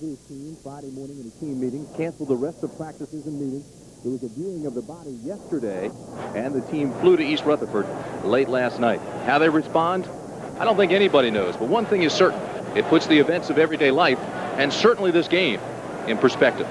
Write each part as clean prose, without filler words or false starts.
His team Friday morning in a team meeting, canceled the rest of practices and meetings. There was a viewing of the body yesterday, and the team flew to East Rutherford late last night. How they respond, I don't think anybody knows, but one thing is certain. It puts the events of everyday life, and certainly this game, in perspective.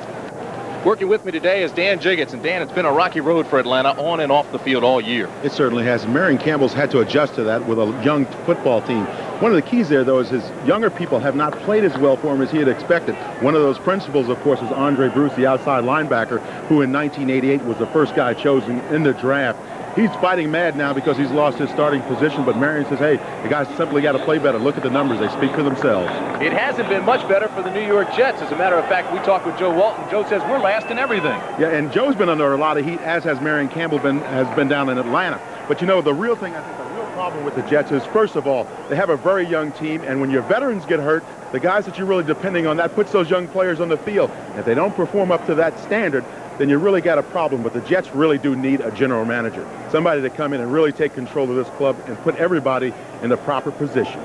Working with me today is Dan Jiggets. And Dan, it's been a rocky road for Atlanta on and off the field all year. It certainly has. Marion Campbell's had to adjust to that with a young football team. One of the keys there, though, is his younger people have not played as well for him as he had expected. One of those principals, of course, is Andre Bruce, the outside linebacker, who in 1988 was the first guy chosen in the draft. He's fighting mad now because he's lost his starting position, but Marion says, hey, the guys simply got to play better. Look at the numbers. They speak for themselves. It hasn't been much better for the New York Jets. As a matter of fact, we talked with Joe Walton. Joe says we're last in everything. Yeah, and Joe's been under a lot of heat, as has Marion Campbell has been down in Atlanta. But, you know, the real thing, I think, the real problem with the Jets is, first of all, they have a very young team, and when your veterans get hurt, the guys that you're really depending on, that puts those young players on the field. If they don't perform up to that standard, then you really got a problem. But the Jets really do need a general manager, somebody to come in and really take control of this club and put everybody in the proper position.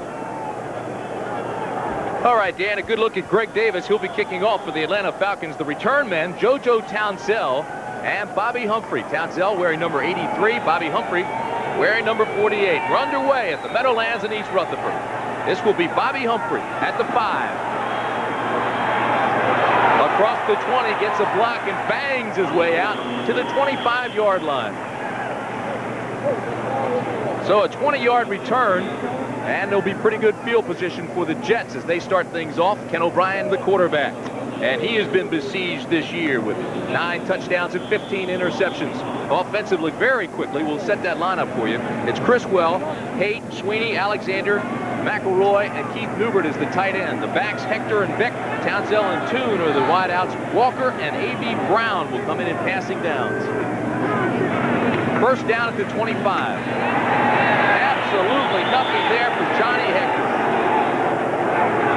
All right, Dan, a good look at Greg Davis. He'll be kicking off for the Atlanta Falcons. The return men, JoJo Townsell and Bobby Humphrey. Townsell wearing number 83, Bobby Humphrey wearing number 48. We're underway at the Meadowlands in East Rutherford. This will be Bobby Humphrey at the 5. Across the 20, gets a block and bangs his way out to the 25-yard line. So a 20-yard return, and there'll be pretty good field position for the Jets as they start things off. Ken O'Brien, the quarterback, and he has been besieged this year with 9 touchdowns and 15 interceptions. Offensively, very quickly, we'll set that lineup for you. It's Criswell, Haight, Sweeney, Alexander, McElroy, and Keith Newbert is the tight end. The backs, Hector and Vick, Townsell and Toon are the wideouts. Walker and A.B. Brown will come in passing downs. First down at the 25. Absolutely nothing there for Johnny Hector.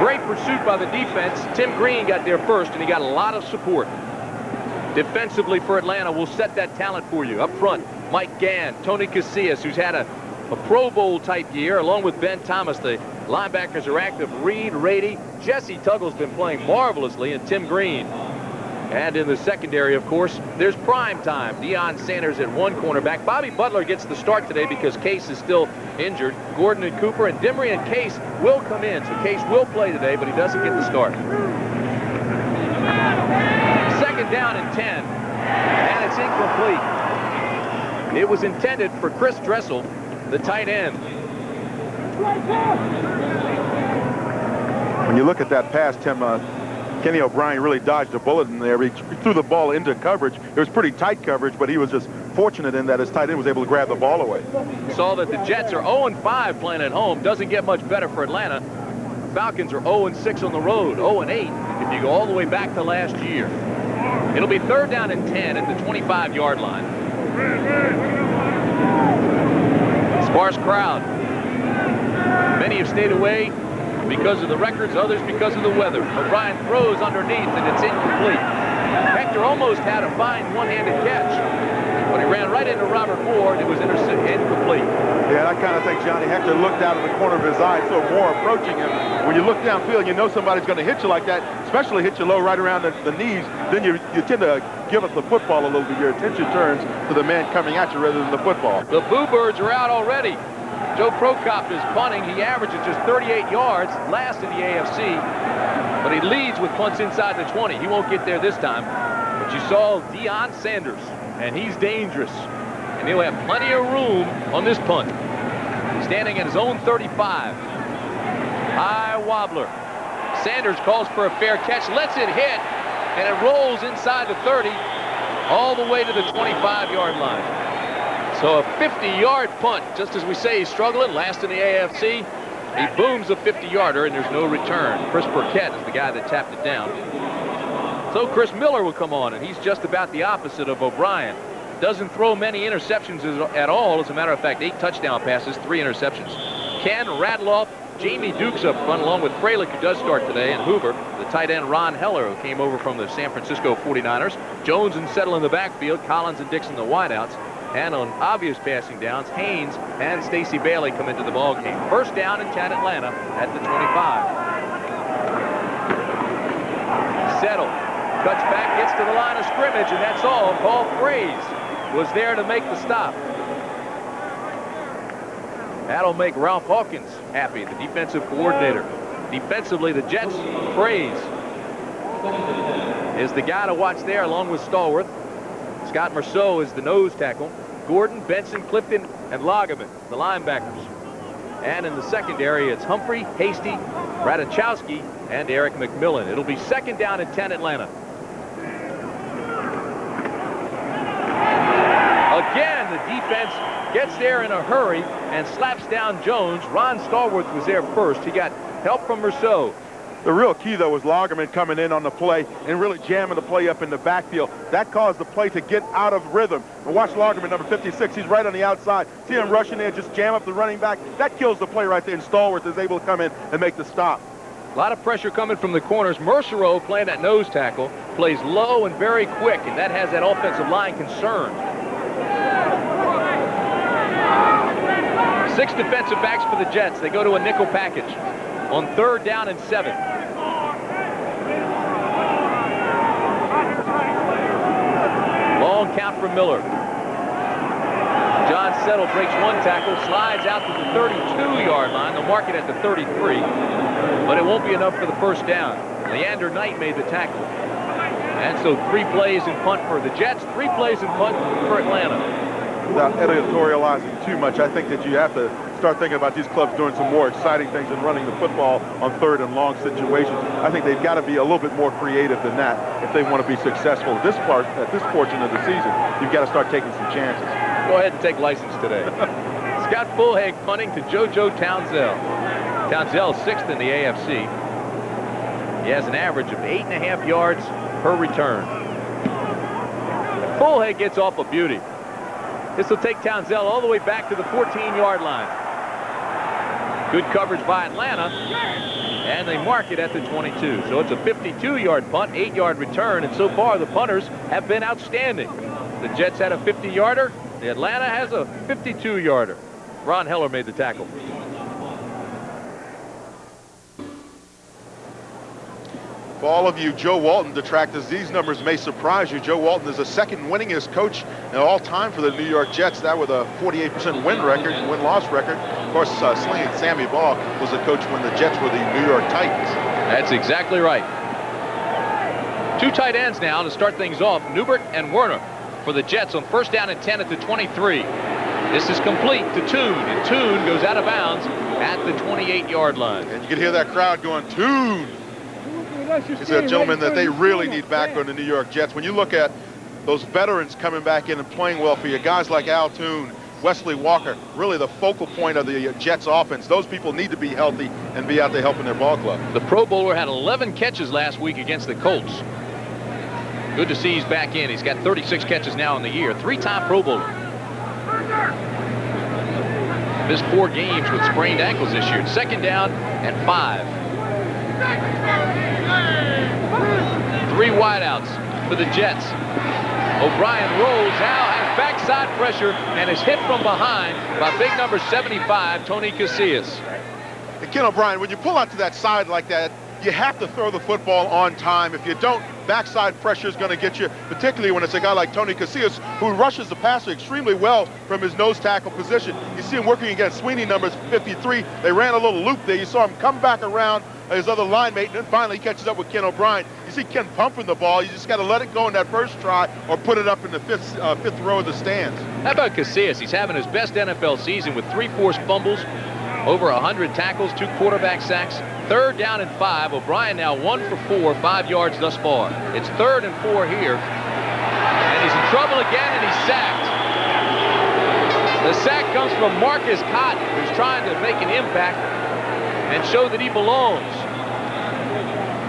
Great pursuit by the defense. Tim Green got there first, and he got a lot of support. Defensively for Atlanta, we'll set that talent for you. Up front, Mike Gann, Tony Casillas, who's had a Pro Bowl type year, along with Ben Thomas. The linebackers are active. Reed, Rady, Jesse Tuggle's been playing marvelously, and Tim Green. And in the secondary, of course, there's prime time. Deion Sanders at one cornerback. Bobby Butler gets the start today because Case is still injured. Gordon and Cooper and Dimry and Case will come in. So Case will play today, but he doesn't get the start. Second down and 10. And it's incomplete. It was intended for Chris Dressel, the tight end. When you look at that pass, Tim, Kenny O'Brien really dodged a bullet in there. He threw the ball into coverage. It was pretty tight coverage, but he was just fortunate in that his tight end was able to grab the ball away. Saw that the Jets are 0-5 playing at home. Doesn't get much better for Atlanta. Falcons are 0-6 on the road, 0-8 if you go all the way back to last year. It'll be third down and 10 at the 25-yard line. Sparse crowd. Many have stayed away because of the records, others because of the weather. O'Brien throws underneath, and it's incomplete. Hector almost had a fine one-handed catch, but he ran right into Robert Moore, and it was incomplete. Yeah, I kind of think Johnny Hector looked out of the corner of his eye, so Moore approaching him. When you look downfield, you know somebody's going to hit you like that, especially hit you low right around the knees. Then you tend to give up the football a little bit. Your attention turns to the man coming at you rather than the football. The Boo Birds are out already. Joe Prokop is punting. He averages just 38 yards, last in the AFC, but he leads with punts inside the 20. He won't get there this time, but you saw Deion Sanders, and he's dangerous, and he'll have plenty of room on this punt. Standing at his own 35. High wobbler. Sanders calls for a fair catch, lets it hit, and it rolls inside the 30 all the way to the 25-yard line. So a 50-yard punt, just as we say, he's struggling, last in the AFC. He booms a 50-yarder, and there's no return. Chris Burkett is the guy that tapped it down. So Chris Miller will come on, and he's just about the opposite of O'Brien. Doesn't throw many interceptions at all. As a matter of fact, 8 touchdown passes, 3 interceptions. Ken Radloff, Jamie Dukes up front, along with Freilich, who does start today, and Hoover, the tight end Ron Heller, who came over from the San Francisco 49ers. Jones and Settle in the backfield, Collins and Dixon the wideouts. And on obvious passing downs, Haynes and Stacey Bailey come into the ballgame. First down and 10 Atlanta at the 25. Settle cuts back, gets to the line of scrimmage, and that's all. Paul Fraze was there to make the stop. That'll make Ralph Hawkins happy, the defensive coordinator. Defensively, the Jets, Fraze is the guy to watch there, along with Stallworth. Scott Merceau is the nose tackle. Gordon, Benson, Clifton, and Lagerman, the linebackers. And in the secondary, it's Humphrey, Hasty, Radachowski, and Eric McMillan. It'll be 2nd down and 10 Atlanta. Again, the defense gets there in a hurry and slaps down Jones. Ron Stallworth was there first. He got help from Merceau. The real key, though, was Lagerman coming in on the play and really jamming the play up in the backfield. That caused the play to get out of rhythm. And watch Lagerman, number 56. He's right on the outside. See him rushing in, just jam up the running back. That kills the play right there, and Stallworth is able to come in and make the stop. A lot of pressure coming from the corners. Merceau playing that nose tackle, plays low and very quick, and that has that offensive line concerned. 6 defensive backs for the Jets. They go to a nickel package on 3rd down and 7. Long count for Miller. John Settle breaks 1 tackle, slides out to the 32-yard line. They'll mark it at the 33, but it won't be enough for the 1st down. Leander Knight made the tackle. And so 3 plays and punt for the Jets, 3 plays and punt for Atlanta. Without editorializing too much, I think that you have to start thinking about these clubs doing some more exciting things and running the football on 3rd and long situations. I think they've got to be a little bit more creative than that if they want to be successful. At this portion of the season, you've got to start taking some chances. Go ahead and take license today. Scott Fulhag punting to JoJo Townsell. Townsell 6th in the AFC. He has an average of 8.5 yards per return. Fulhag gets off a beauty. This will take Townsell all the way back to the 14-yard line. Good coverage by Atlanta, and they mark it at the 22. So it's a 52-yard punt, 8-yard return, and so far the punters have been outstanding. The Jets had a 50-yarder. The Atlanta has a 52-yarder. Ron Heller made the tackle. For all of you Joe Walton detractors, these numbers may surprise you. Joe Walton is the 2nd winningest coach in all time for the New York Jets. That with a 48% win-loss record. Of course, Slinging Sammy Baugh was the coach when the Jets were the New York Titans. That's exactly right. 2 tight ends now to start things off. Newbert and Werner for the Jets on 1st down and 10 at the 23. This is complete to Toon, and Toon goes out of bounds at the 28-yard line. And you can hear that crowd going, Toon! He's a gentleman that they really need back on the New York Jets. When you look at those veterans coming back in and playing well for you, guys like Al Toon, Wesley Walker, really the focal point of the Jets offense. Those people need to be healthy and be out there helping their ball club. The Pro Bowler had 11 catches last week against the Colts. Good to see he's back in. He's got 36 catches now in the year. 3-time Pro Bowler. Missed 4 games with sprained ankles this year. 2nd down and 5. 3 wideouts for the Jets. O'Brien rolls out, has backside pressure, and is hit from behind by big number 75, Tony Casillas. And Ken O'Brien, when you pull out to that side like that, you have to throw the football on time. If you don't, backside pressure is going to get you, particularly when it's a guy like Tony Casillas, who rushes the passer extremely well from his nose tackle position. You see him working against Sweeney, numbers 53. They ran a little loop there. You saw him come back around his other line mate, and then finally he catches up with Ken O'Brien. You see Ken pumping the ball. You just got to let it go in that first try or put it up in the fifth row of the stands. How about Casillas? He's having his best NFL season with 3 forced fumbles, over 100 tackles, 2 quarterback sacks. 3rd down and 5. O'Brien now 1 for 4, 5 yards thus far. It's 3rd and 4 here. And he's in trouble again, and he's sacked. The sack comes from Marcus Cotton, who's trying to make an impact and show that he belongs.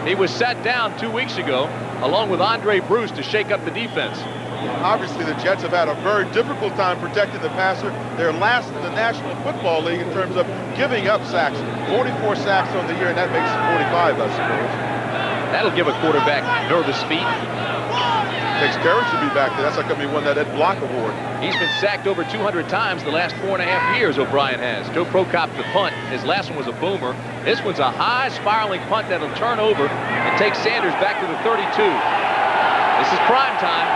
He was sat down 2 weeks ago, along with Andre Bruce, to shake up the defense. Obviously, the Jets have had a very difficult time protecting the passer. They're last in the National Football League in terms of giving up sacks. 44 sacks on the year, and that makes it 45, I suppose. That'll give a quarterback nervous feet. Tex Terry should be back there. That's like he won that Ed Block Award. He's been sacked over 200 times the last 4.5 years, O'Brien has. Joe Prokop the punt. His last one was a boomer. This one's a high spiraling punt that'll turn over and take Sanders back to the 32. This is prime time.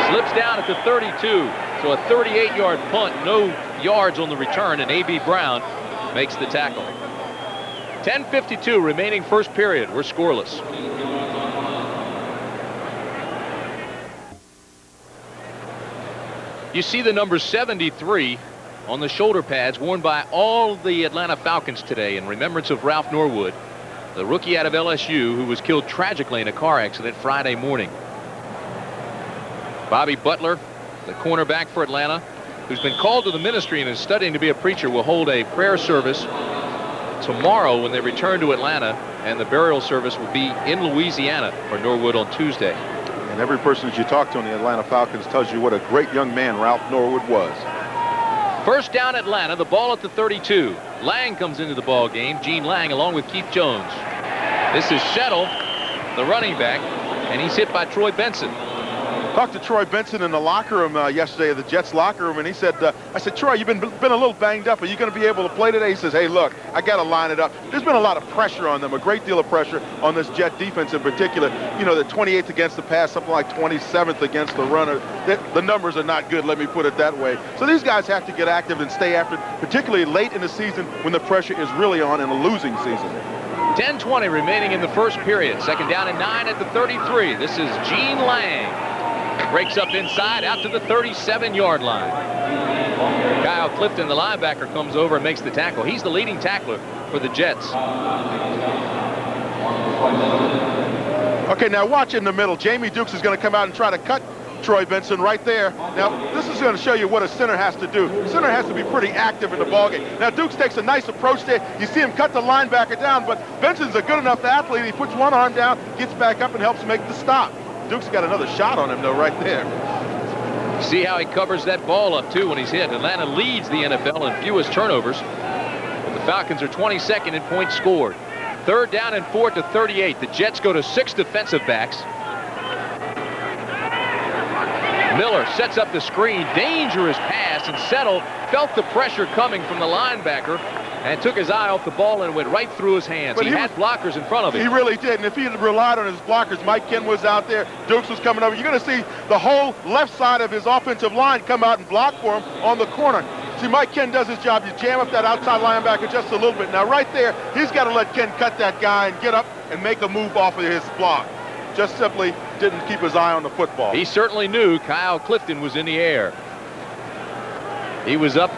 Slips down at the 32. So a 38-yard punt, no yards on the return, and A.B. Brown makes the tackle. 10:52 remaining first period. We're scoreless. You see the number 73 on the shoulder pads worn by all the Atlanta Falcons today in remembrance of Ralph Norwood, the rookie out of LSU who was killed tragically in a car accident Friday morning. Bobby Butler, the cornerback for Atlanta, who's been called to the ministry and is studying to be a preacher, will hold a prayer service tomorrow when they return to Atlanta, and the burial service will be in Louisiana for Norwood on Tuesday. And every person that you talk to in the Atlanta Falcons tells you what a great young man Ralph Norwood was. First down Atlanta, the ball at the 32. Lang comes into the ball game. Gene Lang along with Keith Jones. This is Settle, the running back, and he's hit by Troy Benson. Talked to Troy Benson in the locker room yesterday, the Jets locker room, and he said, I said, Troy, you've been a little banged up. Are you going to be able to play today? He says, hey, look, I got to line it up. There's been a lot of pressure on them, a great deal of pressure on this Jet defense in particular. You know, the 28th against the pass, something like 27th against the runner. The numbers are not good, let me put it that way. So these guys have to get active and stay after it, particularly late in the season when the pressure is really on in a losing season. 10:20 remaining in the first period. Second down and 9 at the 33. This is Gene Lang. Breaks up inside out to the 37-yard line. Kyle Clifton, the linebacker, comes over and makes the tackle. He's the leading tackler for the Jets. Okay, now watch in the middle. Jamie Dukes is going to come out and try to cut Troy Benson right there. Now, this is going to show you what a center has to do. Center has to be pretty active in the ballgame. Now, Dukes takes a nice approach there. You see him cut the linebacker down, but Benson's a good enough athlete. He puts one arm down, gets back up, and helps make the stop. Duke's got another shot on him, though, right there. See how he covers that ball up, too, when he's hit. Atlanta leads the NFL in fewest turnovers. But the Falcons are 22nd in points scored. Third down and 4 to 38. The Jets go to 6 defensive backs. Miller sets up the screen. Dangerous pass, and Settle felt the pressure coming from the linebacker and took his eye off the ball and went right through his hands. But he had blockers in front of him. He really did, and if he had relied on his blockers, Mike Ken was out there, Dukes was coming over. You're going to see the whole left side of his offensive line come out and block for him on the corner. See, Mike Ken does his job. You jam up that outside linebacker just a little bit. Now, right there, he's got to let Ken cut that guy and get up and make a move off of his block. Just simply didn't keep his eye on the football. He certainly knew Kyle Clifton was in the air. He was up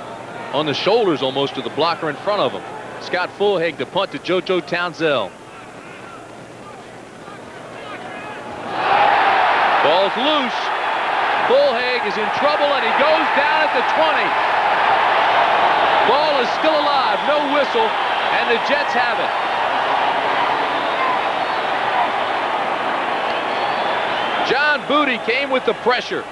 on the shoulders almost of the blocker in front of him. Scott Fulhag to punt to JoJo Townsell. Ball's loose. Fulhag is in trouble, and he goes down at the 20. Ball is still alive, no whistle, and the Jets have it. John Booty came with the pressure.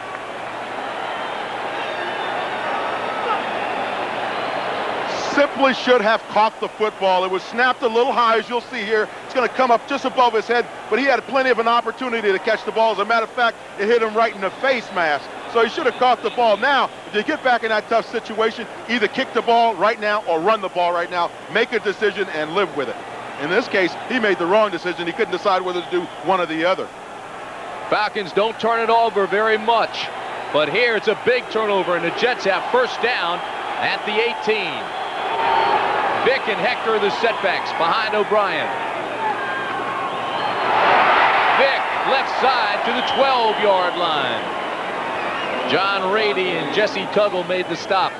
Simply should have caught the football. It was snapped a little high, as you'll see here. It's going to come up just above his head, but he had plenty of an opportunity to catch the ball. As a matter of fact, it hit him right in the face mask. So he should have caught the ball. Now, if you get back in that tough situation, either kick the ball right now or run the ball right now. Make a decision and live with it. In this case, he made the wrong decision. He couldn't decide whether to do one or the other. Falcons don't turn it over very much, but here it's a big turnover, and the Jets have first down at the 18. Vick and Hector are the setbacks behind O'Brien. Vick left side to the 12-yard line. John Rady and Jesse Tuggle made the stop.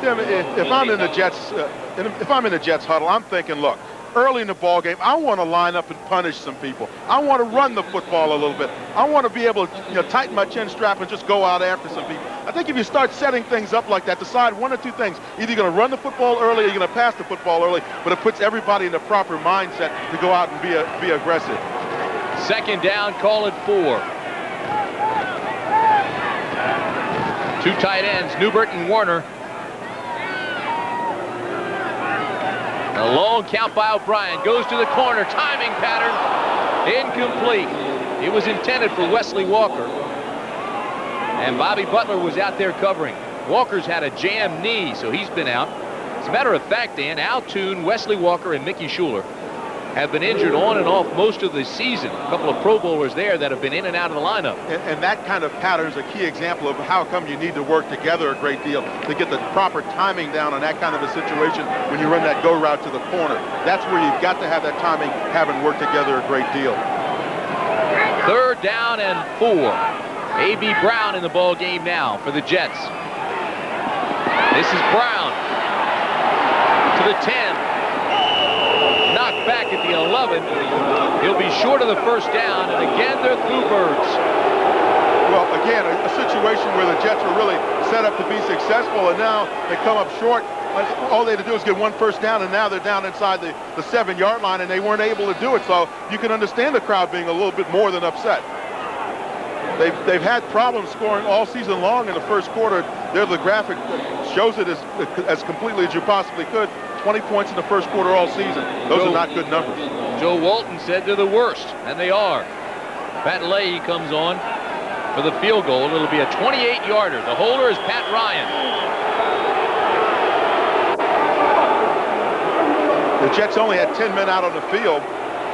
Tim, if I'm in the Jets huddle, I'm thinking, look, early in the ball game, I want to line up and punish some people. I want to run the football a little bit. I want to be able to tighten my chin strap and just go out after some people. I think if you start setting things up like that, decide one or two things. Either you're going to run the football early or you're going to pass the football early, but it puts everybody in the proper mindset to go out and be aggressive. Second down, call it 4. Two tight ends, Newbert and Warner. A long count by O'Brien. Goes to the corner. Timing pattern. Incomplete. It was intended for Wesley Walker. And Bobby Butler was out there covering. Walker's had a jammed knee, so he's been out. As a matter of fact, Dan, Al Toon, Wesley Walker, and Mickey Schuler have been injured on and off most of the season. A couple of Pro Bowlers there that have been in and out of the lineup. And that kind of pattern is a key example of how come you need to work together a great deal to get the proper timing down on that kind of a situation when you run that go route to the corner. That's where you've got to have that timing, having worked together a great deal. 3rd down and 4. A.B. Brown in the ball game now for the Jets. This is Brown to the 10. Knocked back at the 11. He'll be short of the 1st down, and again they're through birds. Well, again, a situation where the Jets were really set up to be successful, and now they come up short. All they had to do is get 1 first down, and now they're down inside the 7-yard line, and they weren't able to do it. So you can understand the crowd being a little bit more than upset. They've had problems scoring all season long in the 1st quarter. There's the graphic that shows it as completely as you possibly could. 20 points in the 1st quarter all season. Those are not good numbers. Joe Walton said they're the worst, and they are. Pat Leahy comes on for the field goal. It'll be a 28-yarder. The holder is Pat Ryan. The Jets only had 10 men out on the field.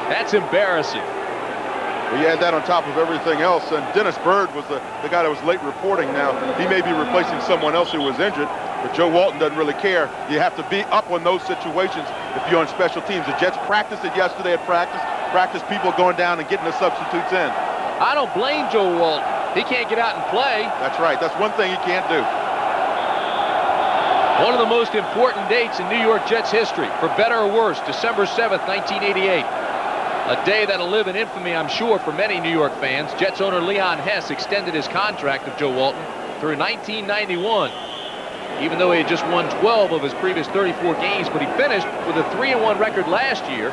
That's embarrassing. Well, you add that on top of everything else, and Dennis Byrd was the guy that was late reporting. Now, he may be replacing someone else who was injured, but Joe Walton doesn't really care. You have to be up on those situations if you're on special teams. The Jets practiced it yesterday at practice people going down and getting the substitutes in. I don't blame Joe Walton. He can't get out and play. That's right. That's one thing he can't do. One of the most important dates in New York Jets history, for better or worse, December 7th, 1988. A day that'll live in infamy, I'm sure, for many New York fans. Jets owner Leon Hess extended his contract of Joe Walton through 1991. Even though he had just won 12 of his previous 34 games, but he finished with a 3-1 record last year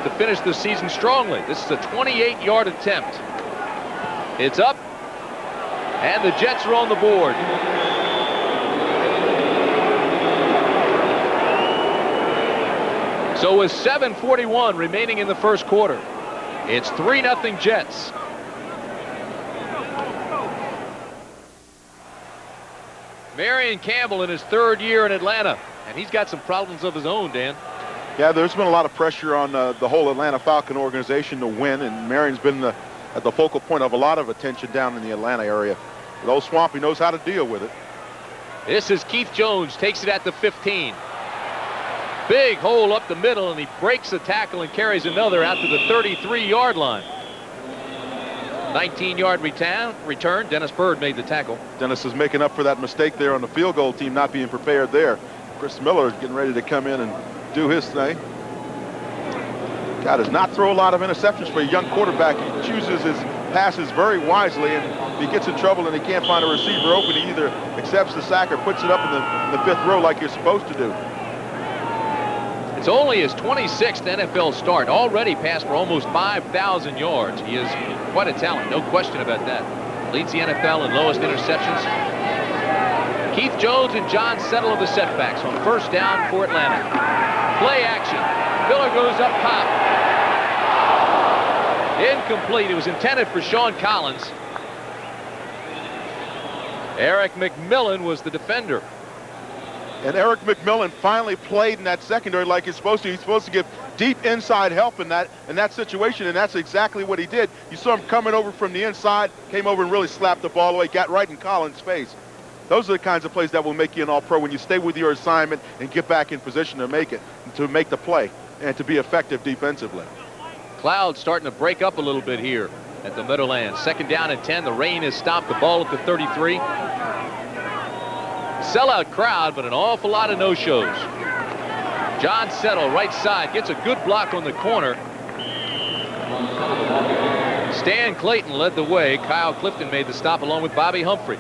to finish the season strongly. This is a 28-yard attempt. It's up, and the Jets are on the board. So with 7:41 remaining in the 1st quarter, it's 3-0 Jets. Marion Campbell in his 3rd year in Atlanta, and he's got some problems of his own, Dan. Yeah, there's been a lot of pressure on the whole Atlanta Falcon organization to win, and Marion's been at the focal point of a lot of attention down in the Atlanta area. But old Swampy knows how to deal with it. This is Keith Jones, takes it at the 15. Big hole up the middle, and he breaks the tackle and carries another out to the 33-yard line. 19-yard return. Dennis Byrd made the tackle. Dennis is making up for that mistake there on the field goal team, not being prepared there. Chris Miller is getting ready to come in and do his thing. God does not throw a lot of interceptions for a young quarterback. He chooses his passes very wisely, and if he gets in trouble and he can't find a receiver open, he either accepts the sack or puts it up in the 5th row like you're supposed to do. It's only his 26th NFL start, already passed for almost 5,000 yards. He is quite a talent, no question about that. Leads the NFL in lowest interceptions. Keith Jones and John Settle of the setbacks on 1st down for Atlanta. Play action. Miller goes up top. Incomplete. It was intended for Sean Collins. Eric McMillan was the defender. And Eric McMillan finally played in that secondary like he's supposed to. He's supposed to give deep inside help in that situation, and that's exactly what he did. You saw him coming over from the inside, came over and really slapped the ball away, got right in Collins' face. Those are the kinds of plays that will make you an all-pro, when you stay with your assignment and get back in position to make it, to make the play, and to be effective defensively. Clouds starting to break up a little bit here at the Meadowlands. 2nd down and 10. The rain has stopped the ball at the 33. Sellout crowd, but an awful lot of no-shows. John Settle, right side, gets a good block on the corner. Stan Clayton led the way. Kyle Clifton made the stop along with Bobby Humphrey.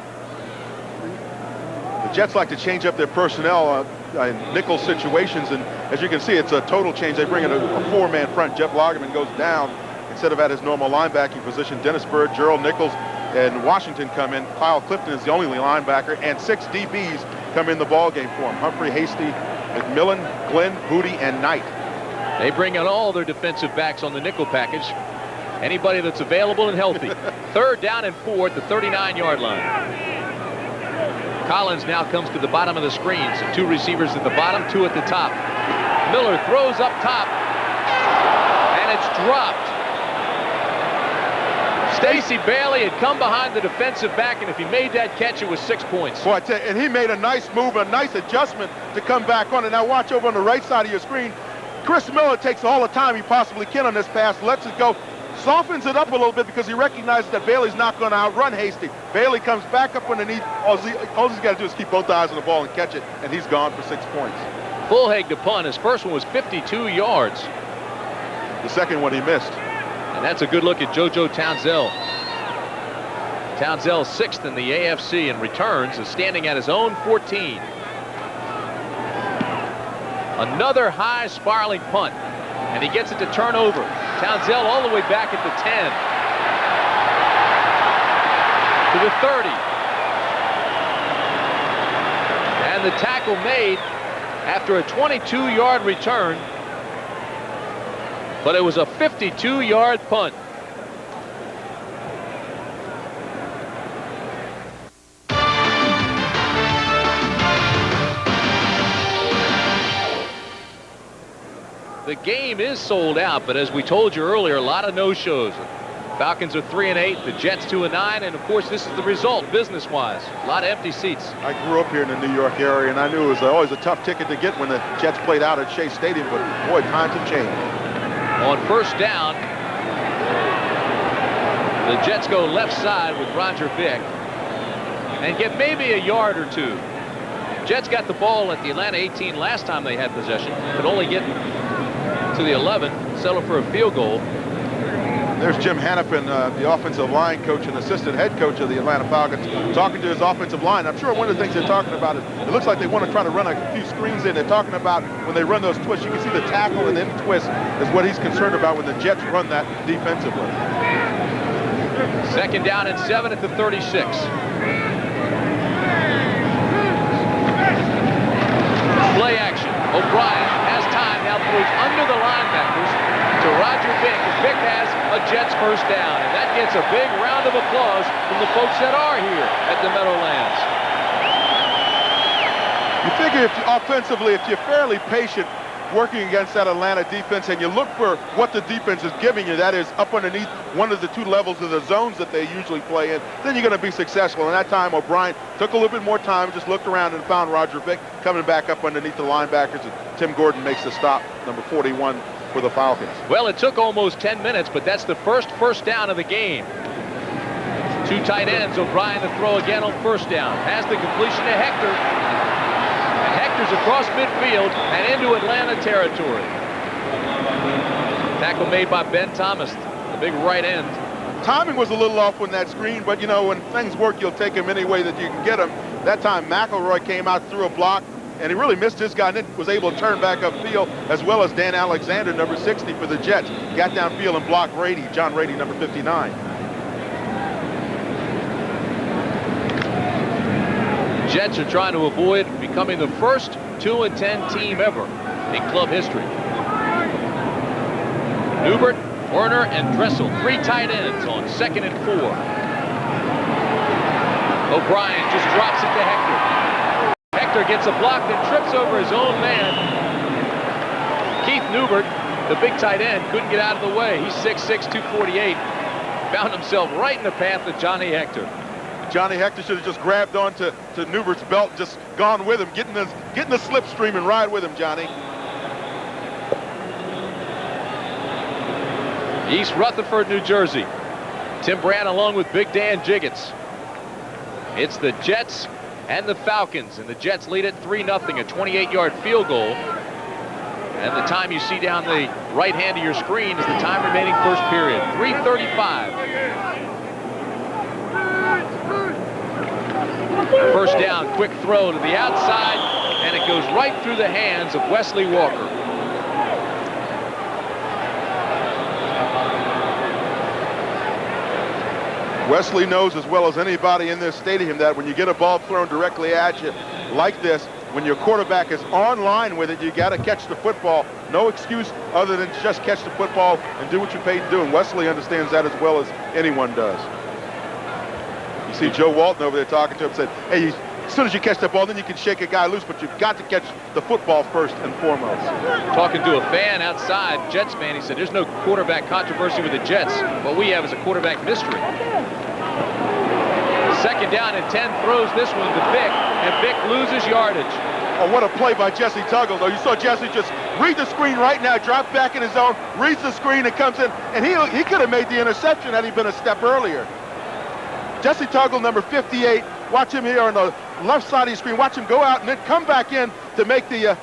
The Jets like to change up their personnel in nickel situations, and as you can see, it's a total change. They bring in a 4-man front. Jeff Lagerman goes down. Instead of at his normal linebacking position, Dennis Byrd, Gerald Nichols, and Washington come in. Kyle Clifton is the only linebacker, and 6 DBs come in the ball game for him. Humphrey, Hasty, McMillan, Glenn, Booty, and Knight. They bring out all their defensive backs on the nickel package. Anybody that's available and healthy. 3rd down and 4 at the 39-yard line. Collins now comes to the bottom of the screen. So 2 receivers at the bottom, 2 at the top. Miller throws up top, and it's dropped. Stacey Bailey had come behind the defensive back, and if he made that catch, it was 6 points. Boy, and he made a nice move, a nice adjustment to come back on it. Now watch over on the right side of your screen. Chris Miller takes all the time he possibly can on this pass, lets it go, softens it up a little bit because he recognizes that Bailey's not going to outrun Hasty. Bailey comes back up underneath. All he's got to do is keep both eyes on the ball and catch it, and he's gone for 6 points. Fulhag to punt. His first one was 52 yards. The second one he missed. And that's a good look at JoJo Townsell. Townsell 6th in the AFC and returns is standing at his own 14. Another high spiraling punt, and he gets it to turn over. Townsell all the way back at the 10. To the 30. And the tackle made after a 22-yard return, but it was a 52-yard punt. The game is sold out, but as we told you earlier, a lot of no-shows. Falcons are 3-8, the Jets 2-9, and of course this is the result business-wise. A lot of empty seats. I grew up here in the New York area, and I knew it was always a tough ticket to get when the Jets played out at Shea Stadium, but boy, times have changed. On 1st down, the Jets go left side with Roger Vick and get maybe a yard or 2. Jets got the ball at the Atlanta 18 last time they had possession, could only get to the 11, settle for a field goal. There's Jim Hannafin, the offensive line coach and assistant head coach of the Atlanta Falcons, talking to his offensive line. I'm sure one of the things they're talking about is it looks like they want to try to run a few screens in. They're talking about when they run those twists, you can see the tackle and then twist is what he's concerned about when the Jets run that defensively. 2nd down and 7 at the 36. Play action. O'Brien has time, now throws under the linebackers to Roger Vick, and Vick has a Jets 1st down, and that gets a big round of applause from the folks that are here at the Meadowlands. You figure offensively, if you're fairly patient working against that Atlanta defense and you look for what the defense is giving you, that is up underneath one of the 2 levels of the zones that they usually play in, then you're going to be successful. And that time O'Brien took a little bit more time, just looked around and found Roger Vick coming back up underneath the linebackers, and Tim Gordon makes the stop, number 41 for the Falcons. Well, it took almost 10 minutes, but that's the first down of the game. 2 tight ends, O'Brien to throw again on 1st down. Has the completion to Hector. Hector's across midfield and into Atlanta territory. Tackle made by Ben Thomas, the big right end. Timing was a little off on that screen, but you know, when things work, you'll take them any way that you can get them. That time McElroy came out through a block, and he really missed this guy and then was able to turn back upfield, as well as Dan Alexander, number 60 for the Jets. Got downfield and blocked Rady, John Rady, number 59. Jets are trying to avoid becoming the first 2-10 team ever in club history. Newbert, Werner, and Dressel, 3 tight ends on 2nd and 4. O'Brien just drops it to Hector. Hector gets a block and trips over his own man. Keith Newbert, the big tight end, couldn't get out of the way. He's 6'6", 248. Found himself right in the path of Johnny Hector. Johnny Hector should have just grabbed on to Newbert's belt, just gone with him, getting the slipstream and ride with him, Johnny. East Rutherford, New Jersey. Tim Brand along with Big Dan Jiggets. It's the Jets and the Falcons, and the Jets lead it 3-0, a 28-yard field goal. And the time you see down the right hand of your screen is the time remaining 1st period, 3:35. 1st down, quick throw to the outside, and it goes right through the hands of Wesley Walker. Wesley knows as well as anybody in this stadium that when you get a ball thrown directly at you like this, when your quarterback is online with it, you got to catch the football. No excuse other than just catch the football and do what you're paid to do. And Wesley understands that as well as anyone does. You see Joe Walton over there talking to him, said, hey, as soon as you catch the ball, then you can shake a guy loose, but you've got to catch the football first and foremost. Talking to a fan outside, Jets fan, he said, there's no quarterback controversy with the Jets. What we have is a quarterback mystery. Second down and 10, throws this one to Vick, and Vick loses yardage. Oh, what a play by Jesse Tuggle, though. You saw Jesse just read the screen right now, drop back in his zone, reads the screen, and comes in, and he could have made the interception had he been a step earlier. Jesse Tuggle, number 58, watch him here on the left side of the screen. Watch him go out and then come back in to make the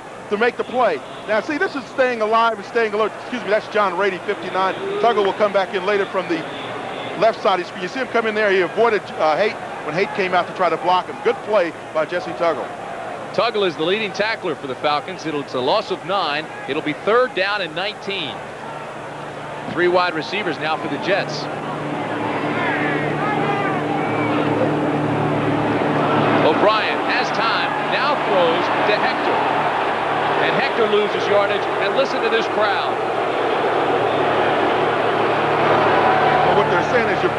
play. Now, see, this is staying alive and staying alert. Excuse me, that's John Rady, 59. Tuggle will come back in later from the left side of the screen. You see him come in there. He avoided Haight when Haight came out to try to block him. Good play by Jesse Tuggle. Tuggle is the leading tackler for the Falcons. It's a loss of 9. It'll be 3rd down and 19. 3 wide receivers now for the Jets. O'Brien has time, now throws to Hector. And Hector loses yardage, and listen to this crowd. Well, what they're saying is you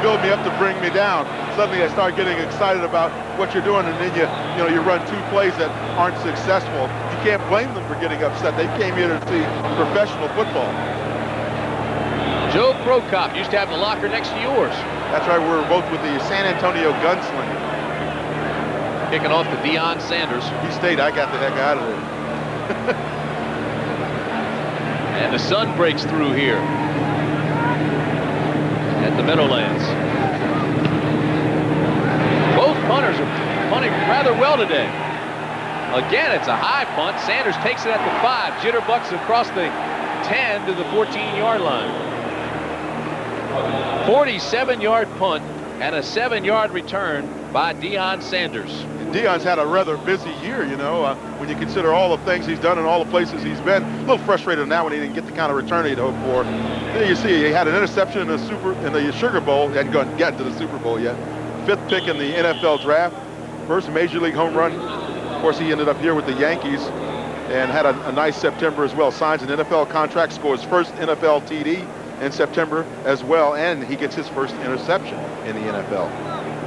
build me up to bring me down. Suddenly I start getting excited about what you're doing, and then you run 2 plays that aren't successful. You can't blame them for getting upset. They came here to see professional football. Joe Prokop used to have the locker next to yours. That's right, we were both with the San Antonio Gunslinger. Kicking off to Deion Sanders. He stayed, I got the heck out of there. And the sun breaks through here at the Meadowlands. Both punters are punting rather well today. Again, it's a high punt. Sanders takes it at the 5. Jitterbucks across the 10 to the 14-yard line. 47-yard punt and a 7-yard return by Deion Sanders. Deion's had a rather busy year, when you consider all the things he's done and all the places he's been. A little frustrated now when he didn't get the kind of return he'd hoped for. Then you see he had an interception in the Sugar Bowl. He hadn't gotten to the Super Bowl yet. 5th pick in the NFL draft. First Major League home run. Of course, he ended up here with the Yankees and had a nice September as well. Signs an NFL contract, scores first NFL TD in September as well, and he gets his first interception in the NFL.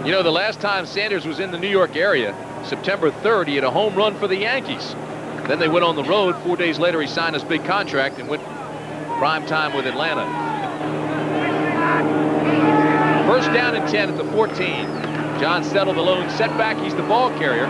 You know, the last time Sanders was in the New York area, September 3rd, he had a home run for the Yankees. Then they went on the road. 4 days later, he signed his big contract and went prime time with Atlanta. 1st down and 10 at the 14. John Settle, the lone setback. He's the ball carrier.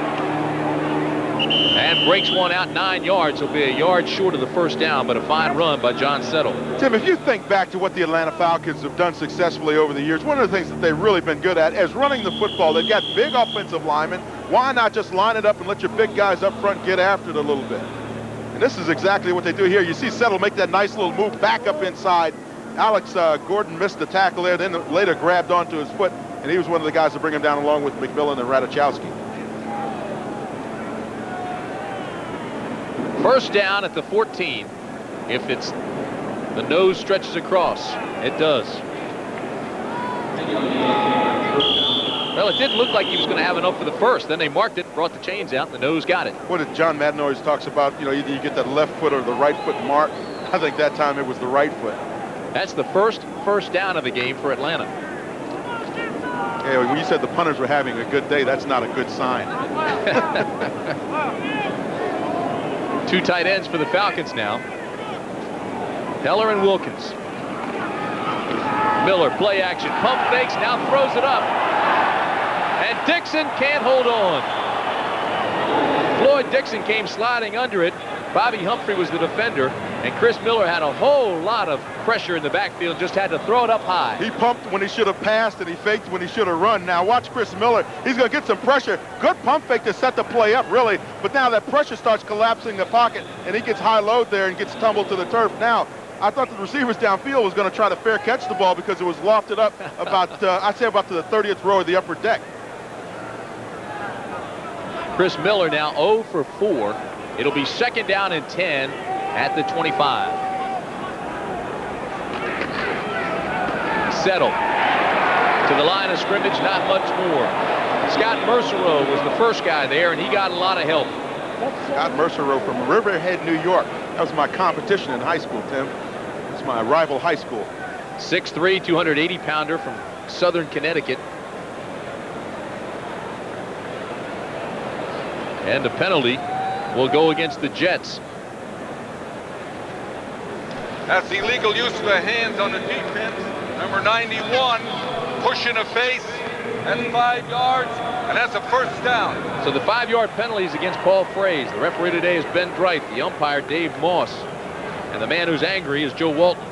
And breaks one out 9 yards. He'll be a yard short of the 1st down, but a fine run by John Settle. Tim, if you think back to what the Atlanta Falcons have done successfully over the years, one of the things that they've really been good at is running the football. They've got big offensive linemen. Why not just line it up and let your big guys up front get after it a little bit? And this is exactly what they do here. You see Settle make that nice little move back up inside. Alex Gordon missed the tackle there, then later grabbed onto his foot, and he was one of the guys to bring him down along with McMillan and Radachowski. 1st down at the 14. If the nose stretches across, it does. Well, it didn't look like he was going to have enough for the 1st. Then they marked it, brought the chains out, and the nose got it. What did John Madden always talks about, either you get that left foot or the right foot mark. I think that time it was the right foot. That's the first down of the game for Atlanta. Yeah, when you said the punters were having a good day, that's not a good sign. 2 tight ends for the Falcons now. Heller and Wilkins. Miller, play action, pump fakes, now throws it up. And Dixon can't hold on. Floyd Dixon came sliding under it. Bobby Humphrey was the defender, and Chris Miller had a whole lot of pressure in the backfield, just had to throw it up high. He pumped when he should have passed, and he faked when he should have run. Now watch Chris Miller. He's going to get some pressure. Good pump fake to set the play up, really. But now that pressure starts collapsing the pocket, and he gets high load there and gets tumbled to the turf. Now, I thought the receivers downfield was going to try to fair catch the ball because it was lofted up about, I'd say about to the 30th row of the upper deck. Chris Miller now 0 for 4. It'll be 2nd down and 10 at the 25. Settle to the line of scrimmage, not much more. Scott Mercereau was the first guy there, and he got a lot of help. Scott Mercereau from Riverhead, New York. That was my competition in high school, Tim. It's my rival high school. 6'3", 280-pounder from Southern Connecticut. And the penalty will go against the Jets. That's illegal use of the hands on the defense. Number 91, pushing a face. That's 5 yards, and that's a first down. So the 5-yard penalty is against Paul Fraze. The referee today is Ben Dreith. The umpire, Dave Moss. And the man who's angry is Joe Walton.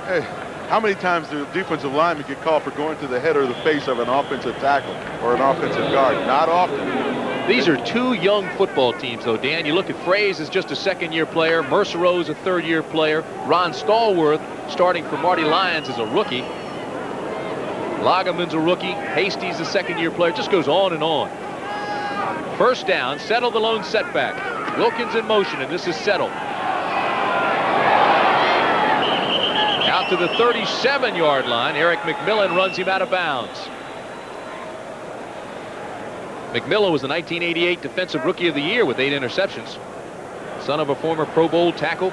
Hey, how many times do defensive linemen get called for going to the head or the face of an offensive tackle or an offensive guard? Not often. These are two young football teams, though, Dan. You look at Fraze as just a second-year player. Mercereau is a third-year player. Ron Stallworth, starting for Marty Lyons, is a rookie. Lagerman's a rookie. Hasty's a second-year player. It just goes on and on. First down, Settle the lone setback. Wilkins in motion, and this is Settle. Out to the 37-yard line. Eric McMillan runs him out of bounds. McMillan was the 1988 Defensive Rookie of the Year with 8 interceptions. Son of a former Pro Bowl tackle,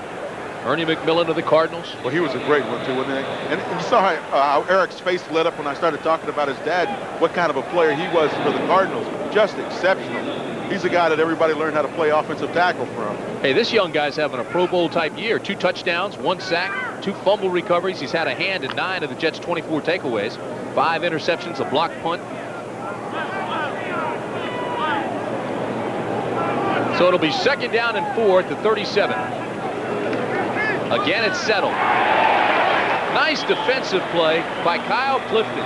Ernie McMillan of the Cardinals. Well, he was a great one, too, wasn't he? And you saw how Eric's face lit up when I started talking about his dad, what kind of a player he was for the Cardinals. Just exceptional. He's a guy that everybody learned how to play offensive tackle from. Hey, this young guy's having a Pro Bowl type year. 2 touchdowns, 1 sack, 2 fumble recoveries. He's had a hand in 9 of the Jets' 24 takeaways. 5 interceptions, a blocked punt. So it'll be second down and 4 at the 37. Again, it's Settle. Nice defensive play by Kyle Clifton.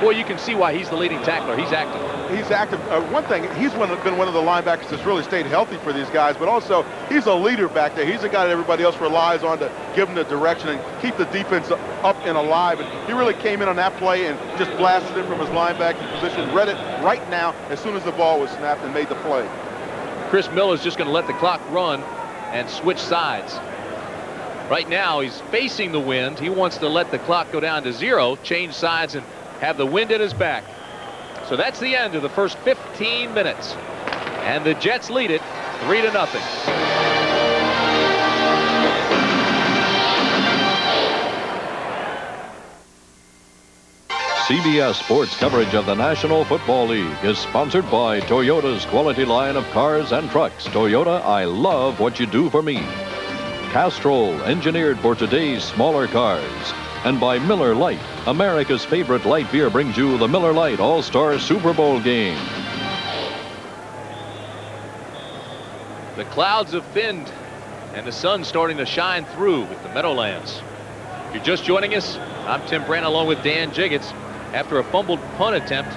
Boy, you can see why he's the leading tackler. He's active. He's active. One thing, he's been one of the linebackers that's really stayed healthy for these guys, but also he's a leader back there. He's a guy that everybody else relies on to give them the direction and keep the defense up and alive. And he really came in on that play and just blasted it from his linebacking position, read it right now as soon as the ball was snapped and made the play. Chris Miller's just going to let the clock run and switch sides. Right now, he's facing the wind. He wants to let the clock go down to 0, change sides, and have the wind at his back. So that's the end of the first 15 minutes. And the Jets lead it 3-0. CBS Sports coverage of the National Football League is sponsored by Toyota's quality line of cars and trucks. Toyota, I love what you do for me. Castrol, engineered for today's smaller cars. And by Miller Lite, America's favorite light beer, brings you the Miller Lite All-Star Super Bowl game. The clouds have thinned, and the sun's starting to shine through with the Meadowlands. If you're just joining us, I'm Tim Brandt along with Dan Jiggets. After a fumbled punt attempt,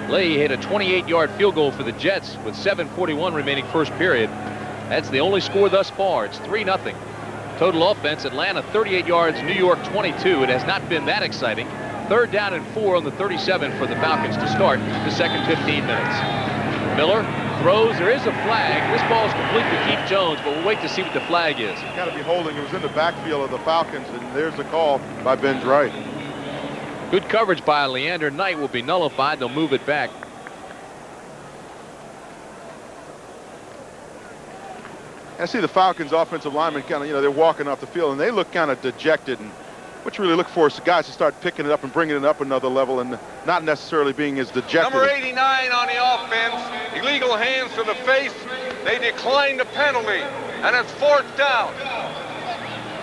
Leahy hit a 28-yard field goal for the Jets with 7:41 remaining first period. That's the only score thus far. It's 3-0. Total offense, Atlanta 38 yards, New York 22. It has not been that exciting. 3rd down and 4 on the 37 for the Falcons to start the second 15 minutes. Miller throws. There is a flag. This ball is complete to Keith Jones, but we'll wait to see what the flag is. Got to be holding. It was in the backfield of the Falcons, and there's the call by Ben Dreith. Good coverage by Leander Knight will be nullified. They'll move it back. I see the Falcons offensive linemen kind of, they're walking off the field, and they look kind of dejected. And what you really look for is the guys to start picking it up and bringing it up another level and not necessarily being as dejected. Number 89 on the offense, illegal hands to the face. They declined the penalty, and it's 4th down.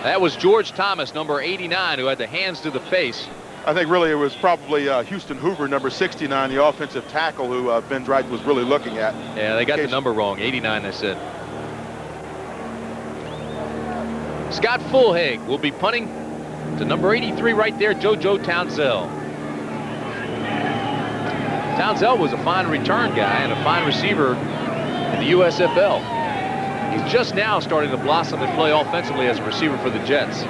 That was George Thomas, number 89, who had the hands to the face. I think really it was probably Houston Hoover, number 69, the offensive tackle, who Ben Dreith was really looking at. Yeah, they got the number wrong. 89, they said. Scott Fulhaig will be punting to number 83 right there, JoJo Townsell. Townsell was a fine return guy and a fine receiver in the USFL. He's just now starting to blossom and play offensively as a receiver for the Jets.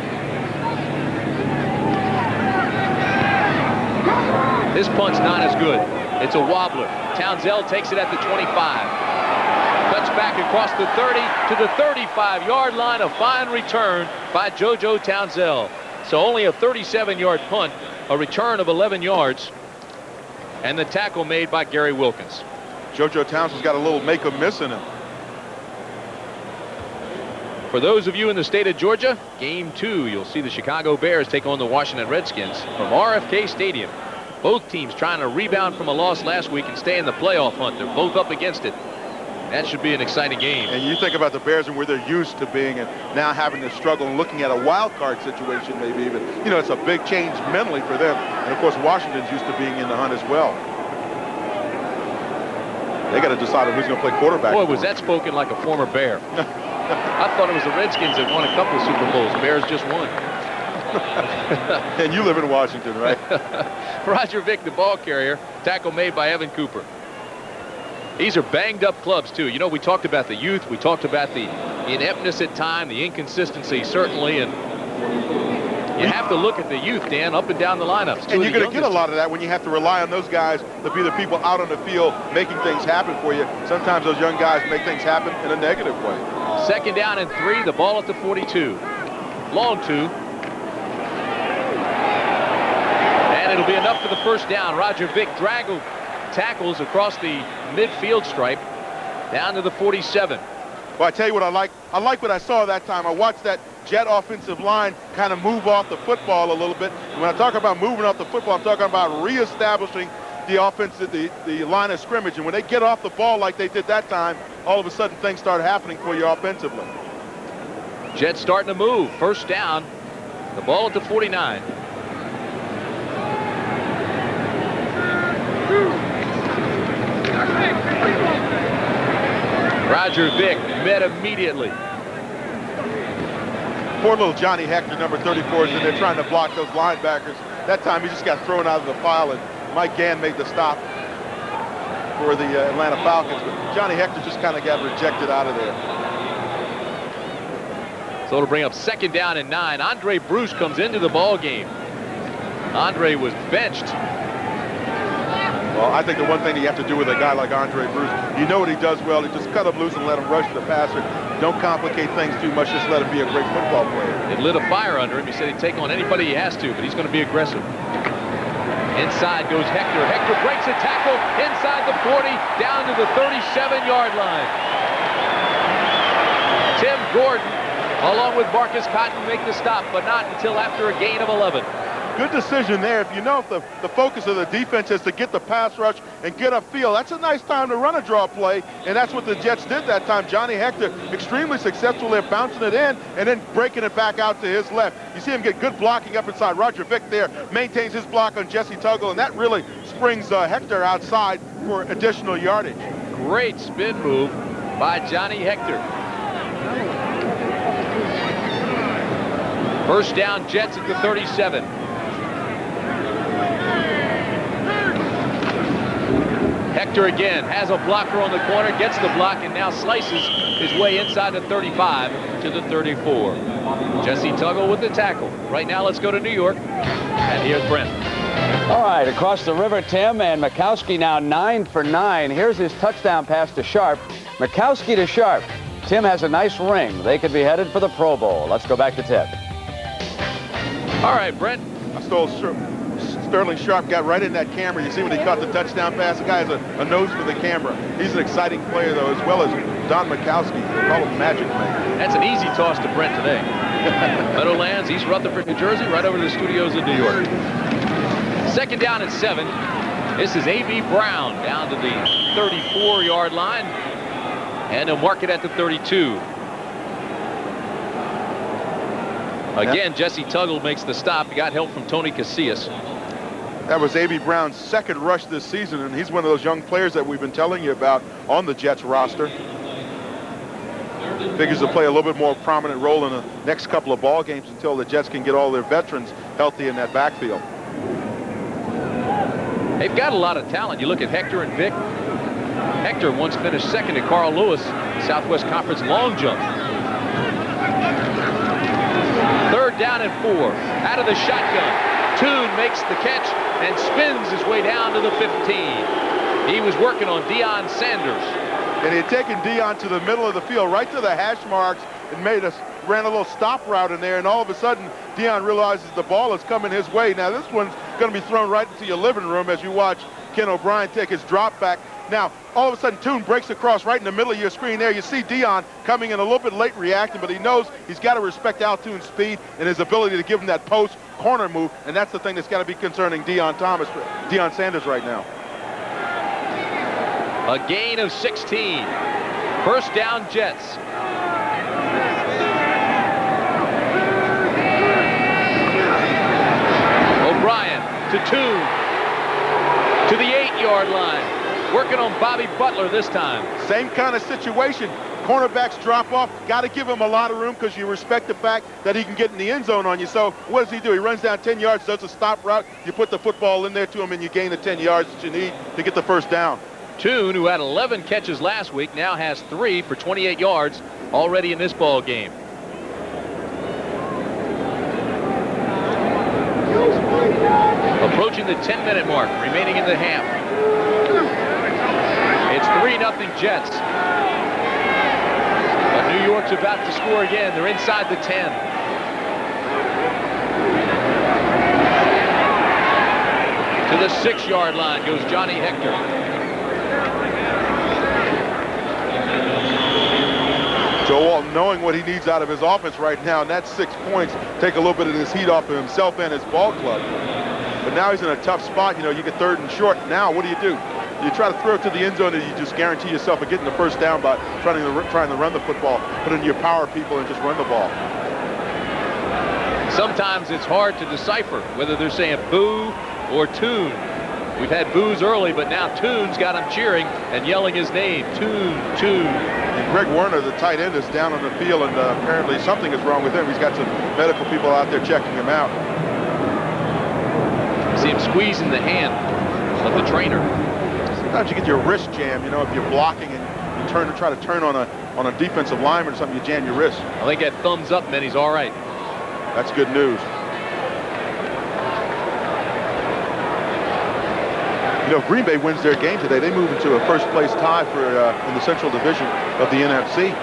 This punt's not as good. It's a wobbler. Townsell takes it at the 25. Cuts back across the 30 to the 35-yard line. A fine return by JoJo Townsell. So only a 37-yard punt, a return of 11 yards, and the tackle made by Gary Wilkins. JoJo Townsell's got a little make-a-miss in him. For those of you in the state of Georgia, Game 2, you'll see the Chicago Bears take on the Washington Redskins from RFK Stadium. Both teams trying to rebound from a loss last week and stay in the playoff hunt. They're both up against it. That should be an exciting game. And you think about the Bears and where they're used to being and now having to struggle and looking at a wild card situation maybe even. You know, it's a big change mentally for them. And, of course, Washington's used to being in the hunt as well. They got to decide on who's going to play quarterback. Boy, was that spoken like a former Bear. I thought it was the Redskins that won a couple of Super Bowls. Bears just won. And you live in Washington, right? Roger Vick, the ball carrier. Tackle made by Evan Cooper. These are banged up clubs, too. You know, we talked about the youth. We talked about the ineptness at time, the inconsistency, certainly. And you have to look at the youth, Dan, up and down the lineups. And you're going to get a lot of that when you have to rely on those guys to be the people out on the field making things happen for you. Sometimes those young guys make things happen in a negative way. 2nd down and 3, the ball at the 42. Long 2. And it'll be enough for the 1st down. Roger Vick tackles across the midfield stripe down to the 47. Well, I tell you what I like what I saw that time. I watched that Jet offensive line kind of move off the football a little bit. And when I talk about moving off the football, I'm talking about reestablishing the offense, the line of scrimmage. And when they get off the ball like they did that time, all of a sudden things start happening for you offensively. Jets starting to move. 1st down. The ball at the 49. Roger Vick met immediately. Poor little Johnny Hector, number 34, is in there trying to block those linebackers. That time he just got thrown out of the file, and Mike Gann made the stop for the Atlanta Falcons. But Johnny Hector just kind of got rejected out of there. So it'll bring up 2nd down and 9. Andre Bruce comes into the ball game. Andre was benched. Well, I think the one thing you have to do with a guy like Andre Bruce, you know what he does well. You just cut him loose and let him rush the passer. Don't complicate things too much. Just let him be a great football player. It lit a fire under him. He said he'd take on anybody he has to, but he's going to be aggressive. Inside goes Hector. Hector breaks a tackle inside the 40, down to the 37-yard line. Tim Gordon, along with Marcus Cotton, make the stop, but not until after a gain of 11. Good decision there. If you know if the focus of the defense is to get the pass rush and get upfield, that's a nice time to run a draw play, and that's what the Jets did that time. Johnny Hector extremely successful at bouncing it in and then breaking it back out to his left. You see him get good blocking up inside. Roger Vick there maintains his block on Jesse Tuggle, and that really springs Hector outside for additional yardage. Great spin move by Johnny Hector. 1st down, Jets at the 37. Hector again has a blocker on the corner, gets the block, and now slices his way inside the 35 to the 34. Jesse Tuggle with the tackle. Right now, let's go to New York. And here's Brent. All right, across the river, Tim, and Mikowski now 9 for 9. Here's his touchdown pass to Sharp. Mikowski to Sharp. Tim has a nice ring. They could be headed for the Pro Bowl. Let's go back to Tim. All right, Brent. I stole Sterling Sharp got right in that camera. You see when he caught the touchdown pass? The guy has a nose for the camera. He's an exciting player, though, as well as Don Mikowski. They call him Magic Man. That's an easy toss to Brent today. Meadowlands, East Rutherford, New Jersey, right over to the studios in New York. 2nd down and 7. This is A.B. Brown down to the 34-yard line. And he'll mark it at the 32. Again, Jesse Tuggle makes the stop. He got help from Tony Casillas. That was A.B. Brown's 2nd rush this season, and he's one of those young players that we've been telling you about on the Jets roster. Figures to play a little bit more prominent role in the next couple of ball games until the Jets can get all their veterans healthy in that backfield. They've got a lot of talent. You look at Hector and Vick. Hector once finished 2nd to Carl Lewis, Southwest Conference long jump. 3rd down and 4. Out of the shotgun. Toon makes the catch and spins his way down to the 15. He was working on Deion Sanders. And he had taken Deion to the middle of the field, right to the hash marks, and ran a little stop route in there, and all of a sudden Deion realizes the ball is coming his way. Now this one's going to be thrown right into your living room as you watch Ken O'Brien take his drop back. Now, all of a sudden, Toon breaks across right in the middle of your screen there. You see Dion coming in a little bit late reacting, but he knows he's got to respect Al Toon's speed and his ability to give him that post corner move, and that's the thing that's got to be concerning Deion Sanders right now. A gain of 16. First down, Jets. O'Brien to Toon. To the 8-yard line. Working on Bobby Butler this time. Same kind of situation. Cornerbacks drop off. Got to give him a lot of room because you respect the fact that he can get in the end zone on you. So what does he do? He runs down 10 yards, does a stop route. You put the football in there to him, and you gain the 10 yards that you need to get the first down. Toon, who had 11 catches last week, now has 3 for 28 yards already in this ball game. Approaching the 10-minute mark, remaining in the half. It's 3-0 Jets. But New York's about to score again. They're inside the 10. To the 6-yard line goes Johnny Hector. Joe Walton, knowing what he needs out of his offense right now, and that's 6 points, take a little bit of this heat off of himself and his ball club. But now he's in a tough spot. You know, you get 3rd and short. Now, what do? You try to throw it to the end zone, and you just guarantee yourself of getting the first down by trying to run the football, put in your power people, and just run the ball. Sometimes it's hard to decipher whether they're saying boo or Toon. We've had boos early, but now Toon's got him cheering and yelling his name. Toon, Toon. And Greg Werner, the tight end, is down on the field, and apparently something is wrong with him. He's got some medical people out there checking him out. See him squeezing the hand of the trainer. Sometimes you get your wrist jammed, you know, if you're blocking and you try to turn on a defensive lineman or something, you jam your wrist. I think that thumbs up meant he's all right. That's good news. You know, if Green Bay wins their game today, they move into a first-place tie for in the Central Division of the NFC.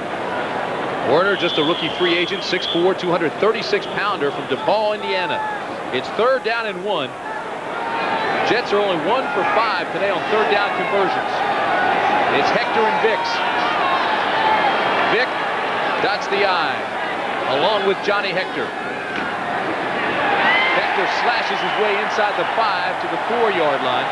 Werner, just a rookie free agent, 6'4", 236-pounder from DePaul, Indiana. It's 3rd down and 1. Jets are only 1 for 5 today on 3rd down conversions. It's Hector and Vicks. Vick dots the I, along with Johnny Hector. Hector slashes his way inside the 5 to the 4-yard line.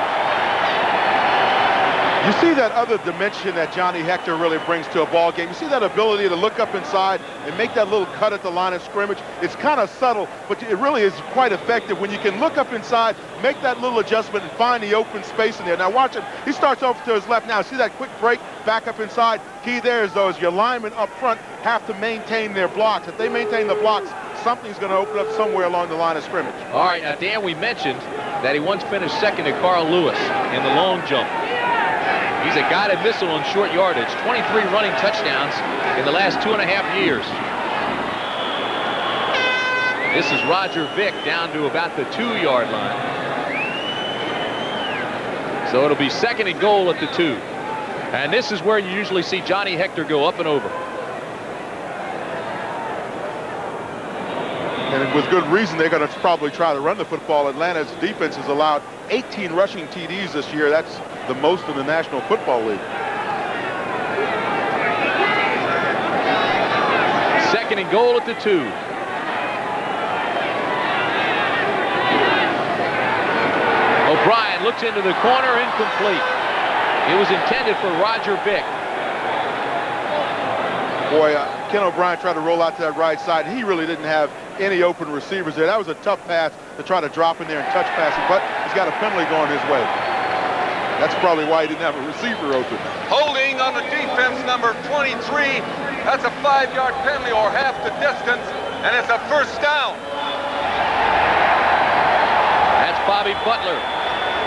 You see that other dimension that Johnny Hector really brings to a ball game. You see that ability to look up inside and make that little cut at the line of scrimmage. It's kind of subtle, but it really is quite effective when you can look up inside, make that little adjustment, and find the open space in there. Now watch him. He starts over to his left now. See that quick break back up inside? Key there is, though, is your linemen up front have to maintain their blocks. If they maintain the blocks, something's going to open up somewhere along the line of scrimmage. All right, now, Dan, we mentioned that he once finished 2nd to Carl Lewis in the long jump. He's a guided missile on short yardage. 23 running touchdowns in the last 2.5 years. This is Roger Vick down to about the 2-yard line. So it'll be 2nd and goal at the 2. And this is where you usually see Johnny Hector go up and over. And with good reason, they're going to probably try to run the football. Atlanta's defense has allowed 18 rushing TDs this year. That's the most in the National Football League. 2nd and goal at the 2. O'Brien looks into the corner, incomplete. It was intended for Roger Vick. Boy, Ken O'Brien tried to roll out to that right side, and he really didn't have any open receivers there. That was a tough pass to try to drop in there and touch pass it, but he's got a penalty going his way. That's probably why he didn't have a receiver open. Holding on the defense, number 23. That's a 5-yard penalty or half the distance, and it's a first down. That's Bobby Butler,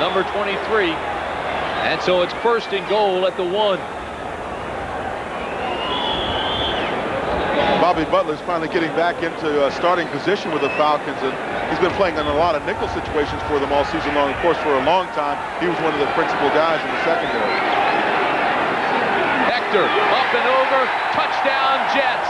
number 23. And so it's 1st and goal at the 1. Bobby Butler's finally getting back into a starting position with the Falcons, and he's been playing in a lot of nickel situations for them all season long. Of course, for a long time, he was one of the principal guys in the secondary. Hector up and over, touchdown Jets.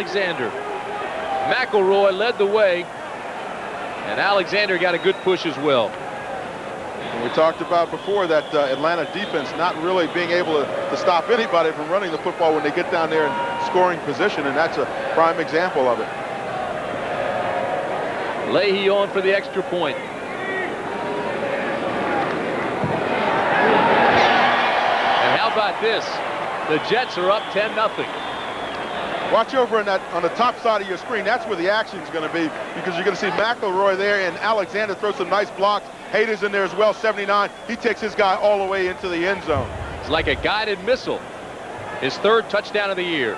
Alexander. McElroy led the way, and Alexander got a good push as well. And we talked about before that Atlanta defense not really being able to stop anybody from running the football when they get down there in scoring position, and that's a prime example of it. Leahy on for the extra point. And how about this? The Jets are up 10-0. Watch over on the top side of your screen. That's where the action's going to be, because you're going to see McElroy there and Alexander throw some nice blocks. Hayden's in there as well, 79. He takes his guy all the way into the end zone. It's like a guided missile. His 3rd touchdown of the year.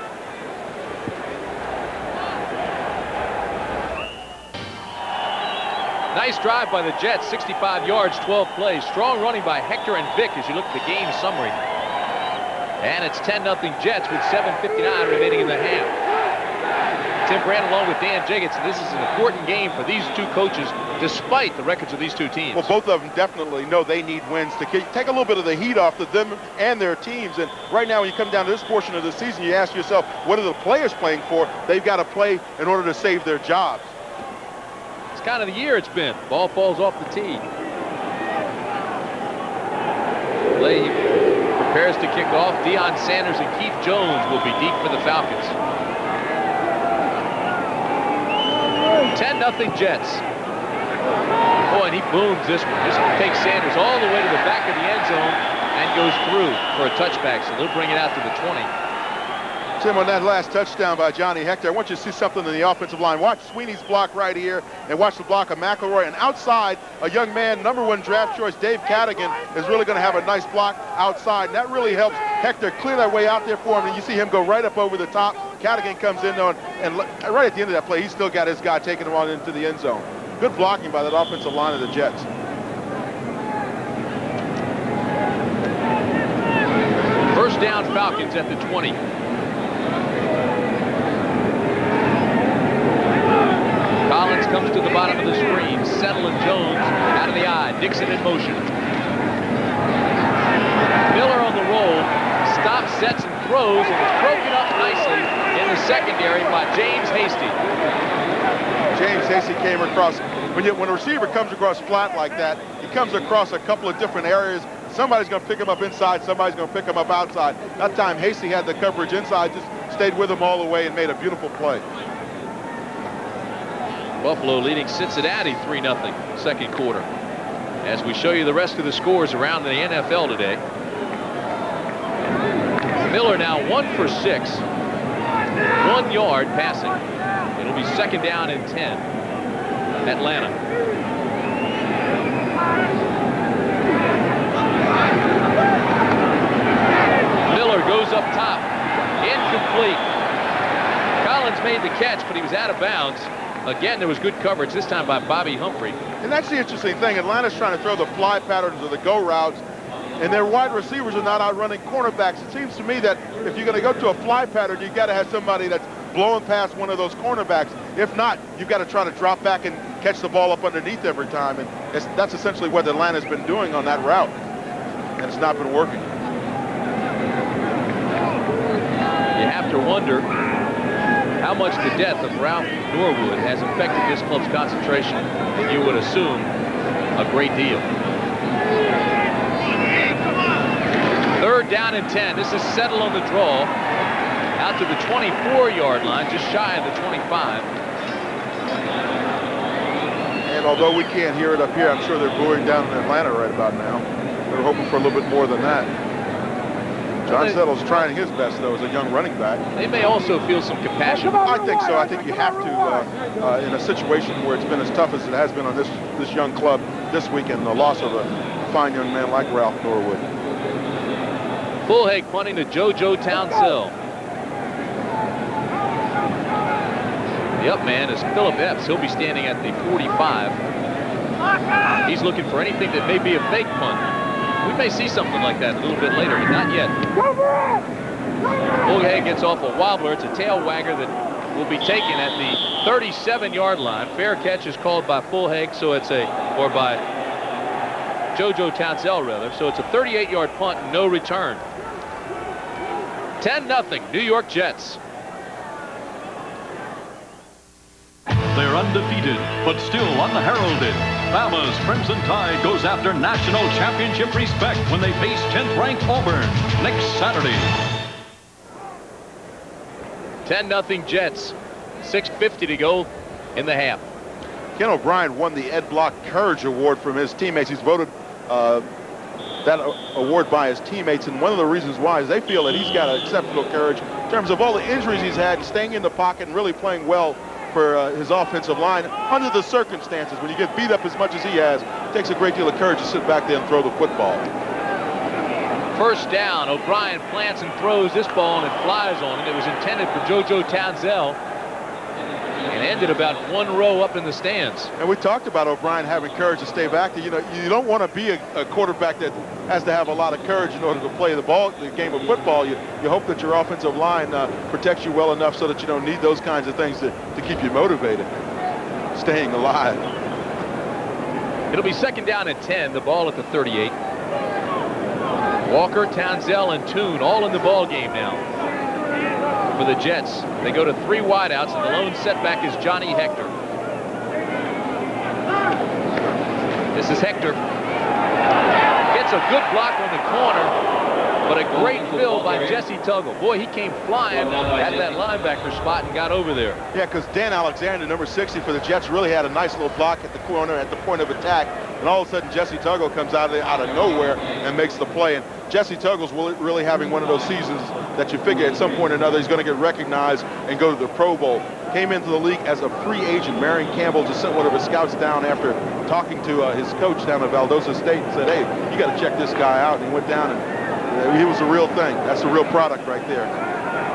Nice drive by the Jets, 65 yards, 12 plays. Strong running by Hector and Vick as you look at the game summary. And it's 10-0 Jets with 7:59 remaining in the half. Tim Brand along with Dan Jiggetts. This is an important game for these two coaches, despite the records of these two teams. Well, both of them definitely know they need wins to take a little bit of the heat off of them and their teams. And right now, when you come down to this portion of the season, you ask yourself, what are the players playing for? They've got to play in order to save their jobs. It's kind of the year it's been. Ball falls off the tee. Leahy prepares to kick off. Deion Sanders and Keith Jones will be deep for the Falcons. 10-0 Jets. Boy, and he booms this one. Just takes Sanders all the way to the back of the end zone and goes through for a touchback, so they'll bring it out to the 20. Tim, on that last touchdown by Johnny Hector, I want you to see something in the offensive line. Watch Sweeney's block right here, and watch the block of McElroy. And outside, a young man, #1 draft choice, Dave Cadigan, is really going to have a nice block outside. And that really helps Hector clear that way out there for him. And you see him go right up over the top. Cadigan comes in, though, and right at the end of that play, he's still got his guy taking him on into the end zone. Good blocking by that offensive line of the Jets. First down, Falcons at the 20. Collins comes to the bottom of the screen. Settle and Jones out of the eye. Dixon in motion. Miller on the roll. Stops, sets, and throws, and it's broken up nicely in the secondary by James Hasty. James Hasty came across. When a receiver comes across flat like that, he comes across a couple of different areas. Somebody's going to pick him up inside. Somebody's going to pick him up outside. That time, Hasty had the coverage inside, just stayed with him all the way and made a beautiful play. Buffalo leading Cincinnati 3-0 second quarter. As we show you the rest of the scores around the NFL today. Miller now 1 for 6. 1 yard passing. It'll be second down and 10. Atlanta. Miller goes up top. Incomplete. Collins made the catch, but he was out of bounds. Again, there was good coverage, this time by Bobby Humphrey. And that's the interesting thing. Atlanta's trying to throw the fly patterns or the go routes, and their wide receivers are not outrunning cornerbacks. It seems to me that if you're going to go to a fly pattern, you've got to have somebody that's blowing past one of those cornerbacks. If not, you've got to try to drop back and catch the ball up underneath every time. And that's essentially what Atlanta's been doing on that route, and it's not been working. You have to wonder how much the death of Ralph Norwood has affected this club's concentration, and you would assume a great deal. Third down and 10. This is Settle on the draw. Out to the 24-yard line, just shy of the 25. And although we can't hear it up here, I'm sure they're booing down in Atlanta right about now. They're hoping for a little bit more than that. John Settle's trying his best, though, as a young running back. They may also feel some compassion. I think so. I think you have to, in a situation where it's been as tough as it has been on this young club this weekend, the loss of a fine young man like Ralph Norwood. Fullhag punting to JoJo Townsell. The up man is Philip Epps. He'll be standing at the 45. He's looking for anything that may be a fake punt. We may see something like that a little bit later, but not yet. Fullhag gets off a wobbler. It's a tail wagger that will be taken at the 37-yard line. Fair catch is called by Fullhag, so it's or by JoJo Townsell, rather. So it's a 38-yard punt, no return. 10-0 New York Jets. they're undefeated, but still unheralded. Bama's Crimson Tide goes after national championship respect when they face 10th-ranked Auburn next Saturday. 10-0 Jets. 6:50 to go in the half. Ken O'Brien won the Ed Block Courage Award from his teammates. He's voted that award by his teammates, and one of the reasons why is they feel that he's got exceptional courage in terms of all the injuries he's had, and staying in the pocket and really playing well for his offensive line under the circumstances. When you get beat up as much as he has, it takes a great deal of courage to sit back there and throw the football. First down, O'Brien plants and throws this ball, and it flies on it. It was intended for JoJo Townsell and ended about one row up in the stands. And we talked about O'Brien having courage to stay back there. You know, you don't want to be a quarterback that has to have a lot of courage in order to play the game of football. You hope that your offensive line protects you well enough so that you don't need those kinds of things to keep you motivated, staying alive. It'll be second down at 10, the ball at the 38. Walker, Townsell, and Toon all in the ball game now for the Jets. They go to 3 wideouts, and the lone setback is Johnny Hector. This is Hector. Gets a good block on the corner, but a great fill by Jesse Tuggle. Boy, he came flying at that linebacker spot and got over there. Yeah, because Dan Alexander, number 60 for the Jets, really had a nice little block at the corner at the point of attack. And all of a sudden, Jesse Tuggle comes out of nowhere and makes the play. And Jesse Tuggle's really having one of those seasons that you figure at some point or another he's going to get recognized and go to the Pro Bowl. Came into the league as a free agent. Marion Campbell just sent one of his scouts down after talking to his coach down at Valdosta State and said, hey, you got to check this guy out. And he went down, and he was the real thing. That's the real product right there.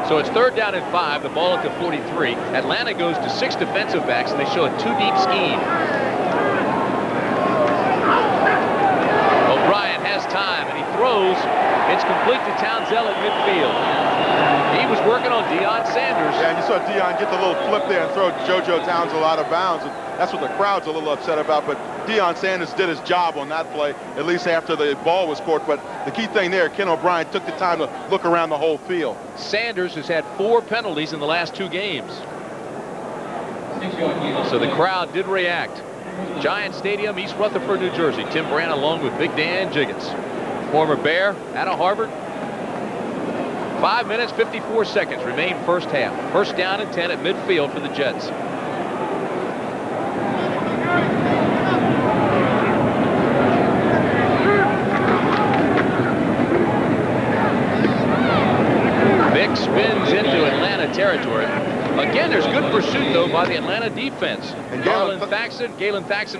So it's third down and 5, the ball at the 43. Atlanta goes to 6 defensive backs, and they show a 2-deep scheme. O'Brien has time, and he throws. It's complete to Townsell at midfield. He was working on Deion Sanders. Yeah, and you saw Deion get the little flip there and throw JoJo Townsell out of bounds, and that's what the crowd's a little upset about. But Deion Sanders did his job on that play, at least after the ball was caught. But the key thing there, Ken O'Brien took the time to look around the whole field. Sanders has had 4 penalties in the last 2 games. So the crowd did react. Giant Stadium, East Rutherford, New Jersey. Tim Brandt along with Big Dan Jiggets. Former Bear out of Harvard. 5 minutes, 54 seconds remain first half. First down and 10 at midfield for the Jets. Vick spins into Atlanta territory. Again, there's good pursuit, though, by the Atlanta defense. And Galen Thaxton,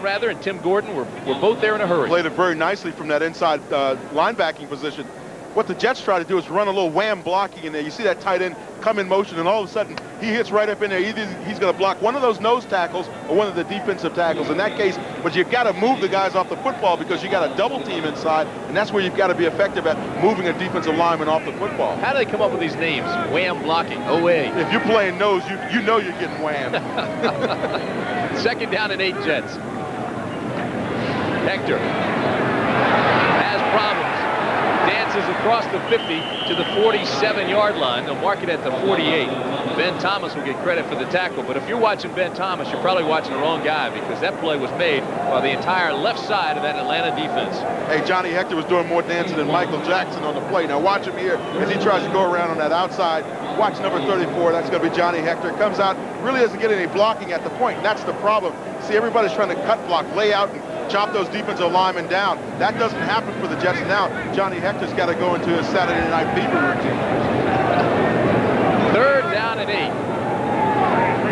and Tim Gordon were both there in a hurry. Played it very nicely from that inside linebacking position. What the Jets try to do is run a little wham blocking in there. You see that tight end come in motion, and all of a sudden he hits right up in there. Either he's going to block one of those nose tackles or one of the defensive tackles. In that case, but you've got to move the guys off the football because you got a double team inside, and that's where you've got to be effective at moving a defensive lineman off the football. How do they come up with these names? Wham blocking, OA. If you're playing nose, you know you're getting whammed. Second down and 8 Jets. Hector has problems. Dances across the 50 to the 47-yard line. They'll mark it at the 48. Ben Thomas will get credit for the tackle, but if you're watching Ben Thomas, you're probably watching the wrong guy because that play was made by the entire left side of that Atlanta defense. Hey, Johnny Hector was doing more dancing than Michael Jackson on the play. Now watch him here as he tries to go around on that outside. Watch number 34. That's going to be Johnny Hector. Comes out, really doesn't get any blocking at the point. And that's the problem. See, everybody's trying to cut block, lay out, and chop those defensive linemen down. That doesn't happen for the Jets now. Johnny Hector's got to go into his Saturday Night Fever routine. Third down and 8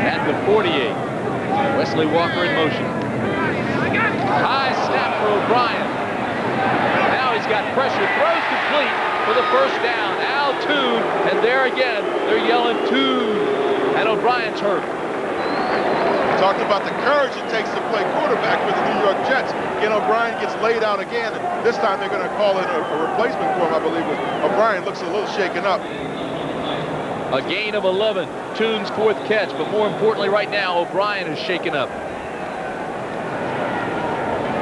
at the 48. Wesley Walker in motion. High snap for O'Brien. Now he's got pressure. Throws complete for the first down. Al Toon, and there again, they're yelling Toon. And O'Brien's hurt. Talked about the courage it takes to play quarterback for the New York Jets. Ken O'Brien gets laid out again. And this time they're going to call in a replacement for him, I believe. O'Brien looks a little shaken up. A gain of 11. Toon's 4th catch, but more importantly right now, O'Brien is shaken up.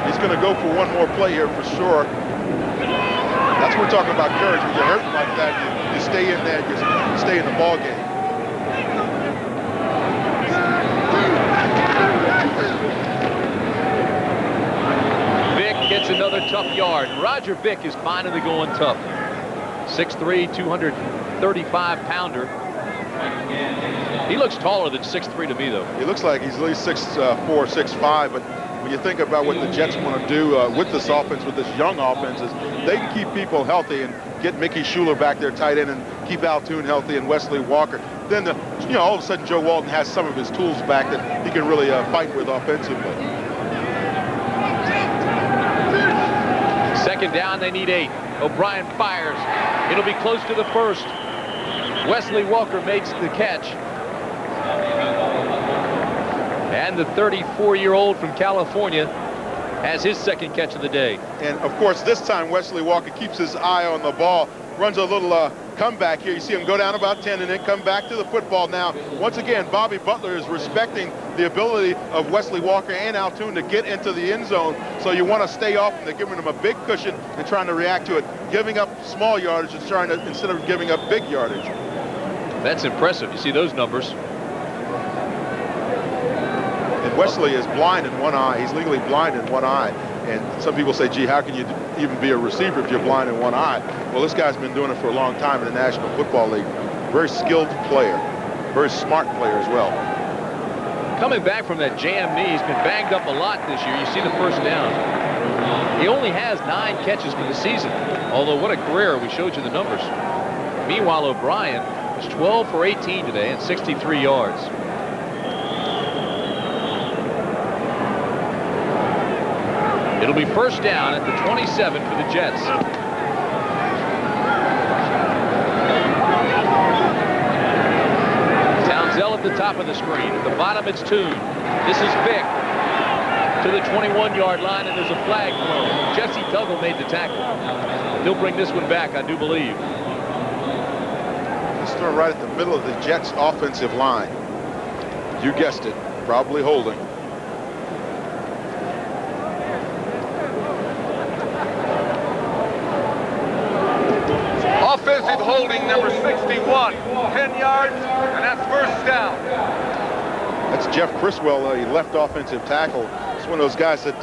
He's going to go for one more play here for sure. That's what we're talking about courage. When you're hurting like that, you stay in there, you stay in the ball game. tough yard. Roger Vick is finally going tough. 6'3", 235-pounder. He looks taller than 6'3" to me, though. He looks like he's at least 6'4", 6'5", but when you think about what the Jets want to do with this offense, with this young offense, is they can keep people healthy and get Mickey Schuler back there tight end and keep Al Toon healthy and Wesley Walker. Then, all of a sudden, Joe Walton has some of his tools back that he can really fight with offensively. Second down, they need 8. O'Brien fires. It'll be close to the first. Wesley Walker makes the catch. And the 34-year-old from California has his second catch of the day. And, of course, this time Wesley Walker keeps his eye on the ball, runs a little comeback here. You see him go down about 10 and then come back to the football now. Once again, Bobby Butler is respecting the ability of Wesley Walker and Al Toon to get into the end zone. So you want to stay off and they're giving him a big cushion and trying to react to it, giving up small yardage and trying to, instead of giving up big yardage. That's impressive. You see those numbers. And Wesley is blind in one eye. He's legally blind in one eye. And some people say, gee, how can you even be a receiver if you're blind in one eye? Well, this guy's been doing it for a long time in the National Football League. Very skilled player. Very smart player as well. Coming back from that jammed knee, he's been banged up a lot this year. You see the first down. He only has 9 catches for the season. Although, what a career. We showed you the numbers. Meanwhile, O'Brien was 12 for 18 today and 63 yards. It'll be first down at the 27 for the Jets. Townsell at the top of the screen. At the bottom, it's Toon. This is Vick to the 21-yard line, and there's a flag thrown. Jesse Tuggle made the tackle. He'll bring this one back, I do believe. He's thrown right at the middle of the Jets' offensive line. You guessed it, probably holding. Offensive holding number 61, 10 yards, and that's first down. That's Jeff Criswell, a left offensive tackle. It's one of those guys that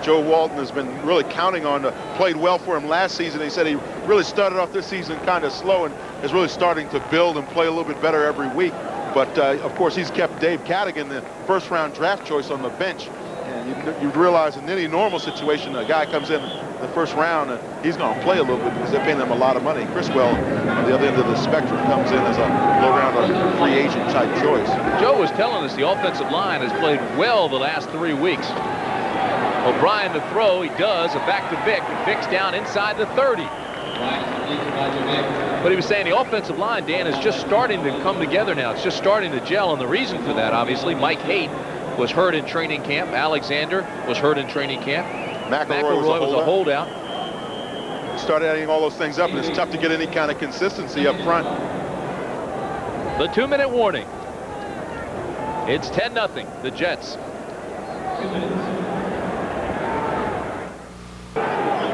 Joe Walton has been really counting on. Played well for him last season. He said he really started off this season kind of slow and is really starting to build and play a little bit better every week. But, of course, he's kept Dave Cadigan, the first-round draft choice, on the bench. And you'd realize in any normal situation, a guy comes in the first round, and he's going to play a little bit because they're paying them a lot of money. Criswell, on the other end of the spectrum, comes in as a low-round free agent type choice. Joe was telling us the offensive line has played well the last 3 weeks. O'Brien to throw. He does. A back to Vick. And Vick's down inside the 30. But he was saying the offensive line, Dan, is just starting to come together now. It's just starting to gel. And the reason for that, obviously, Mike Haight was hurt in training camp. Alexander was hurt in training camp. McElroy was a holdout. Started adding all those things up, and it's tough to get any kind of consistency up front. The 2-minute warning. It's 10-0, the Jets.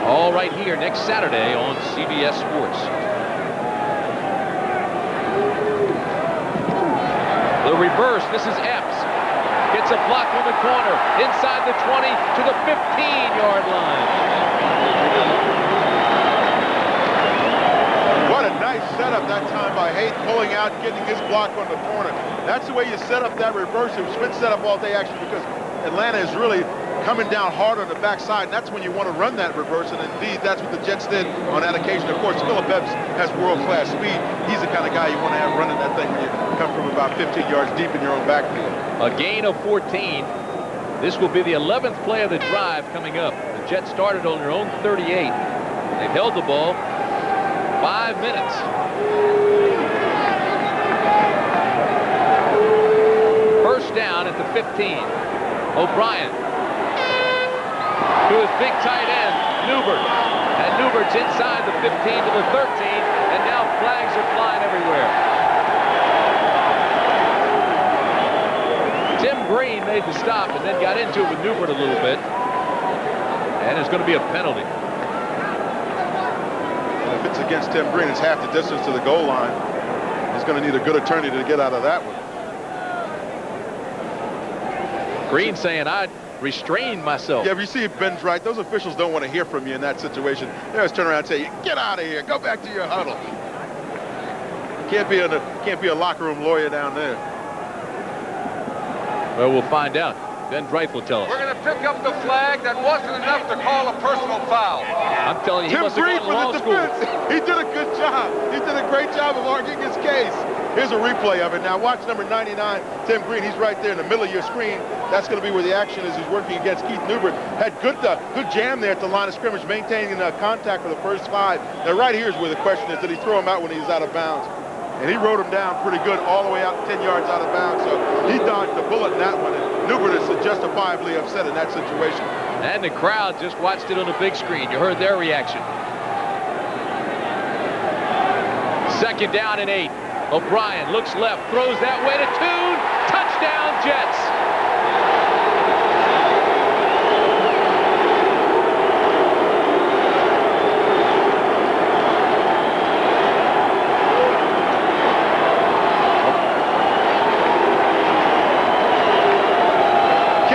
All right here next Saturday on CBS Sports. The reverse, this is Epps. Gets a block on the corner, inside the 20 to the 15-yard line. What a nice setup that time by Haight, pulling out, getting his block on the corner. That's the way you set up that reverse. It's been set up all day, actually, because Atlanta is really coming down hard on the backside, and that's when you want to run that reverse, and indeed that's what the Jets did on that occasion. Of course, Phillip Epps has world-class speed. He's the kind of guy you want to have running that thing when you come from about 15 yards deep in your own backfield. A gain of 14. This will be the 11th play of the drive coming up. The Jets started on their own 38. They've held the ball 5 minutes. First down at the 15. O'Brien to his big tight end, Newbert. And Newbert's inside the 15 to the 13, and now flags are flying everywhere. Tim Green made the stop and then got into it with Newbert a little bit. And it's going to be a penalty. If it's against Tim Green, it's half the distance to the goal line. He's going to need a good attorney to get out of that one. Green saying, I'd restrain myself. Yeah, if you see Ben's right, those officials don't want to hear from you in that situation. They always turn around and say, get out of here, go back to your huddle. Can't be a locker room lawyer down there. Well, we'll find out. Ben Dreith will tell us. We're going to pick up the flag. That wasn't enough to call a personal foul. I'm telling you, he Tim must have Green gone to for law the school. defense. He did a good job. He did a great job of arguing his case. Here's a replay of it. Now watch number 99, Tim Green. He's right there in the middle of your screen. That's going to be where the action is. He's working against Keith Newbert. Had good jam there at the line of scrimmage, maintaining contact for the first 5. Now right here is where the question is, did he throw him out when he was out of bounds? And he rode him down pretty good all the way out 10 yards out of bounds. So he dodged the bullet in that one. And Newbert is justifiably upset in that situation. And the crowd just watched it on the big screen. You heard their reaction. 2nd down and 8. O'Brien looks left, throws that way to Tune. Touchdown, Jets.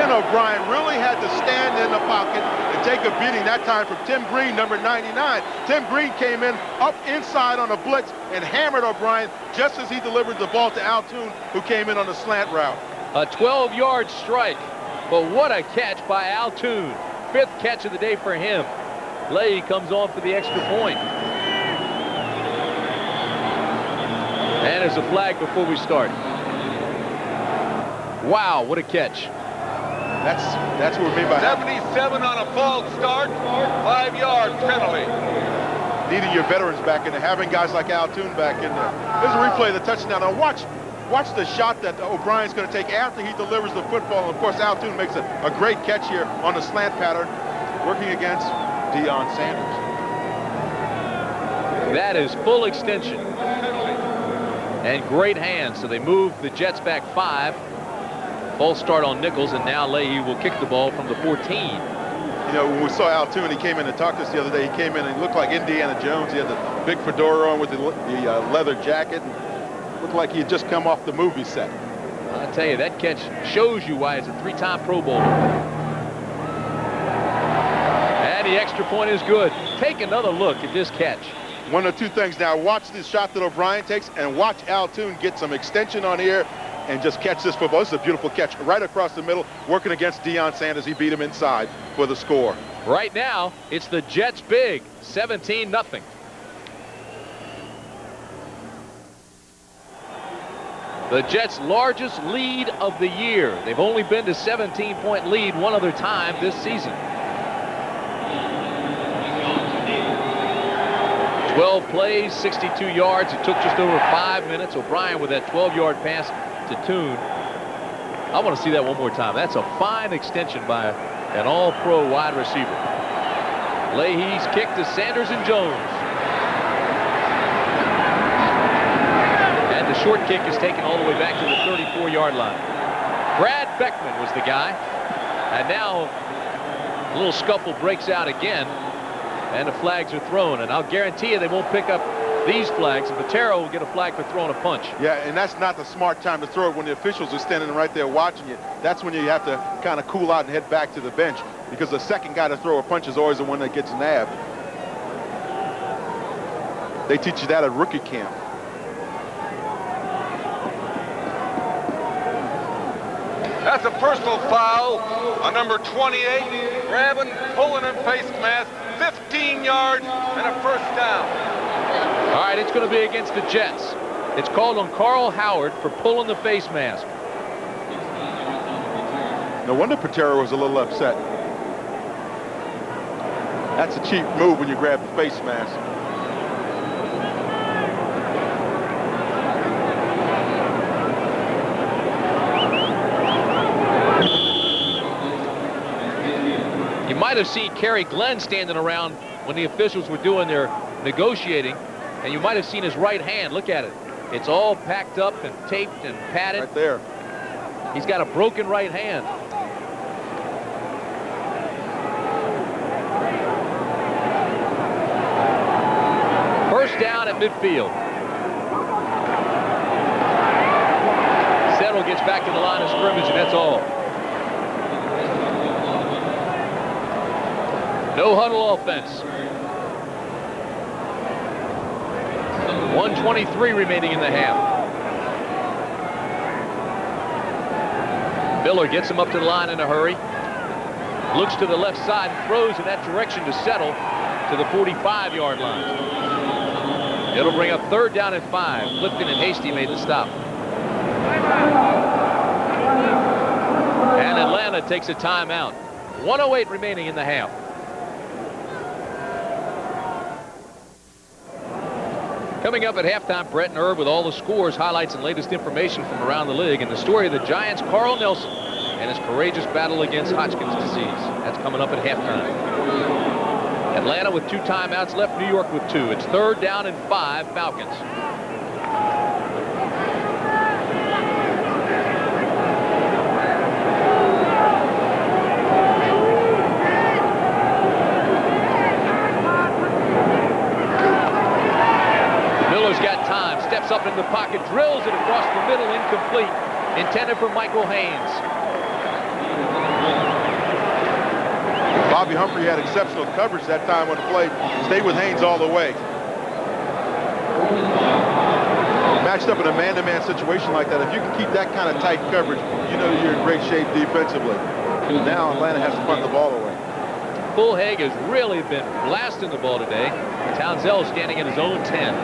O'Brien really had to stand in the pocket and take a beating that time from Tim Green, number 99. Tim Green came in up inside on a blitz and hammered O'Brien just as he delivered the ball to Al Toon, who came in on a slant route. A 12-yard strike, but what a catch by Al Toon. 5th catch of the day for him. Leahy comes on for the extra point. And there's a flag before we start. Wow, what a catch. That's what we mean by 77 on a false start, 5-yard penalty. Needing your veterans back in there, having guys like Al Toon back in there. There's a replay of the touchdown. Now watch the shot that O'Brien's going to take after he delivers the football. And of course, Al Toon makes a great catch here on the slant pattern, working against Deion Sanders. That is full extension. And great hands. So they move the Jets back 5. False start on Nichols, and now Leahy will kick the ball from the 14. You know, when we saw Al Toon, he came in and talked to us the other day. He came in and he looked like Indiana Jones. He had the big fedora on with the leather jacket. And looked like he had just come off the movie set. I'll tell you, that catch shows you why he's a 3-time Pro Bowler. And the extra point is good. Take another look at this catch. One of 2 things now. Watch this shot that O'Brien takes and watch Al Toon get some extension on here and just catch this football. This is a beautiful catch right across the middle, working against Deion Sanders. He beat him inside for the score. Right now, it's the Jets big, 17-0. The Jets' largest lead of the year. They've only been to 17-point lead one other time this season. 12 plays, 62 yards. It took just over 5 minutes. O'Brien with that 12-yard pass to Toon. I want to see that one more time. That's a fine extension by an all-pro wide receiver. Leahy's kick to Sanders and Jones. And the short kick is taken all the way back to the 34-yard line. Brad Beckman was the guy. And now a little scuffle breaks out again. And the flags are thrown. And I'll guarantee you they won't pick up these flags. And Patero will get a flag for throwing a punch. Yeah, and that's not the smart time to throw it when the officials are standing right there watching you. That's when you have to kind of cool out and head back to the bench, because the second guy to throw a punch is always the one that gets nabbed. They teach you that at rookie camp. That's a personal foul on number 28, grabbing, pulling in face mask, 15 yards and a first down. All right, it's going to be against the Jets. It's called on Carl Howard for pulling the face mask. No wonder Patero was a little upset. That's a cheap move when you grab the face mask. You might have seen Kerry Glenn standing around when the officials were doing their negotiating, and you might have seen his right hand. Look at it. It's all packed up and taped and padded. Right there. He's got a broken right hand. First down at midfield. Settle gets back to the line of scrimmage, and that's all. No huddle offense. 1:23 remaining in the half. Miller gets him up to the line in a hurry. Looks to the left side and throws in that direction to settle to the 45-yard line. It'll bring up 3rd down and 5. Lipton and Hasty made the stop. And Atlanta takes a timeout. 1:08 remaining in the half. Coming up at halftime, Brett and Herb with all the scores, highlights, and latest information from around the league, and the story of the Giants' Carl Nelson and his courageous battle against Hodgkin's disease. That's coming up at halftime. Atlanta with 2 timeouts left, New York with 2. It's 3rd down and 5, Falcons. Up in the pocket, drills it across the middle, incomplete. Intended for Michael Haynes. Bobby Humphrey had exceptional coverage that time on the play. Stayed with Haynes all the way. Matched up in a man-to-man situation like that, if you can keep that kind of tight coverage, you know you're in great shape defensively. Now Atlanta has to punt the ball away. Fulhaig has really been blasting the ball today. Townsend standing at his own 10.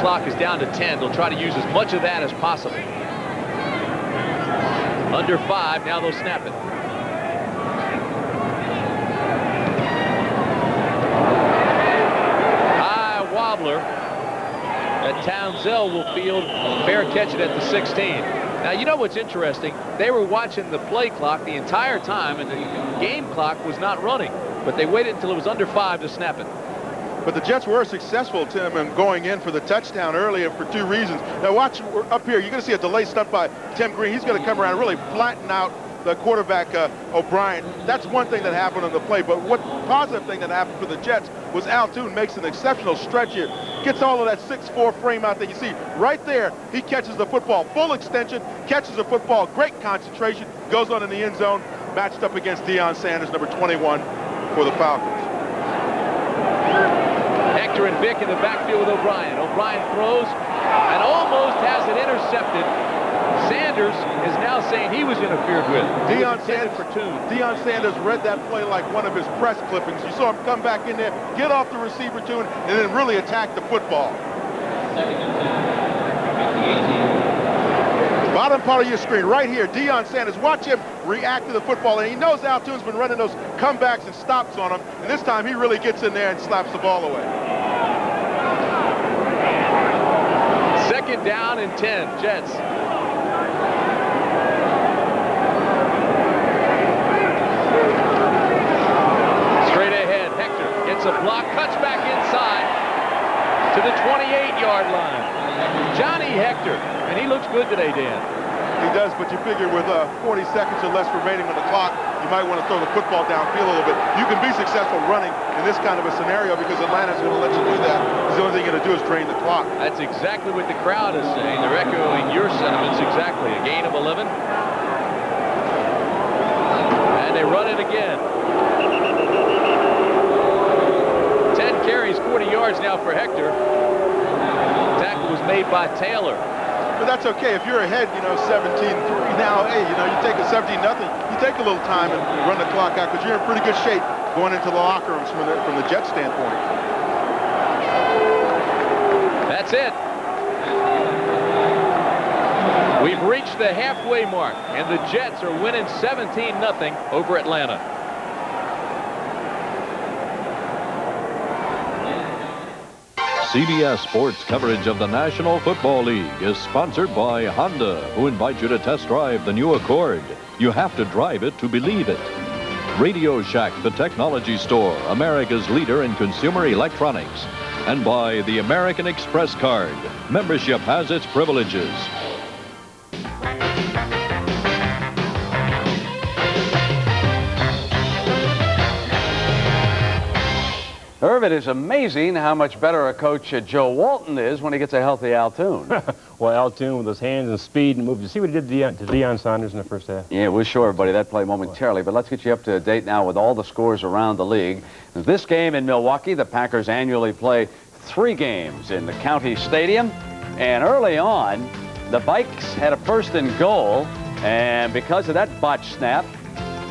Clock is down to 10. They'll try to use as much of that as possible. Under 5. Now they'll snap it. High wobbler that Townsend will field. Fair catch it at the 16. Now, you know what's interesting? They were watching the play clock the entire time, and the game clock was not running. But they waited until it was under 5 to snap it. But the Jets were successful, Tim, in going in for the touchdown early for 2 reasons. Now watch up here. You're going to see a delay stunt by Tim Green. He's going to come around and really flatten out the quarterback, O'Brien. That's one thing that happened on the play. But what positive thing that happened for the Jets was Al Toon makes an exceptional stretch here. Gets all of that 6'4" frame out there. You see right there, he catches the football. Full extension, catches the football. Great concentration. Goes on in the end zone. Matched up against Deion Sanders, number 21 for the Falcons. Hector and Vick in the backfield with O'Brien. O'Brien throws and almost has it intercepted. Sanders is now saying he was interfered with. Deion Sanders read that play like one of his press clippings. You saw him come back in there, get off the receiver to him, and then really attack the football. Bottom part of your screen, right here, Deion Sanders. Watch him react to the football, and he knows Al Toon's been running those comebacks and stops on him, and this time he really gets in there and slaps the ball away. 2nd down and 10, Jets. Straight ahead, Hector gets a block, cuts back inside to the 28-yard line. Johnny Hector, and he looks good today, Dan. He does, but you figure with 40 seconds or less remaining on the clock, you might want to throw the football downfield a little bit. You can be successful running in this kind of a scenario because Atlanta's going to let you do that. The only thing you're going to do is drain the clock. That's exactly what the crowd is saying. They're echoing your sentiments exactly. A gain of 11. And they run it again. 10 carries, 40 yards now for Hector. Tackle was made by Taylor. But that's okay. If you're ahead, 17-3 now, hey, you take a 17-0, you take a little time and run the clock out because you're in pretty good shape going into the locker rooms from the Jets standpoint. That's it. We've reached the halfway mark, and the Jets are winning 17-0 over Atlanta. CBS Sports coverage of the National Football League is sponsored by Honda, who invite you to test drive the new Accord. You have to drive it to believe it. Radio Shack, the technology store, America's leader in consumer electronics. And by the American Express card. Membership has its privileges. Irv, it is amazing how much better a coach Joe Walton is when he gets a healthy Al Toon. Well, Al Toon with his hands and speed and moves. You see what he did to Deion Sanders in the first half? Yeah, we'll show everybody that play momentarily, but let's get you up to date now with all the scores around the league. This game in Milwaukee, the Packers annually play 3 games in the county stadium, and early on, the Vikes had a 1st and goal, and because of that botched snap,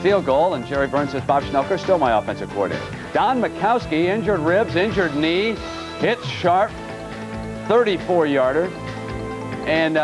field goal, and Jerry Burns says Bob Schnelker, still my offensive coordinator. Don Mikowski, injured ribs, injured knee, hits sharp, 34-yarder. And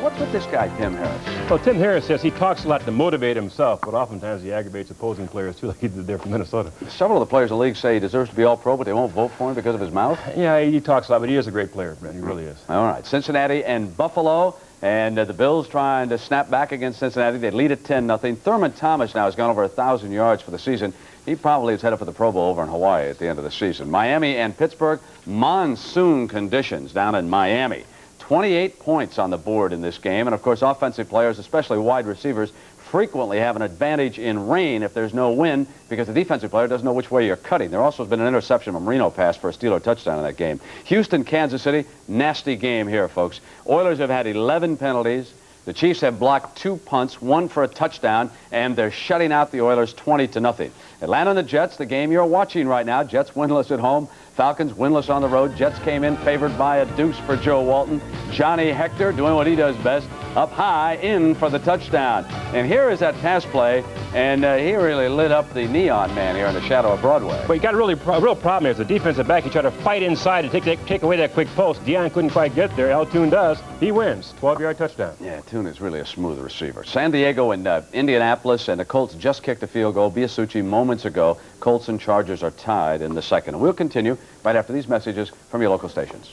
what's with this guy, Tim Harris? Well, Tim Harris says he talks a lot to motivate himself, but oftentimes he aggravates opposing players, too, like he did there from Minnesota. Several of the players in the league say he deserves to be all-pro, but they won't vote for him because of his mouth? Yeah, he talks a lot, but he is a great player, man. He really is. All right, Cincinnati and Buffalo. And the Bills trying to snap back against Cincinnati. They lead at 10-0. Thurman Thomas now has gone over 1,000 yards for the season. He probably is headed for the Pro Bowl over in Hawaii at the end of the season. Miami and Pittsburgh, monsoon conditions down in Miami. 28 points on the board in this game. And, of course, offensive players, especially wide receivers, frequently have an advantage in rain if there's no wind because the defensive player doesn't know which way you're cutting. There also has been an interception from Marino pass for a Steeler touchdown in that game. Houston, Kansas City, nasty game here, folks. Oilers have had 11 penalties. The Chiefs have blocked 2 punts, 1 for a touchdown, and they're shutting out the Oilers 20-0. Atlanta and the Jets, the game you're watching right now. Jets winless at home. Falcons winless on the road. Jets came in favored by a deuce for Joe Walton. Johnny Hector doing what he does best, up high, in for the touchdown. And here is that pass play, and he really lit up the neon man here in the shadow of Broadway. But you got a real problem is the defensive back. He tried to fight inside to take away that quick post. Deion couldn't quite get there. Al Toon does. He wins. 12-yard touchdown. Yeah, Toon is really a smooth receiver. San Diego and Indianapolis, and the Colts just kicked a field goal. Biasucci moments ago. Colts and Chargers are tied in the second. We'll continue right after these messages from your local stations.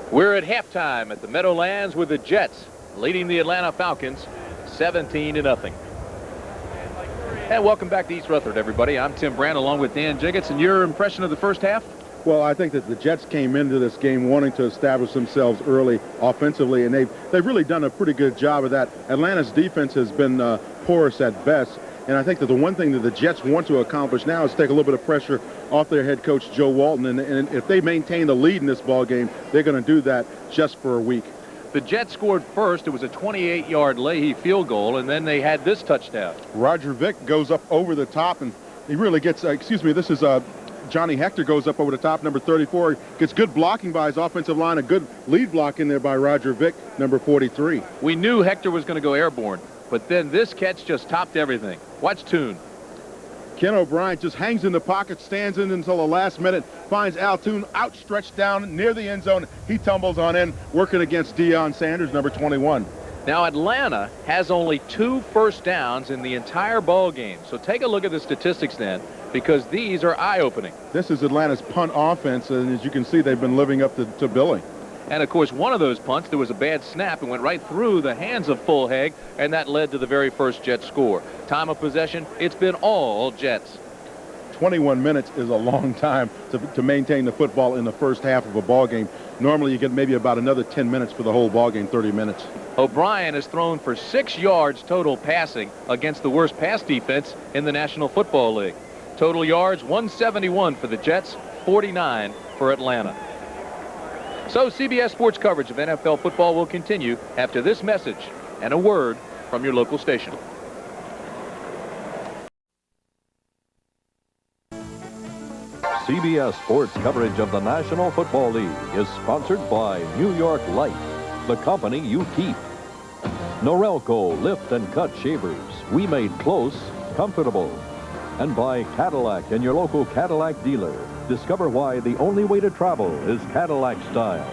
We're at halftime at the Meadowlands with the Jets leading the Atlanta Falcons 17-0. And welcome back to East Rutherford, everybody. I'm Tim Brand along with Dan Jiggets. And your impression of the first half? Well, I think that the Jets came into this game wanting to establish themselves early offensively, and they've really done a pretty good job of that. Atlanta's defense has been porous at best, and I think that the one thing that the Jets want to accomplish now is take a little bit of pressure off their head coach, Joe Walton, and if they maintain the lead in this ball game, they're going to do that just for a week. The Jets scored first. It was a 28-yard Leahy field goal, and then they had this touchdown. Roger Vick goes up over the top, and he really gets, this is Johnny Hector goes up over the top, number 34. Gets good blocking by his offensive line, a good lead block in there by Roger Vick, number 43. We knew Hector was going to go airborne, but then this catch just topped everything. Watch Toon. Ken O'Brien just hangs in the pocket, stands in until the last minute, finds Al Toon outstretched down near the end zone. He tumbles on in, working against Deion Sanders, number 21. Now, Atlanta has only 2 first downs in the entire ball game. So take a look at the statistics then, because these are eye-opening. This is Atlanta's punt offense, and as you can see, they've been living up to billing. And, of course, one of those punts, there was a bad snap and went right through the hands of Fulhag, and that led to the very first Jets score. Time of possession, it's been all Jets. 21 minutes is a long time to maintain the football in the first half of a ball game. Normally, you get maybe about another 10 minutes for the whole ball game, 30 minutes. O'Brien has thrown for 6 yards total passing against the worst pass defense in the National Football League. Total yards, 171 for the Jets, 49 for Atlanta. So CBS Sports coverage of NFL football will continue after this message and a word from your local station. CBS Sports coverage of the National Football League is sponsored by New York Light, the company you keep. Norelco Lift and Cut Shavers, we made close comfortable. And by Cadillac and your local Cadillac dealer. Discover why the only way to travel is Cadillac style.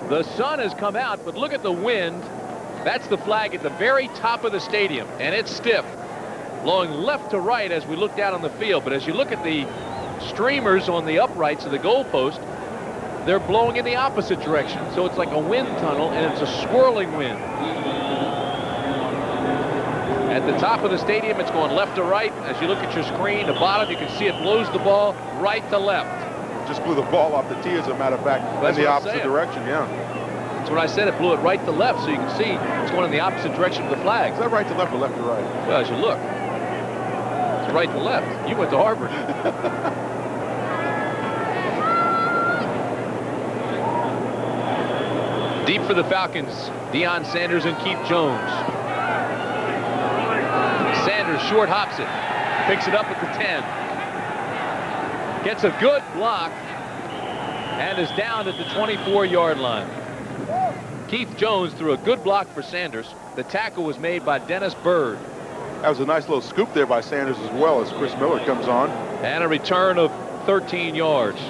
The sun has come out, but look at the wind. That's the flag at the very top of the stadium, and it's stiff, blowing left to right as we look down on the field. But as you look at the streamers on the uprights of the goalpost, they're blowing in the opposite direction. So it's like a wind tunnel, and it's a swirling wind. At the top of the stadium, it's going left to right. As you look at your screen, the bottom, you can see it blows the ball right to left. Just blew the ball off the tee, as a matter of fact, in the opposite direction, yeah. That's what I said. It blew it right to left, so you can see it's going in the opposite direction of the flag. Is that right to left or left to right? Well, as you look, it's right to left. You went to Harvard. Deep for the Falcons, Deion Sanders and Keith Jones. Sanders short hops it, picks it up at the 10. Gets a good block and is down at the 24-yard line. Keith Jones threw a good block for Sanders. The tackle was made by Dennis Byrd. That was a nice little scoop there by Sanders as well as Chris Miller comes on. And a return of 13 yards.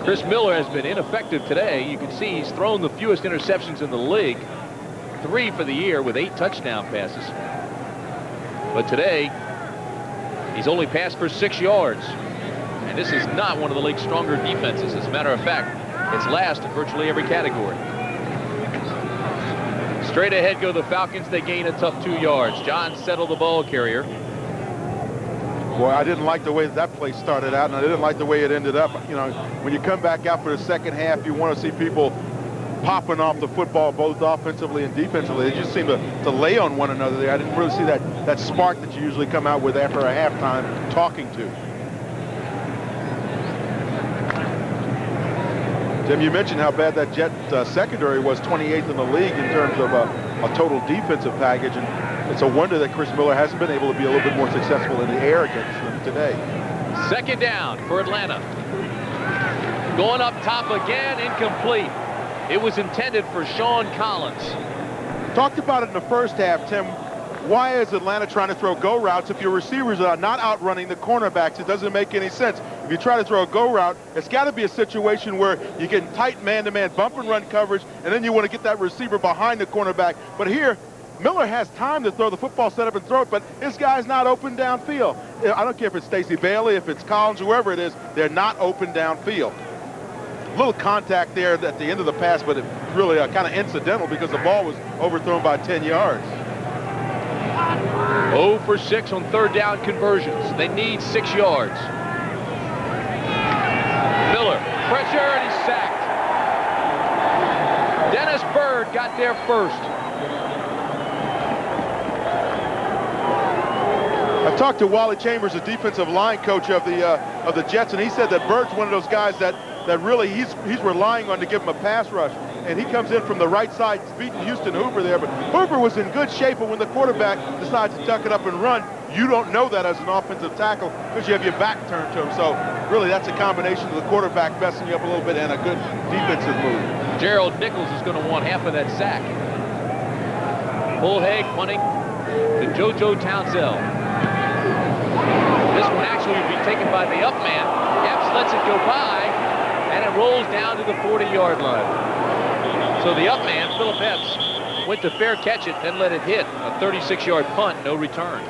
Chris Miller has been ineffective today. You can see he's thrown the fewest interceptions in the league. 3 for the year with 8 touchdown passes. But today, he's only passed for 6 yards. And this is not one of the league's stronger defenses. As a matter of fact, it's last in virtually every category. Straight ahead go the Falcons. They gain a tough 2 yards. John Settle, the ball carrier. Boy, I didn't like the way that play started out, and I didn't like the way it ended up. You know, when you come back out for the second half, you want to see people popping off the football, both offensively and defensively. They just seem to lay on one another there. I didn't really see that spark that you usually come out with after a halftime talking to. Jim, you mentioned how bad that Jet secondary was, 28th in the league in terms of a total defensive package, and it's a wonder that Chris Miller hasn't been able to be a little bit more successful in the air against them today. Second down for Atlanta. Going up top again, incomplete. It was intended for Sean Collins. Talked about it in the first half, Tim. Why is Atlanta trying to throw go routes if your receivers are not outrunning the cornerbacks? It doesn't make any sense. If you try to throw a go route, it's got to be a situation where you get in tight man-to-man bump and run coverage, and then you want to get that receiver behind the cornerback. But here, Miller has time to throw the football, set up and throw it, but this guy's not open downfield. I don't care if it's Stacey Bailey, if it's Collins, whoever it is, they're not open downfield. A little contact there at the end of the pass, but it really kind of incidental because the ball was overthrown by 10 yards. 0 for 6 on third down conversions. They need 6 yards. Miller, pressure, and he's sacked. Dennis Byrd got there first. I talked to Wally Chambers, the defensive line coach of the Jets, and he said that Bird's one of those guys that really he's relying on to give him a pass rush. And he comes in from the right side, beating Houston Hoover there. But Hoover was in good shape, but when the quarterback decides to tuck it up and run, you don't know that as an offensive tackle because you have your back turned to him. So really that's a combination of the quarterback messing you up a little bit and a good defensive move. Gerald Nichols is going to want half of that sack. Bullhag punting to JoJo Townsell. This one actually would be taken by the up man. Epps lets it go by, and it rolls down to the 40-yard line. So the up man, Philip Epps, went to fair catch it, then let it hit. A 36-yard punt, no return.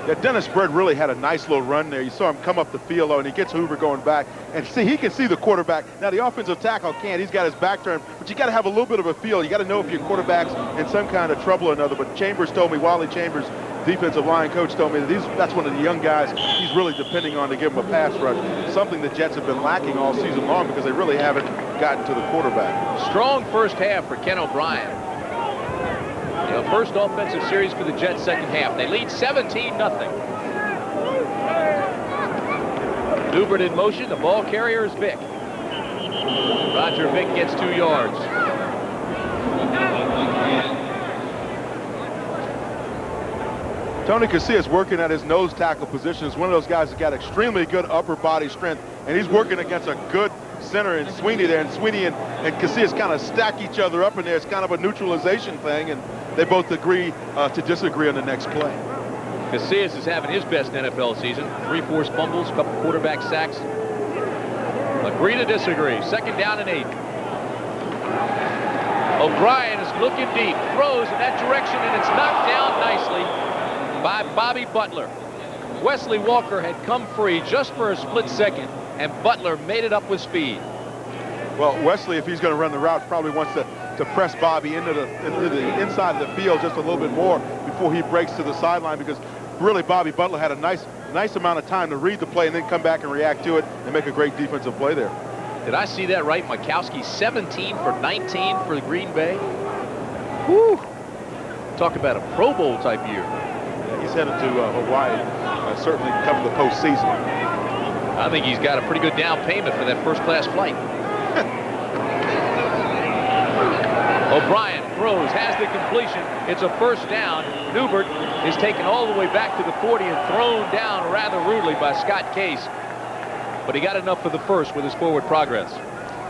Yeah, Dennis Byrd really had a nice little run there. You saw him come up the field, though, and he gets Hoover going back. And see, he can see the quarterback. Now, the offensive tackle can't. He's got his back turned. But you got to have a little bit of a feel. You got to know if your quarterback's in some kind of trouble or another. But Chambers told me, Wally Chambers, defensive line coach, told me that that's one of the young guys he's really depending on to give him a pass rush. Something the Jets have been lacking all season long because they really haven't gotten to the quarterback. Strong first half for Ken O'Brien. The first offensive series for the Jets second half. They lead 17-0. Dubert in motion. The ball carrier is Vick. Roger Vick gets 2 yards. Tony Casillas working at his nose tackle position is one of those guys that got extremely good upper body strength, and he's working against a good center in Sweeney there, and Sweeney and Casillas kind of stack each other up in there. It's kind of a neutralization thing, and they both agree to disagree on the next play. Casillas is having his best NFL season. 3 forced fumbles, a couple quarterback sacks. Agree to disagree. Second down and 8. O'Brien is looking deep, throws in that direction, and it's knocked down nicely by Bobby Butler. Wesley Walker had come free just for a split second, and Butler made it up with speed. Well, Wesley, if he's going to run the route, probably wants to press Bobby into the inside of the field just a little bit more before he breaks to the sideline, because really Bobby Butler had a nice amount of time to read the play and then come back and react to it and make a great defensive play there. Did I see that right? Mikowski 17 for 19 for Green Bay. Woo! Talk about a Pro Bowl type year. Yeah, he's headed to Hawaii, certainly come the postseason. I think he's got a pretty good down payment for that first-class flight. O'Brien throws, has the completion. It's a first down. Newbert is taken all the way back to the 40 and thrown down rather rudely by Scott Case. But he got enough for the first with his forward progress.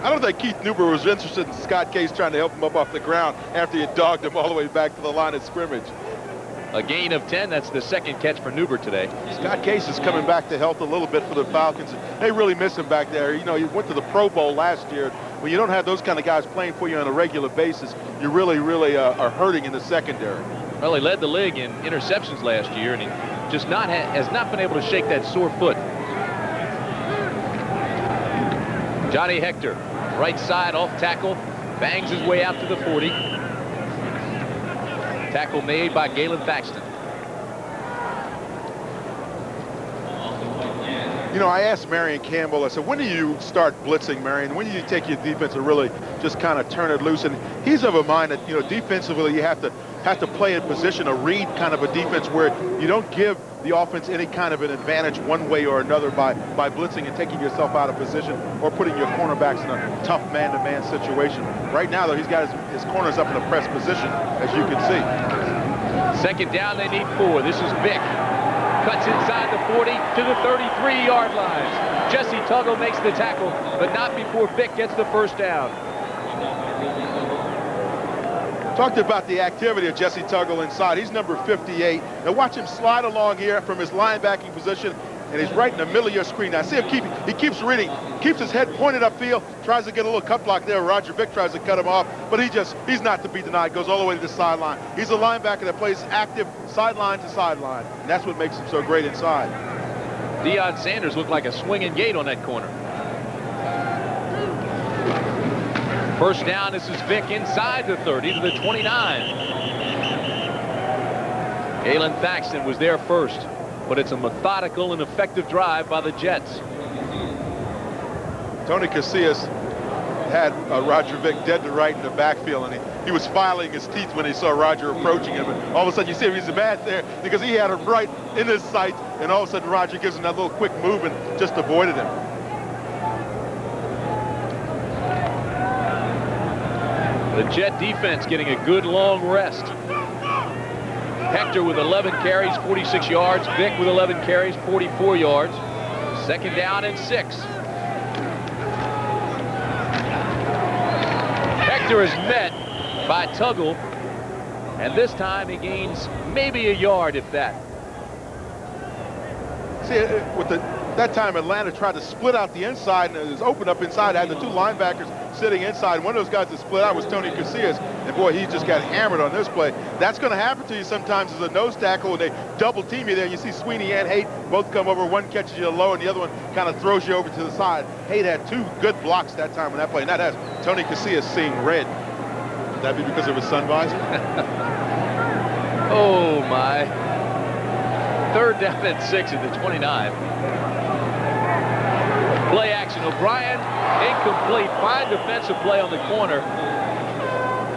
I don't think Keith Newbert was interested in Scott Case trying to help him up off the ground after he had dogged him all the way back to the line of scrimmage. A gain of 10. That's the second catch for Newbert today. Scott Case is coming back to health a little bit for the Falcons. They really miss him back there. You know, he went to the Pro Bowl last year. When you don't have those kind of guys playing for you on a regular basis, you really are hurting in the secondary. Well, he led the league in interceptions last year, and he just has not been able to shake that sore foot. Johnny Hector, right side off tackle, bangs his way out to the 40. Tackle made by Galen Thaxton. You know, I asked Marion Campbell, I said, when do you start blitzing, Marion? When do you take your defense and really just kind of turn it loose? And he's of a mind that, you know, defensively you have to play in position, a read kind of a defense where you don't give the offense any kind of an advantage one way or another by blitzing and taking yourself out of position or putting your cornerbacks in a tough man-to-man situation. Right now, though, he's got his corners up in a press position, as you can see. Second down, they need 4. This is Vick. Cuts inside the 40 to the 33-yard line. Jesse Tuggle makes the tackle, but not before Vick gets the first down. Talked about the activity of Jesse Tuggle inside. He's number 58. Now watch him slide along here from his linebacking position, and he's right in the middle of your screen. Now see him he keeps reading, keeps his head pointed upfield, tries to get a little cut block there. Roger Vick tries to cut him off, but he's not to be denied. Goes all the way to the sideline. He's a linebacker that plays active sideline to sideline, and that's what makes him so great inside. Deion Sanders looked like a swinging gate on that corner. First down, this is Vick inside the 30 to the 29. Galen Thaxton was there first, but it's a methodical and effective drive by the Jets. Tony Casillas had Roger Vick dead to right in the backfield, and he was filing his teeth when he saw Roger approaching him. And all of a sudden, you see him, he's bad there because he had him right in his sight, and all of a sudden, Roger gives him that little quick move and just avoided him. The Jet defense getting a good long rest. Hector with 11 carries, 46 yards. Vick with 11 carries, 44 yards. Second down and 6. Hector is met by Tuggle, and this time he gains maybe a yard, if that. See, with that time Atlanta tried to split out the inside, and it was open up inside. Had the two linebackers sitting inside. One of those guys that split out was Tony Casillas, and boy, he just got hammered on this play. That's going to happen to you sometimes as a nose tackle when they double team you there. You see Sweeney and Haight both come over. One catches you low, and the other one kind of throws you over to the side. Haight had 2 good blocks that time on that play, and that has Tony Casillas seeing red. Would that be because of his sun visor? Oh, my. Third down and 6 at the 29. Play action. O'Brien incomplete. Fine defensive play on the corner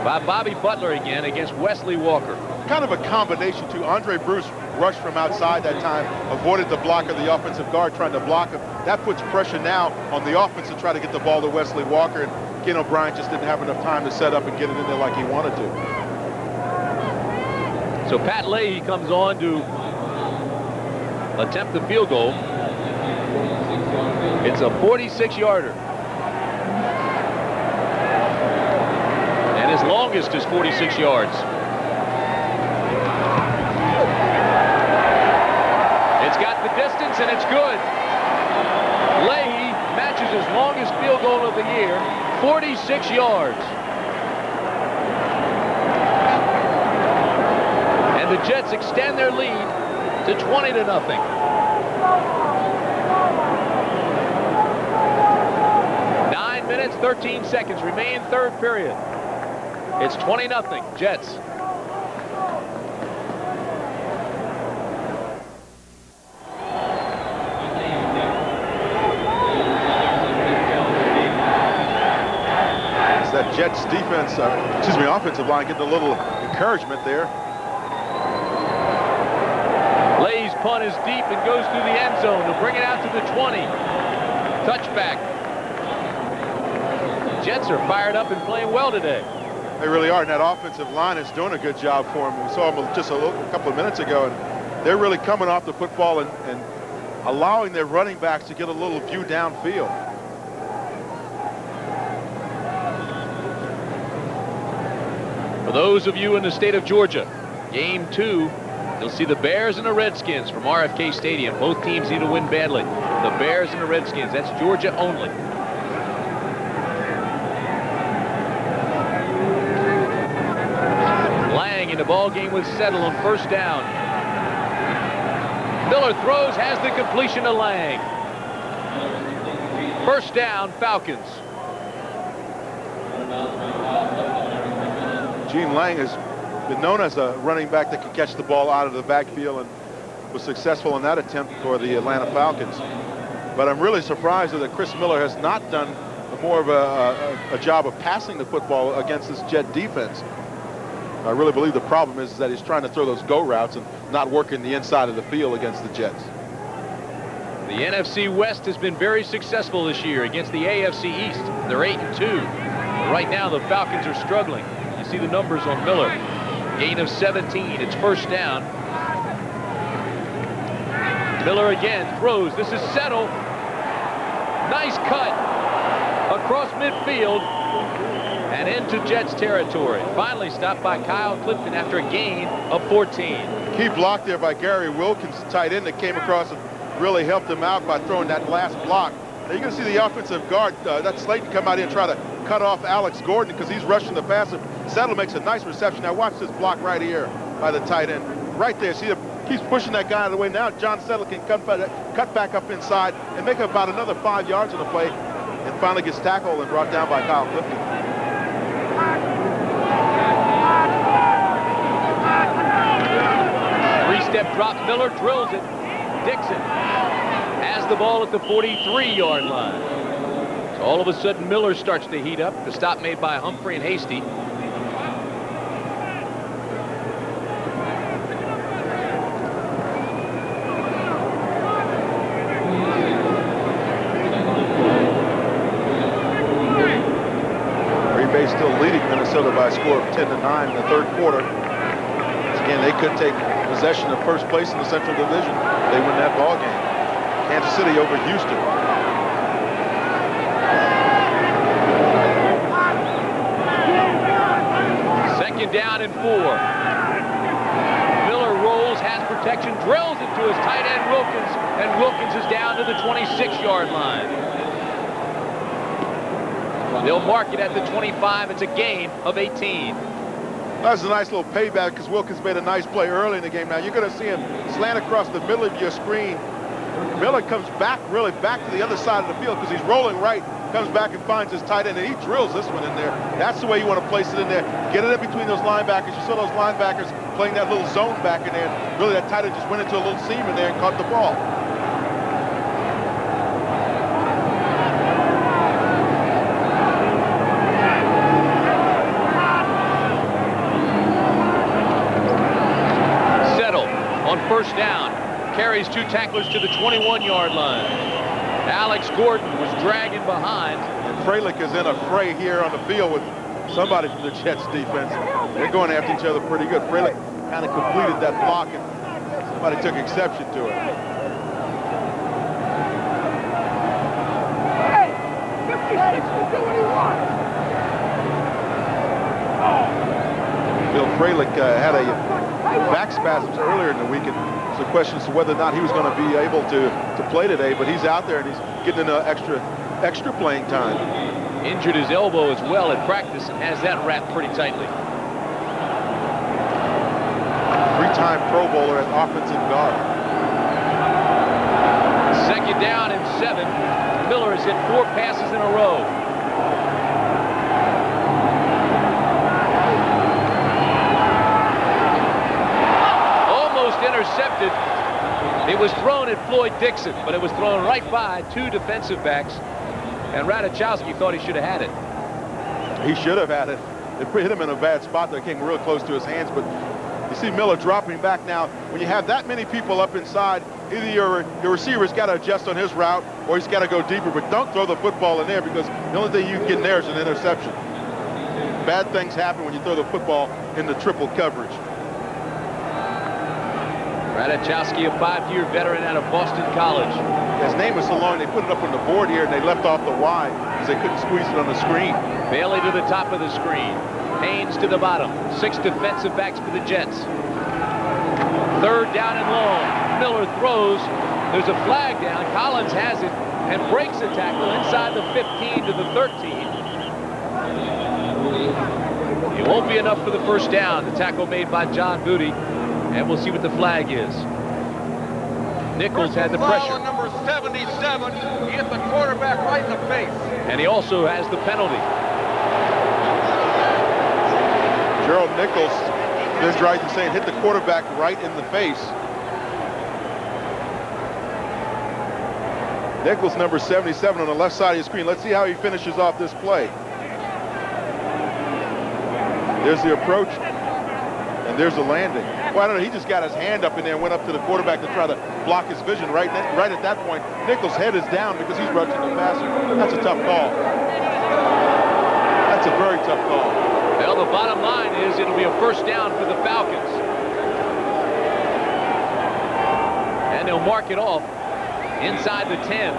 by Bobby Butler again against Wesley Walker. Kind of a combination, too. Andre Bruce rushed from outside that time, avoided the block of the offensive guard trying to block him. That puts pressure now on the offense to try to get the ball to Wesley Walker, and Ken O'Brien just didn't have enough time to set up and get it in there like he wanted to. So Pat Leahy comes on to attempt the field goal. It's a 46-yarder. And his longest is 46 yards. It's got the distance, and it's good. Leahy matches his longest field goal of the year, 46 yards. And the Jets extend their lead to 20-0. 9 minutes, 13 seconds remain, third period. It's 20-0, Jets. Jets defense, offensive line getting a little encouragement there. Lay's punt is deep and goes through the end zone to bring it out to the 20. Touchback. Jets are fired up and playing well today. They really are, and that offensive line is doing a good job for them. We saw them just a couple of minutes ago, and they're really coming off the football and allowing their running backs to get a little view downfield. For those of you in the state of Georgia, game 2, you'll see the Bears and the Redskins from RFK Stadium. Both teams need to win badly. The Bears and the Redskins. That's Georgia only. Lang in the ball game with Settle on first down. Miller throws, has the completion to Lang. First down, Falcons. Gene Lang has been known as a running back that can catch the ball out of the backfield and was successful in that attempt for the Atlanta Falcons. But I'm really surprised that Chris Miller has not done more of a job of passing the football against this Jet defense. I really believe the problem is that he's trying to throw those go routes and not working the inside of the field against the Jets. The NFC West has been very successful this year against the AFC East. They're 8-2. But right now the Falcons are struggling. You see the numbers on Miller. Gain of 17. It's first down. Miller again throws. This is Settle. Nice cut across midfield and into Jets territory. Finally stopped by Kyle Clifton after a gain of 14. Key block there by Gary Wilkins, tight end, that came across and really helped him out by throwing that last block. Now you're going to see the offensive guard, that Slayton, come out here and try to cut off Alex Gordon because he's rushing the passer. Settle makes a nice reception. Now watch this block right here by the tight end. Right there, see him, keeps pushing that guy out of the way. Now John Settle can cut back up inside and make about another 5 yards on the play, and finally gets tackled and brought down by Kyle Clifton. Three-step drop. Miller drills it. Dixon has the ball at the 43-yard line. So all of a sudden Miller starts to heat up. The stop made by Humphrey and Hasty. Green Bay still leading Minnesota by a score of 10-9 in the third quarter. Again, they could take possession of first place in the Central Division. They win that ball game. Kansas City over Houston. Second down and 4. Miller rolls, has protection, drills it to his tight end Wilkins, and Wilkins is down to the 26-yard line. They'll mark it at the 25. It's a gain of 18. That was a nice little payback because Wilkins made a nice play early in the game. Now you're going to see him slant across the middle of your screen. Miller comes back, really back to the other side of the field because he's rolling right, comes back and finds his tight end, and he drills this one in there. That's the way you want to place it in there. Get it in between those linebackers. You saw those linebackers playing that little zone back in there. Really, that tight end just went into a little seam in there and caught the ball. First down, carries 2 tacklers to the 21-yard line. Alex Gordon was dragging behind. And Freilich is in a fray here on the field with somebody from the Jets defense. They're going after each other pretty good. Freilich kind of completed that block, and somebody took exception to it. Hey, 56, do what he wants. Bill Freilich had a back spasms earlier in the week, and there's a question as to whether or not he was going to be able to play today, but he's out there and he's getting into extra playing time. Injured his elbow as well at practice and has that wrapped pretty tightly. 3-time Pro Bowler at offensive guard. Second down and 7. Miller has hit 4 passes in a row. Intercepted. It was thrown at Floyd Dixon, but it was thrown right by 2 defensive backs, and Radachowski thought he should have had it. He should have had it. It hit him in a bad spot that came real close to his hands, but you see Miller dropping back now. When you have that many people up inside, either your receiver's got to adjust on his route or he's got to go deeper, but don't throw the football in there because the only thing you can get in there is an interception. Bad things happen when you throw the football in the triple coverage. Radachowski, a 5-year veteran out of Boston College. His name was so long, they put it up on the board here and they left off the Y because they couldn't squeeze it on the screen. Bailey to the top of the screen. Haynes to the bottom. 6 defensive backs for the Jets. 3rd down and long. Miller throws. There's a flag down. Collins has it and breaks the tackle inside the 15 to the 13. It won't be enough for the first down. The tackle made by John Moody. And we'll see what the flag is. Nichols had the pressure. Number 77. He hit the quarterback right in the face. And he also has the penalty. Gerald Nichols then tries to say hit the quarterback right in the face. Nichols, number 77 on the left side of the screen. Let's see how he finishes off this play. There's the approach, and there's the landing. Well, I don't know, he just got his hand up in there and went up to the quarterback to try to block his vision right at that point. Nichols' head is down because he's rushing the passer. That's a tough call. That's a very tough call. Well, the bottom line is it'll be a first down for the Falcons. And they'll mark it off inside the 10.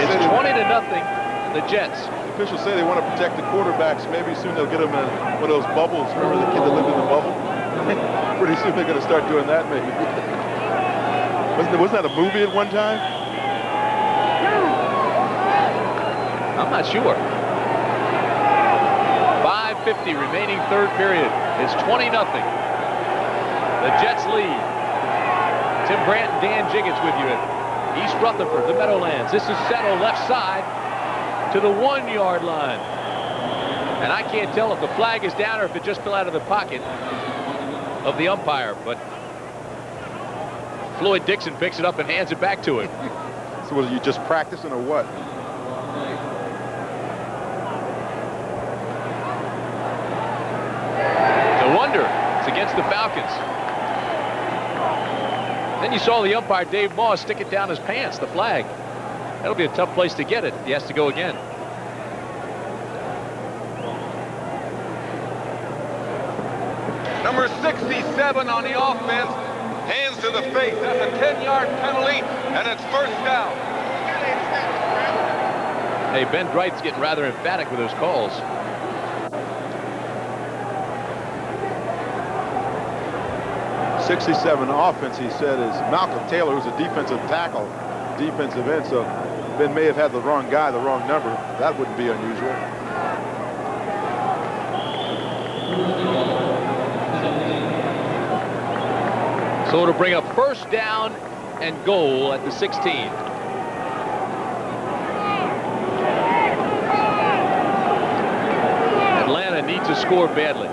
It's 20-0 the Jets. The officials say they want to protect the quarterbacks. Maybe soon they'll get them in one of those bubbles. Remember the kid that lived in the bubble? Pretty soon they're going to start doing that, maybe. Wasn't that a movie at one time? I'm not sure. 5:50 remaining 3rd period. It's 20-0. The Jets lead. Tim Brandt and Dan Jiggets with you at East Rutherford, the Meadowlands. This is Settle left side to the 1-yard line. And I can't tell if the flag is down or if it just fell out of the pocket of the umpire, but Floyd Dixon picks it up and hands it back to him. So was you just practicing or what? No wonder it's against the Falcons. Then you saw the umpire, Dave Moss, stick it down his pants, the flag. That'll be a tough place to get it if he has to go again. Number 67 on the offense. Hands to the face. That's a 10-yard penalty, and it's first down. Hey, Ben Dright's getting rather emphatic with those calls. '67 offense, he said, is Malcolm Taylor, who's a defensive tackle, defensive end. So Ben may have had the wrong guy, the wrong number. That wouldn't be unusual. So it'll bring up first down and goal at the 16. Atlanta needs to score badly.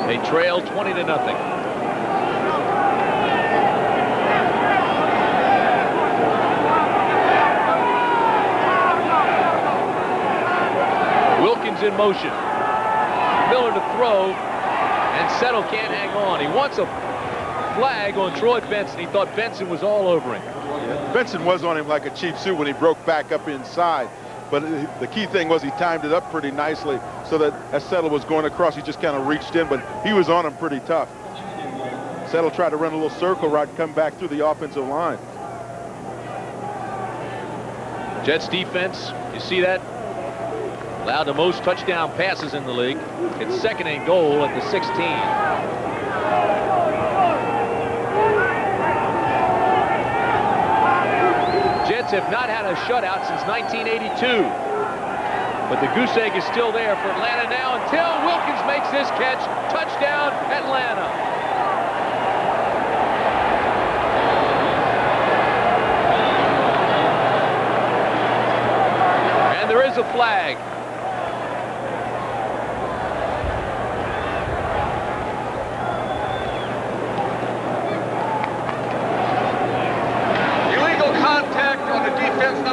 They trail 20-0. Wilkins in motion. Miller to throw. And Settle can't hang on. He wants a flag on Troy Benson. He thought Benson was all over him. Yeah, Benson was on him like a cheap suit when he broke back up inside. But the key thing was he timed it up pretty nicely so that as Settle was going across, he just kind of reached in, but he was on him pretty tough. Settle tried to run a little circle route and come back through the offensive line. Jets defense, you see that? Allowed the most touchdown passes in the league. It's 2nd and goal at the 16. Jets have not had a shutout since 1982. But the goose egg is still there for Atlanta now until Wilkins makes this catch. Touchdown, Atlanta. And there is a flag.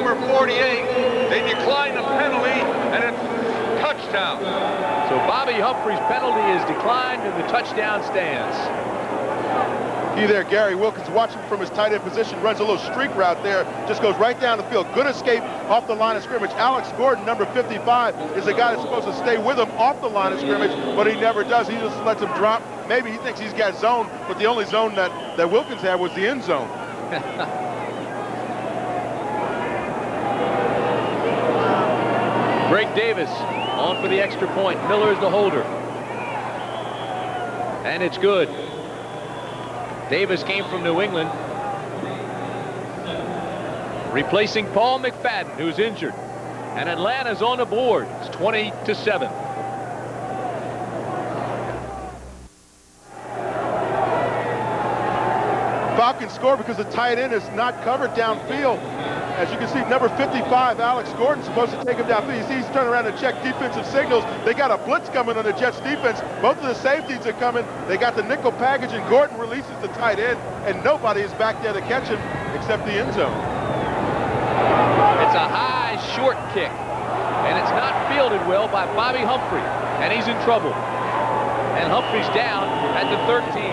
number 48. They decline the penalty, and it's touchdown. So Bobby Humphrey's penalty is declined, and the touchdown stands. Key there, Gary Wilkins, watching from his tight end position, runs a little streak route there, just goes right down the field. Good escape off the line of scrimmage. Alex Gordon, number 55, is the guy that's supposed to stay with him off the line of scrimmage, but he never does. He just lets him drop. Maybe he thinks he's got zone, but the only zone that Wilkins had was the end zone. Greg Davis on for the extra point. Miller is the holder. And it's good. Davis came from New England, replacing Paul McFadden, who's injured. And Atlanta's on the board. It's 20-7. Falcons score because the tight end is not covered downfield. As you can see, number 55, Alex Gordon, supposed to take him downfield. You see he's turning around to check defensive signals. They got a blitz coming on the Jets defense. Both of the safeties are coming. They got the nickel package, and Gordon releases the tight end, and nobody is back there to catch him except the end zone. It's a high, short kick, and it's not fielded well by Bobby Humphrey, and he's in trouble. And Humphrey's down at the 13.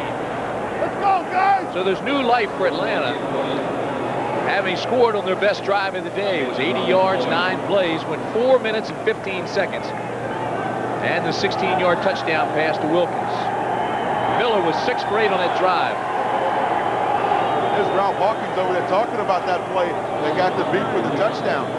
Let's go, guys! So there's new life for Atlanta, having scored on their best drive of the day. It was 80 yards, 9 plays, went 4 minutes and 15 seconds. And the 16-yard touchdown pass to Wilkins. Miller was 6 for 8 on that drive. There's Ralph Hawkins over there talking about that play that got the beat for the touchdown.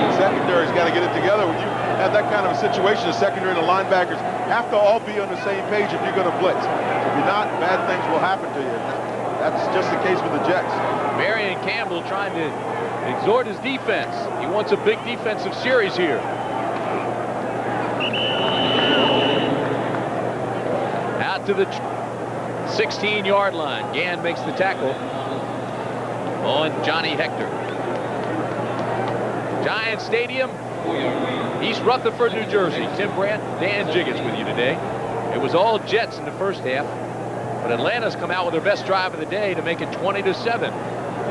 The secondary's got to get it together. When you have that kind of a situation, the secondary and the linebackers have to all be on the same page if you're going to blitz. If you're not, bad things will happen to you. That's just the case with the Jets. Marion Campbell trying to exhort his defense. He wants a big defensive series here. Out to the 16-yard line. Gann makes the tackle on Johnny Hector. Giant Stadium, East Rutherford, New Jersey. Tim Brandt, Dan Jiggins with you today. It was all Jets in the first half, but Atlanta's come out with their best drive of the day to make it 20-7.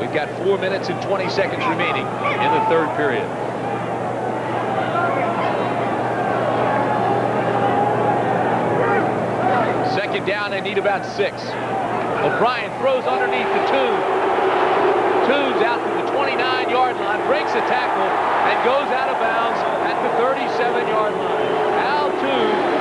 We've got 4 minutes and 20 seconds remaining in the third period. Second down, they need about 6. O'Brien throws underneath the Tune. Tune's out to the 29-yard line, breaks a tackle, and goes out of bounds at the 37-yard line. Al Tune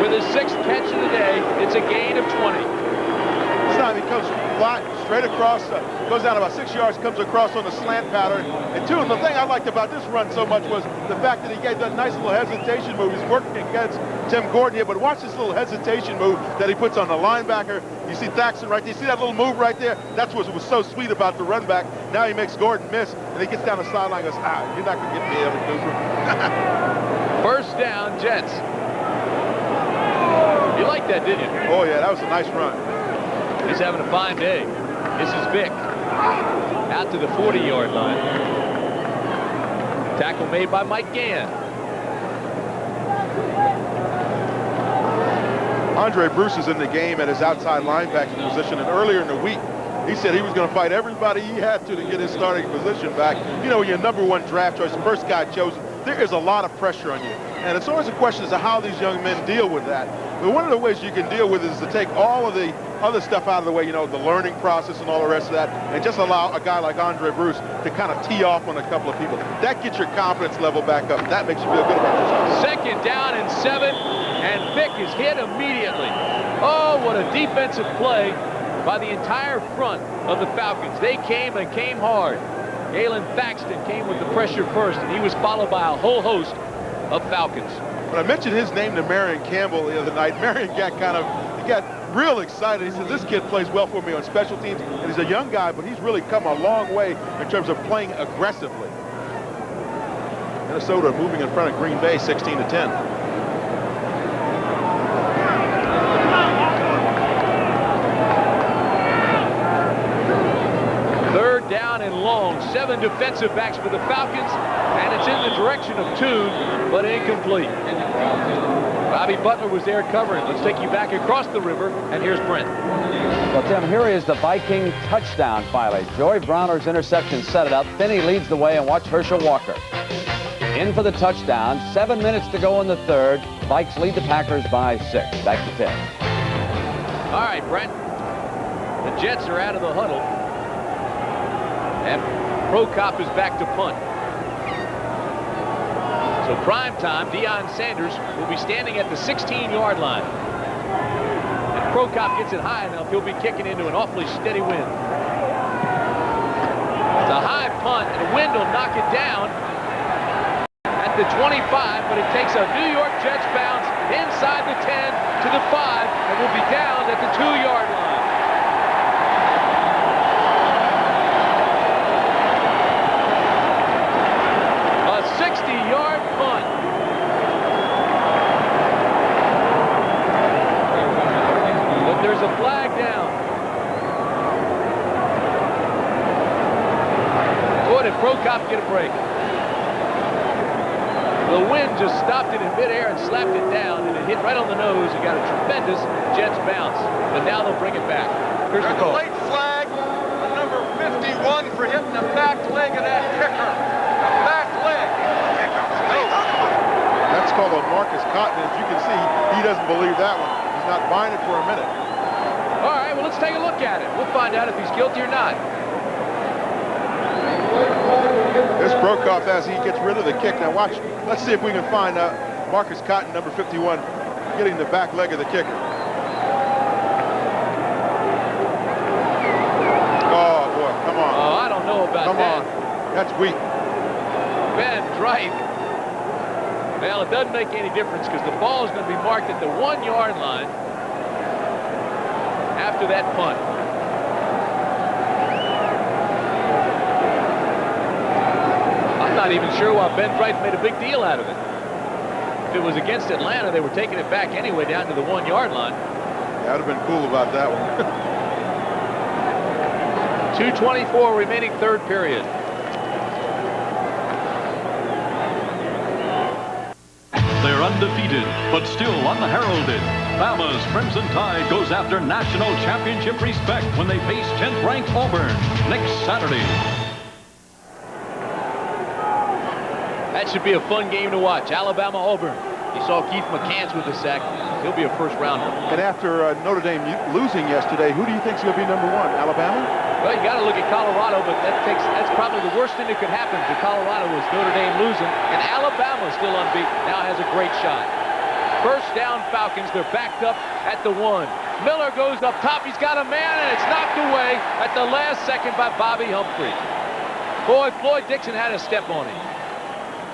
with his 6th catch of the day. It's a gain of 20. This time he comes flat, straight across, goes down about 6 yards, comes across on the slant pattern. And Tune, the thing I liked about this run so much was the fact that he gave that nice little hesitation move. He's working against Tim Gordon here, but watch this little hesitation move that he puts on the linebacker. You see Thaxton right there. You see that little move right there? That's what was so sweet about the run back. Now he makes Gordon miss, and he gets down the sideline and goes, you're not going to get me, Evan Cooper. First down, Jets. You liked that, didn't you? Oh, yeah, that was a nice run. He's having a fine day. This is Vick. Out to the 40-yard line. Tackle made by Mike Gann. Andre Bruce is in the game at his outside linebacker position, and earlier in the week, he said he was going to fight everybody he had to get his starting position back. You know, when you're #1 draft choice, the first guy chosen, there is a lot of pressure on you. And it's always a question as to how these young men deal with that. But one of the ways you can deal with it is to take all of the other stuff out of the way, you know, the learning process and all the rest of that, and just allow a guy like Andre Bruce to kind of tee off on a couple of people. That gets your confidence level back up. That makes you feel good about yourself. Second down and 7, and Vick is hit immediately. Oh, what a defensive play by the entire front of the Falcons. They came and came hard. Galen Thaxton came with the pressure first, and he was followed by a whole host of Falcons. When I mentioned his name to Marion Campbell the other night, Marion got real excited. He said, this kid plays well for me on special teams, and he's a young guy, but he's really come a long way in terms of playing aggressively. Minnesota moving in front of Green Bay 16-10. Third down and long. 7 defensive backs for the Falcons, and it's in the direction of Tune, but incomplete. Bobby Butler was there covering. Let's take you back across the river, and here's Brent. Well, Tim, here is the Viking touchdown finally. Joey Browner's interception set it up. Finney leads the way, and watch Herschel Walker. In for the touchdown. 7 minutes to go in the third. Vikes lead the Packers by 6. Back to Tim. All right, Brent. The Jets are out of the huddle. And Prokop is back to punt. So prime time, Deion Sanders will be standing at the 16-yard line. If Prokop gets it high enough, he'll be kicking into an awfully steady wind. It's a high punt, and the wind will knock it down at the 25, but it takes a New York Jets bounce inside the 10 to the 5, and will be down at the 2-yard line. A 60-yard punt. But there's a flag down. Boy, did Prokop get a break. The wind just stopped it in midair and slapped it down, and it hit right on the nose and got a tremendous Jets bounce. But now they'll bring it back. Here's the There's a call. late flag on number 51 for hitting the back leg of that kicker. The back leg. That's called a Marcus Cotton. As you can see, he doesn't believe that one. He's not buying it for a minute. All right, well, let's take a look at it. We'll find out if he's guilty or not. This Prokop as he gets rid of the kick. Now watch. Let's see if we can find Marcus Cotton, number 51, getting the back leg of the kicker. Oh, boy. Come on. Oh, I don't know about Come that. on. That's weak. Ben Drake. Well, it doesn't make any difference because the ball is going to be marked at the 1-yard line after that punt. I'm not even sure why Ben Drake made a big deal out of it. If it was against Atlanta, they were taking it back anyway down to the 1-yard line. That would have been cool about that one. 2:24 remaining third period. They're undefeated, but still unheralded. Bama's Crimson Tide goes after national championship respect when they face 10th-ranked Auburn next Saturday. That should be a fun game to watch. Alabama-Auburn. You saw Keith McCants with the sack. He'll be a first-rounder. And after Notre Dame losing yesterday, who do you think is going to be number 1? Alabama? Well, you got to look at Colorado, but that's probably the worst thing that could happen to Colorado was Notre Dame losing, and Alabama still unbeaten. Now has a great shot. First down, Falcons. They're backed up at the 1. Miller goes up top. He's got a man, and it's knocked away at the last second by Bobby Humphrey. Boy, Floyd Dixon had a step on him.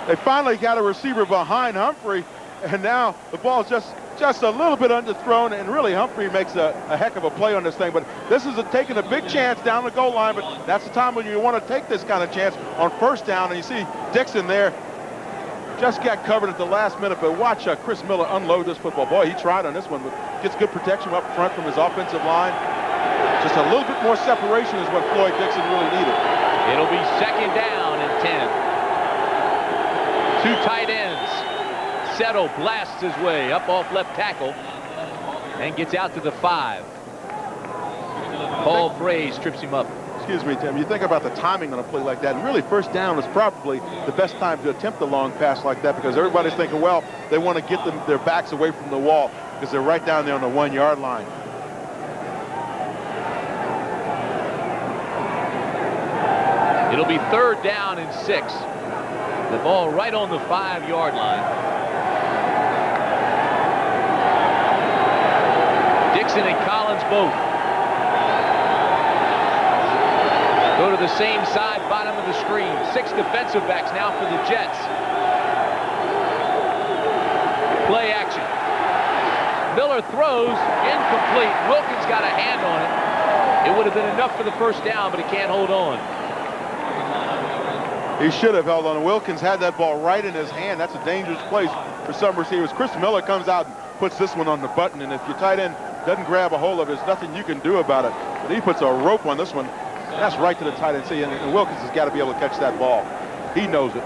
They finally got a receiver behind Humphrey, and now the ball's just a little bit underthrown, and really Humphrey makes a heck of a play on this thing. But this is taking a big chance down the goal line, but that's the time when you want to take this kind of chance on first down. And you see Dixon there just got covered at the last minute, but watch Chris Miller unload this football. Boy, he tried on this one, but gets good protection up front from his offensive line. Just a little bit more separation is what Floyd Dixon really needed. It'll be second down and 10. Two tight ends. Settle blasts his way up off left tackle and gets out to the 5. Paul Fraze trips him up. Excuse me, Tim. You think about the timing on a play like that, and really first down is probably the best time to attempt a long pass like that because everybody's thinking, well, they want to get their backs away from the wall because they're right down there on the 1-yard line. It'll be third down and 6. The ball right on the 5-yard line. Dixon and Collins both go to the same side, bottom of the screen. 6 defensive backs now for the Jets. Play action. Miller throws, incomplete. Wilkins got a hand on it. It would have been enough for the first down, but he can't hold on. He should have held on. Wilkins had that ball right in his hand. That's a dangerous place for some receivers. Chris Miller comes out and puts this one on the button, and if your tight end doesn't grab a hold of it, there's nothing you can do about it. But he puts a rope on this one. That's right to the tight end. See, and Wilkins has got to be able to catch that ball. He knows it.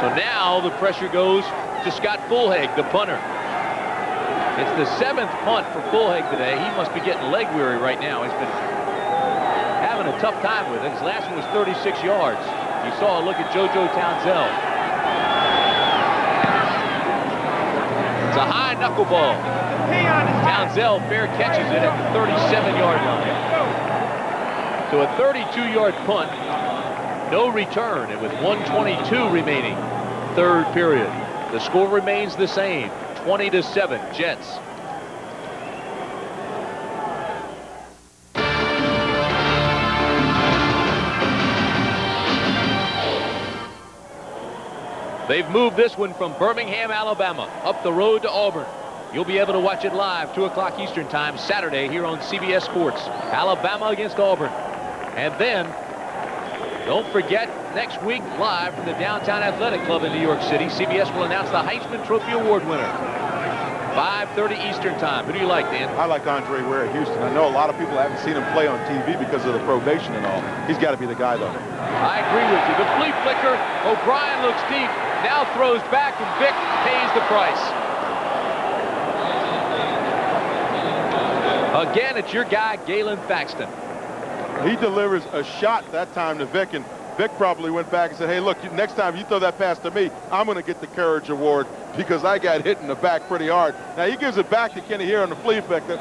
So now the pressure goes to Scott Fulhag, the punter. It's the 7th punt for Fulhag today. He must be getting leg weary right now. He's been having a tough time with it. His last one was 36 yards. You saw a look at JoJo Townsell. It's a high knuckleball. Townsell fair catches it at the 37-yard line. So a 32-yard punt, no return. It was 1:22 remaining, third period. The score remains the same, 20-7, Jets. They've moved this one from Birmingham, Alabama, up the road to Auburn. You'll be able to watch it live, 2 o'clock Eastern Time, Saturday, here on CBS Sports. Alabama against Auburn. And then, don't forget, next week, live from the Downtown Athletic Club in New York City, CBS will announce the Heisman Trophy Award winner. 5:30 Eastern Time. Who do you like, Dan? I like Andre Ware at Houston. I know a lot of people haven't seen him play on TV because of the probation and all. He's got to be the guy, though. I agree with you. The flea flicker. O'Brien looks deep. Now throws back, and Vick pays the price. Again, it's your guy, Galen Thaxton. He delivers a shot that time to Vick, and Vick probably went back and said, hey, look, next time you throw that pass to me, I'm going to get the Courage Award because I got hit in the back pretty hard. Now, he gives it back to Kenny here on the flea flicker.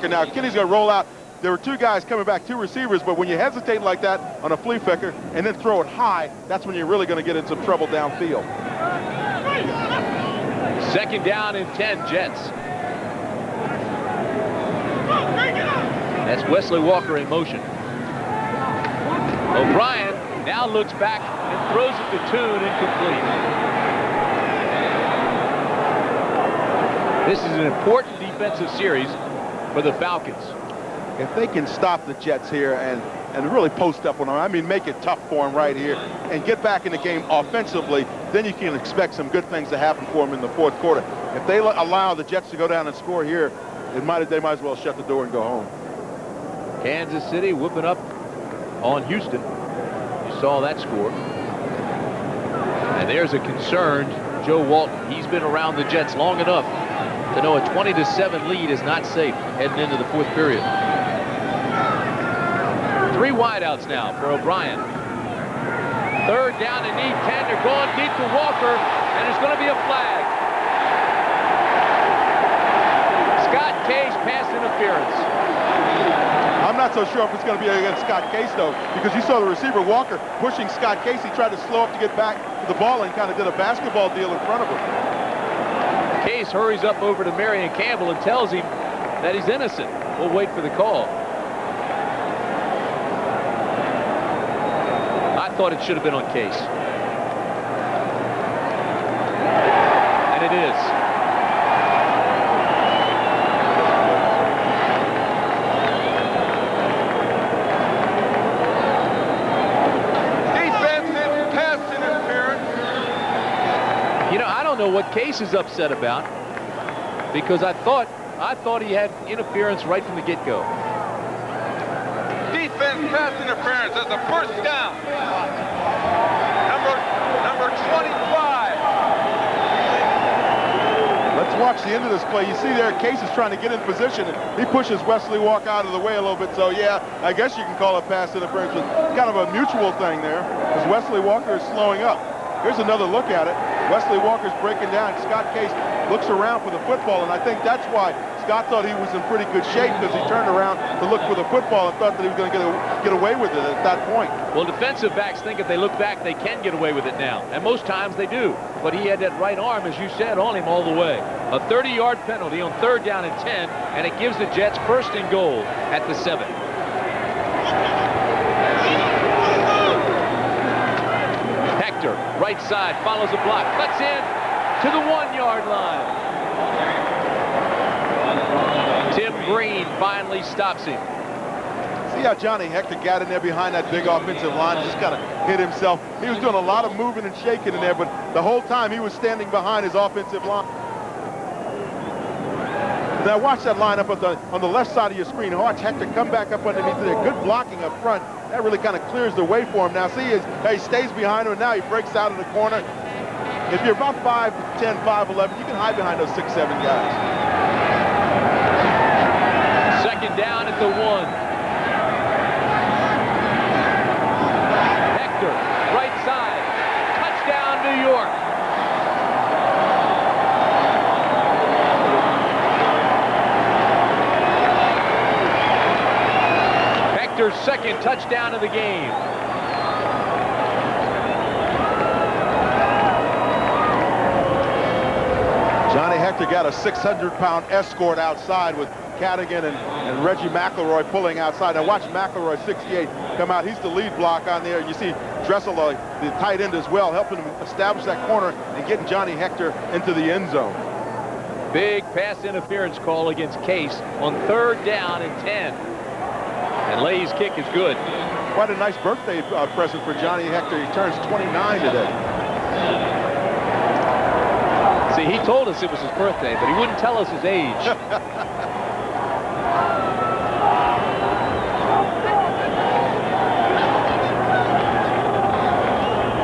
Now, Kenny's going to roll out. There were 2 guys coming back, 2 receivers, but when you hesitate like that on a flea flicker and then throw it high, that's when you're really going to get in some trouble downfield. 2nd down and 10, Jets. That's Wesley Walker in motion. O'Brien now looks back and throws it to Toon, incomplete. This is an important defensive series for the Falcons. If they can stop the Jets here and really post up on them, I mean, make it tough for them right here and get back in the game offensively, then you can expect some good things to happen for them in the 4th quarter. If they allow the Jets to go down and score here, they might as well shut the door and go home. Kansas City whooping up on Houston. You saw that score. And there's a concerned Joe Walton. He's been around the Jets long enough to know a 20-7 lead is not safe heading into the 4th period. 3 wideouts now for O'Brien. 3rd down and need 10. They're going deep to Walker, and there's going to be a flag. Scott Case pass interference. I'm not so sure if it's going to be against Scott Case, though, because you saw the receiver, Walker, pushing Scott Case. He tried to slow up to get back to the ball and kind of did a basketball deal in front of him. Case hurries up over to Marion Campbell and tells him that he's innocent. We'll wait for the call. I thought it should have been on Case. And it is. I don't know what Case is upset about, because I thought he had interference right from the get-go. Defense pass interference. That's a 1st down. Number 25. Let's watch the end of this play. You see there, Case is trying to get in position, and he pushes Wesley Walker out of the way a little bit. So, yeah, I guess you can call it pass interference. It's kind of a mutual thing there, because Wesley Walker is slowing up. Here's another look at it. Wesley Walker's breaking down. Scott Case looks around for the football, and I think that's why Scott thought he was in pretty good shape, because he turned around to look for the football and thought that he was going to get away with it at that point. Well, defensive backs think if they look back, they can get away with it now, and most times they do. But he had that right arm, as you said, on him all the way. A 30-yard penalty on 3rd down and 10, and it gives the Jets 1st and goal at the 7. Right side, follows a block, cuts in to the 1-yard line. Tim Green finally stops him. See how Johnny Hector got in there behind that big offensive line and just kind of hit himself. He was doing a lot of moving and shaking in there, but the whole time he was standing behind his offensive line. Now watch that line up on the left side of your screen. Watch Hector come back up underneath there. Good blocking up front. That really kind of clears the way for him. Now see, he stays behind him, and now he breaks out in the corner. If you're about 5'10", 5'11", you can hide behind those 6'7" guys. Second down at the 1. Hector, right side. Touchdown, New York. Hector's second touchdown of the game. Johnny Hector got a 600-pound escort outside with Cadigan and Reggie McElroy pulling outside. Now watch McElroy, 68, come out. He's the lead block on there. You see Dressel, the tight end as well, helping him establish that corner and getting Johnny Hector into the end zone. Big pass interference call against Case on 3rd down and 10. And Lay's kick is good. Quite a nice birthday present for Johnny Hector. He turns 29 today. See, he told us it was his birthday, but he wouldn't tell us his age.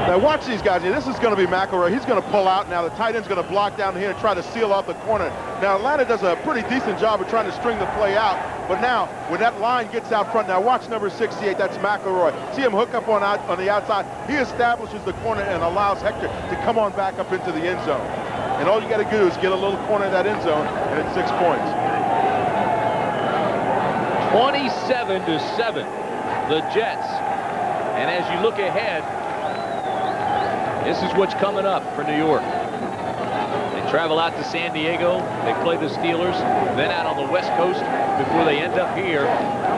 Now watch these guys here. This is going to be McElroy. He's going to pull out. Now the tight end's going to block down here and try to seal off the corner. Now Atlanta does a pretty decent job of trying to string the play out. But now when that line gets out front, now watch number 68. That's McElroy. See him hook up on the outside. He establishes the corner and allows Hector to come on back up into the end zone. And all you got to do is get a little corner in that end zone, and it's 6 points. 27-7, the Jets. And as you look ahead, this is what's coming up for New York. They travel out to San Diego. They play the Steelers, then out on the West Coast before they end up here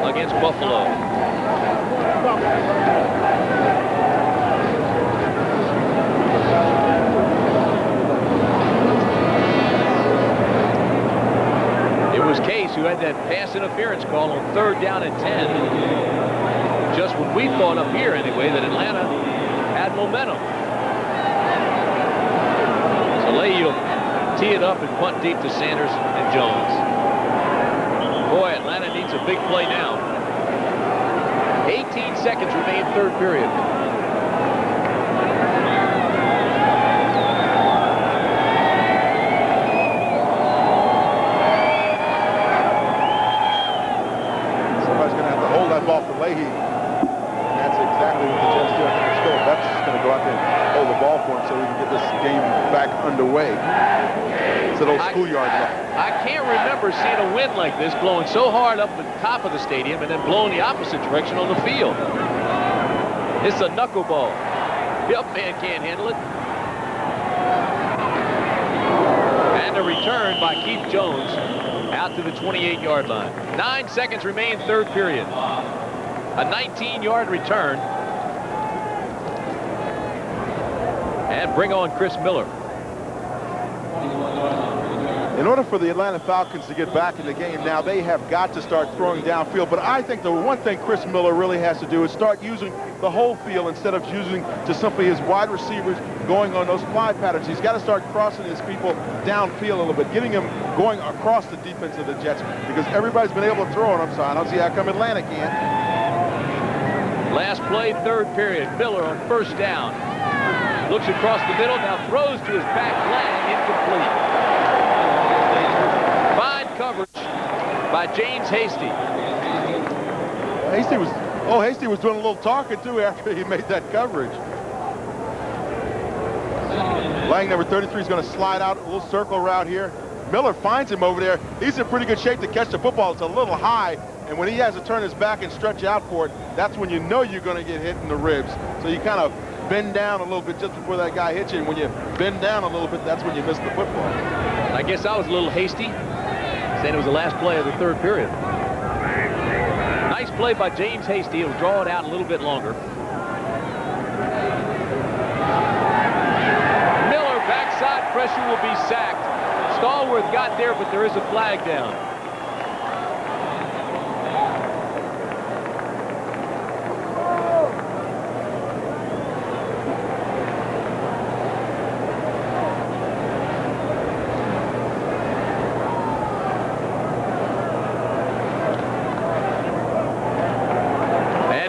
against Buffalo. Case, who had that pass interference call on 3rd down and 10. Just when we thought up here, anyway, that Atlanta had momentum. So Lay will tee it up and punt deep to Sanders and Jones. Boy, Atlanta needs a big play now. 18 seconds remain, 3rd period. Ball for Leahy. That's exactly what the Jets do. I think Phil Betts is going to go out there and hold the ball for him so we can get this game back underway. It's an old schoolyard level. I can't remember seeing a wind like this blowing so hard up at the top of the stadium and then blowing the opposite direction on the field. It's a knuckleball. The up man can't handle it. And a return by Keith Jones out to the 28-yard line. 9 seconds remain, 3rd period. A 19-yard return. And bring on Chris Miller. In order for the Atlanta Falcons to get back in the game now, they have got to start throwing downfield. But I think the one thing Chris Miller really has to do is start using the whole field instead of using just simply his wide receivers going on those fly patterns. He's got to start crossing his people downfield a little bit, getting them going across the defense of the Jets, because everybody's been able to throw on them, so I don't see how come Atlanta can't. Last play, 3rd period. Miller on 1st down. Looks across the middle, now throws to his back leg, incomplete. Coverage by James Hasty. Hasty was doing a little talking too after he made that coverage. Lang, number 33, is going to slide out a little circle route here. Miller finds him over there. He's in pretty good shape to catch the football. It's a little high, and when he has to turn his back and stretch out for it, that's when you know you're going to get hit in the ribs. So you kind of bend down a little bit just before that guy hits you, and when you bend down a little bit, that's when you miss the football. I guess I was a little hasty. Saying it was the last play of the 3rd period. Nice play by James Hasty. He'll draw it out a little bit longer. Miller, backside pressure, will be sacked. Stallworth got there, but there is a flag down.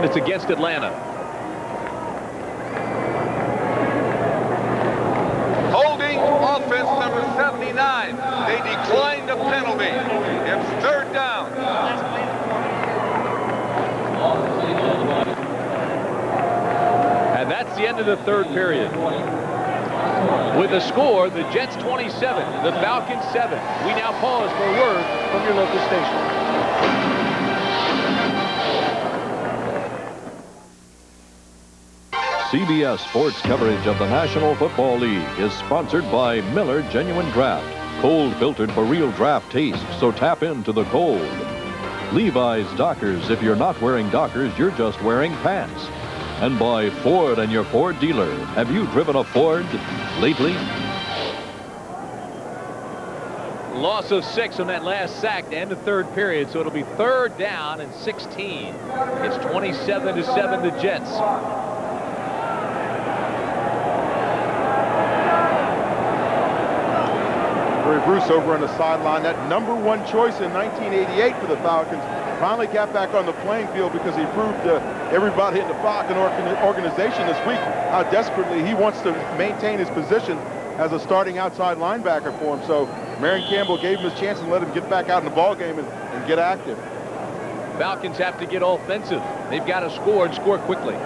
It's against Atlanta. a penalty. It's third down. And that's the end of the third period. With the score, the Jets 27, the Falcons 7. We now pause for a word from your local station. CBS Sports coverage of the National Football League is sponsored by Miller Genuine Draft. Cold filtered for real draft taste, so tap into the cold. Levi's Dockers. If you're not wearing Dockers, you're just wearing pants. And by Ford and your Ford dealer. Have you driven a Ford lately? Loss of 6 on that last sack to end the third period, so it'll be third down and 16. It's 27-7 the Jets. Bruce over on the sideline, that #1 choice in 1988 for the Falcons, finally got back on the playing field because he proved to everybody in the Falcon organization this week how desperately he wants to maintain his position as a starting outside linebacker for him. So Marion Campbell gave him his chance and let him get back out in the ball game and get active. Falcons have to get offensive. They've got to score and score quickly.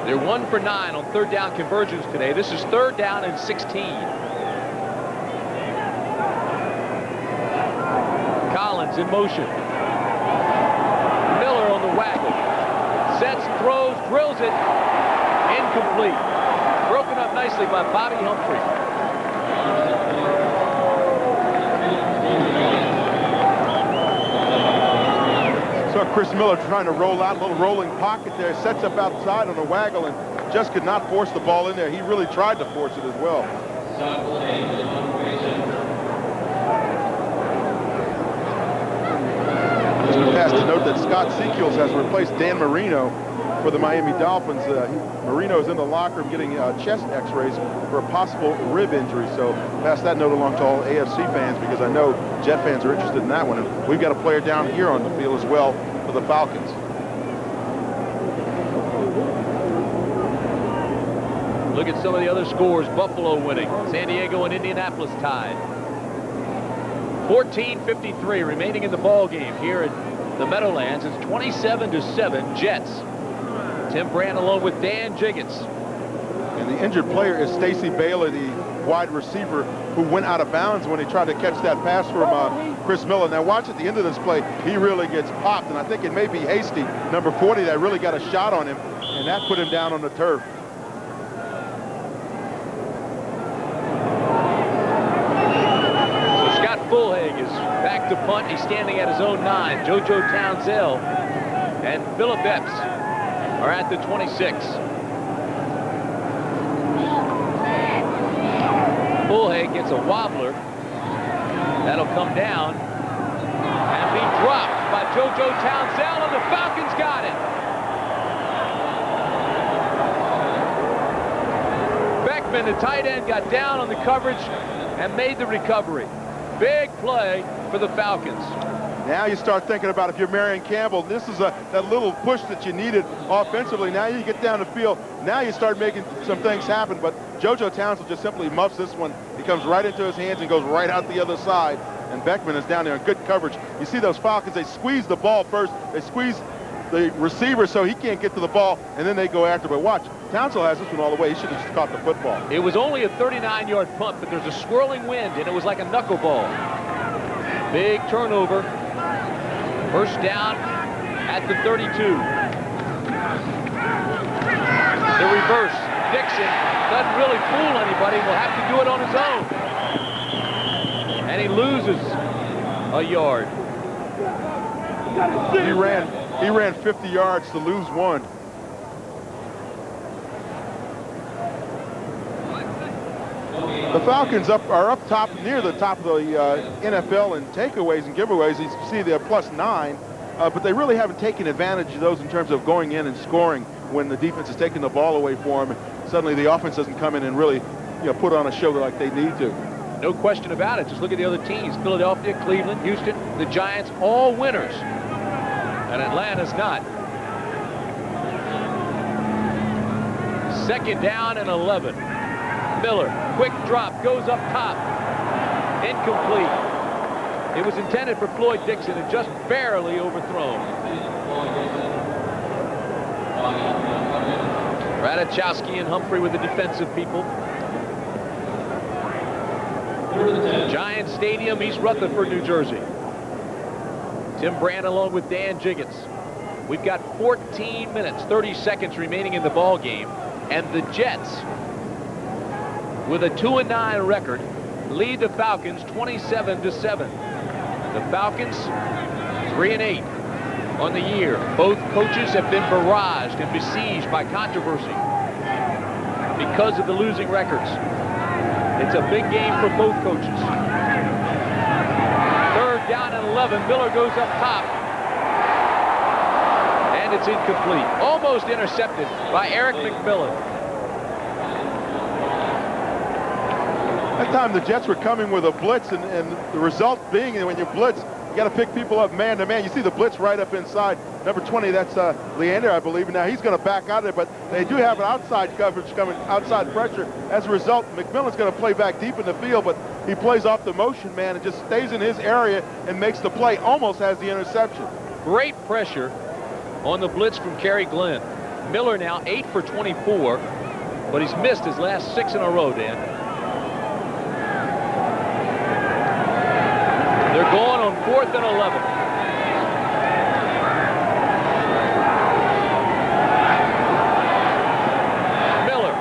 They're 1 for 9 on third down conversions today. This is third down and 16. Collins in motion. Miller on the waggle. Sets, throws, drills it. Incomplete. Broken up nicely by Bobby Humphrey. So Chris Miller trying to roll out, a little rolling pocket there, sets up outside on the waggle and just could not force the ball in there. He really tried to force it as well. Pass to note that Scott Sekiels has replaced Dan Marino for the Miami Dolphins. Marino is in the locker room getting chest x-rays for a possible rib injury. So pass that note along to all AFC fans because I know Jet fans are interested in that one. And we've got a player down here on the field as well for the Falcons. Look at some of the other scores. Buffalo winning. San Diego and Indianapolis tied. 14:53 remaining in the ball game here at the Meadowlands. It's 27-7 Jets. Tim Brand along with Dan Jiggins. And the injured player is Stacy Baylor, the wide receiver who went out of bounds when he tried to catch that pass from Chris Miller. Now watch at the end of this play, he really gets popped, and I think it may be Hasty, number 40, that really got a shot on him, and that put him down on the turf. Bullhaig is back to punt. He's standing at his own 9. JoJo Townsell and Philip Epps are at the 26. Bullhaig gets a wobbler. That'll come down and be dropped by JoJo Townsell, and the Falcons got it. Beckman, the tight end, got down on the coverage and made the recovery. Big play for the Falcons. Now you start thinking about, if you're Marion Campbell, this is that little push that you needed offensively. Now you get down the field. Now you start making some things happen. But JoJo Townsell just simply muffs this one. He comes right into his hands and goes right out the other side. And Beckman is down there in good coverage. You see those Falcons, they squeeze the ball first. They squeeze the receiver so he can't get to the ball, and then they go after. But watch, Townsell has this one all the way. He should have just caught the football. It was only a 39-yard punt, but there's a swirling wind, and it was like a knuckleball. Big turnover. First down at the 32. The reverse. Dixon doesn't really fool anybody. Will have to do it on his own. And he loses a yard. He ran 50 yards to lose 1. The Falcons are up top, near the top of the NFL in takeaways and giveaways. You see they're +9, but they really haven't taken advantage of those in terms of going in and scoring when the defense is taking the ball away for them. Suddenly the offense doesn't come in and really, put on a show like they need to. No question about it. Just look at the other teams. Philadelphia, Cleveland, Houston, the Giants, all winners. And Atlanta's not. Second down and 11. Miller, quick drop, goes up top. Incomplete. It was intended for Floyd Dixon and just barely overthrown. Radachowski and Humphrey with the defensive people. Giant Stadium, East Rutherford, New Jersey. Tim Brand along with Dan Jiggets. We've got 14 minutes, 30 seconds remaining in the ball game, and the Jets, with a 2-9 record, lead the Falcons 27-7. The Falcons 3-8 on the year. Both coaches have been barraged and besieged by controversy because of the losing records. It's a big game for both coaches. Third down and 11. Miller goes up top. And it's incomplete. Almost intercepted by Eric McMillan. That time the Jets were coming with a blitz, and the result being that when you blitz, you got to pick people up man to man. You see the blitz right up inside. Number 20, that's Leander, I believe. Now he's going to back out of it, but they do have an outside coverage coming, outside pressure. As a result, McMillan's going to play back deep in the field, but he plays off the motion man and just stays in his area and makes the play. Almost has the interception. Great pressure on the blitz from Kerry Glenn. Miller now 8 for 24, but he's missed his last 6 in a row, Dan. They're going on 4th and 11. Miller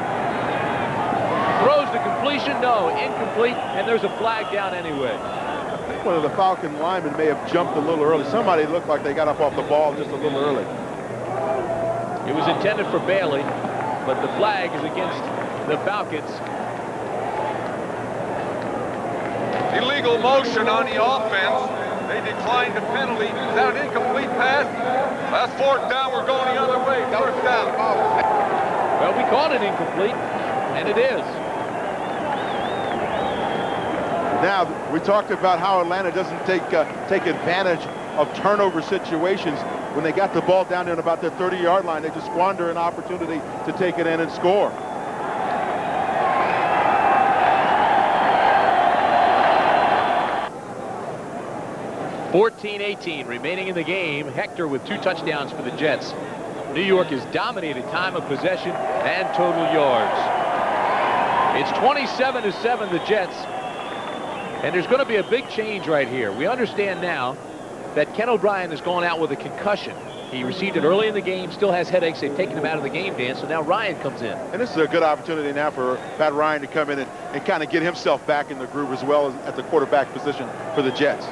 throws the completion. No, incomplete, and there's a flag down anyway. I think one of the Falcon linemen may have jumped a little early. Somebody looked like they got up off the ball just a little early. It was intended for Bailey, but the flag is against the Falcons. Illegal motion on the offense. They declined the penalty. Is that an incomplete pass? That's 4th down. We're going the other way. 4th down. Well, we called it incomplete, and it is. Now, we talked about how Atlanta doesn't take advantage of turnover situations. When they got the ball down there at about their 30-yard line, they just squander an opportunity to take it in and score. 14-18 remaining in the game. Hector with 2 touchdowns for the Jets. New York has dominated time of possession and total yards. It's 27-7, the Jets. And there's going to be a big change right here. We understand now that Ken O'Brien has gone out with a concussion. He received it early in the game, still has headaches. They've taken him out of the game, Dan, so now Ryan comes in. And this is a good opportunity now for Pat Ryan to come in and kind of get himself back in the groove as well as at the quarterback position for the Jets.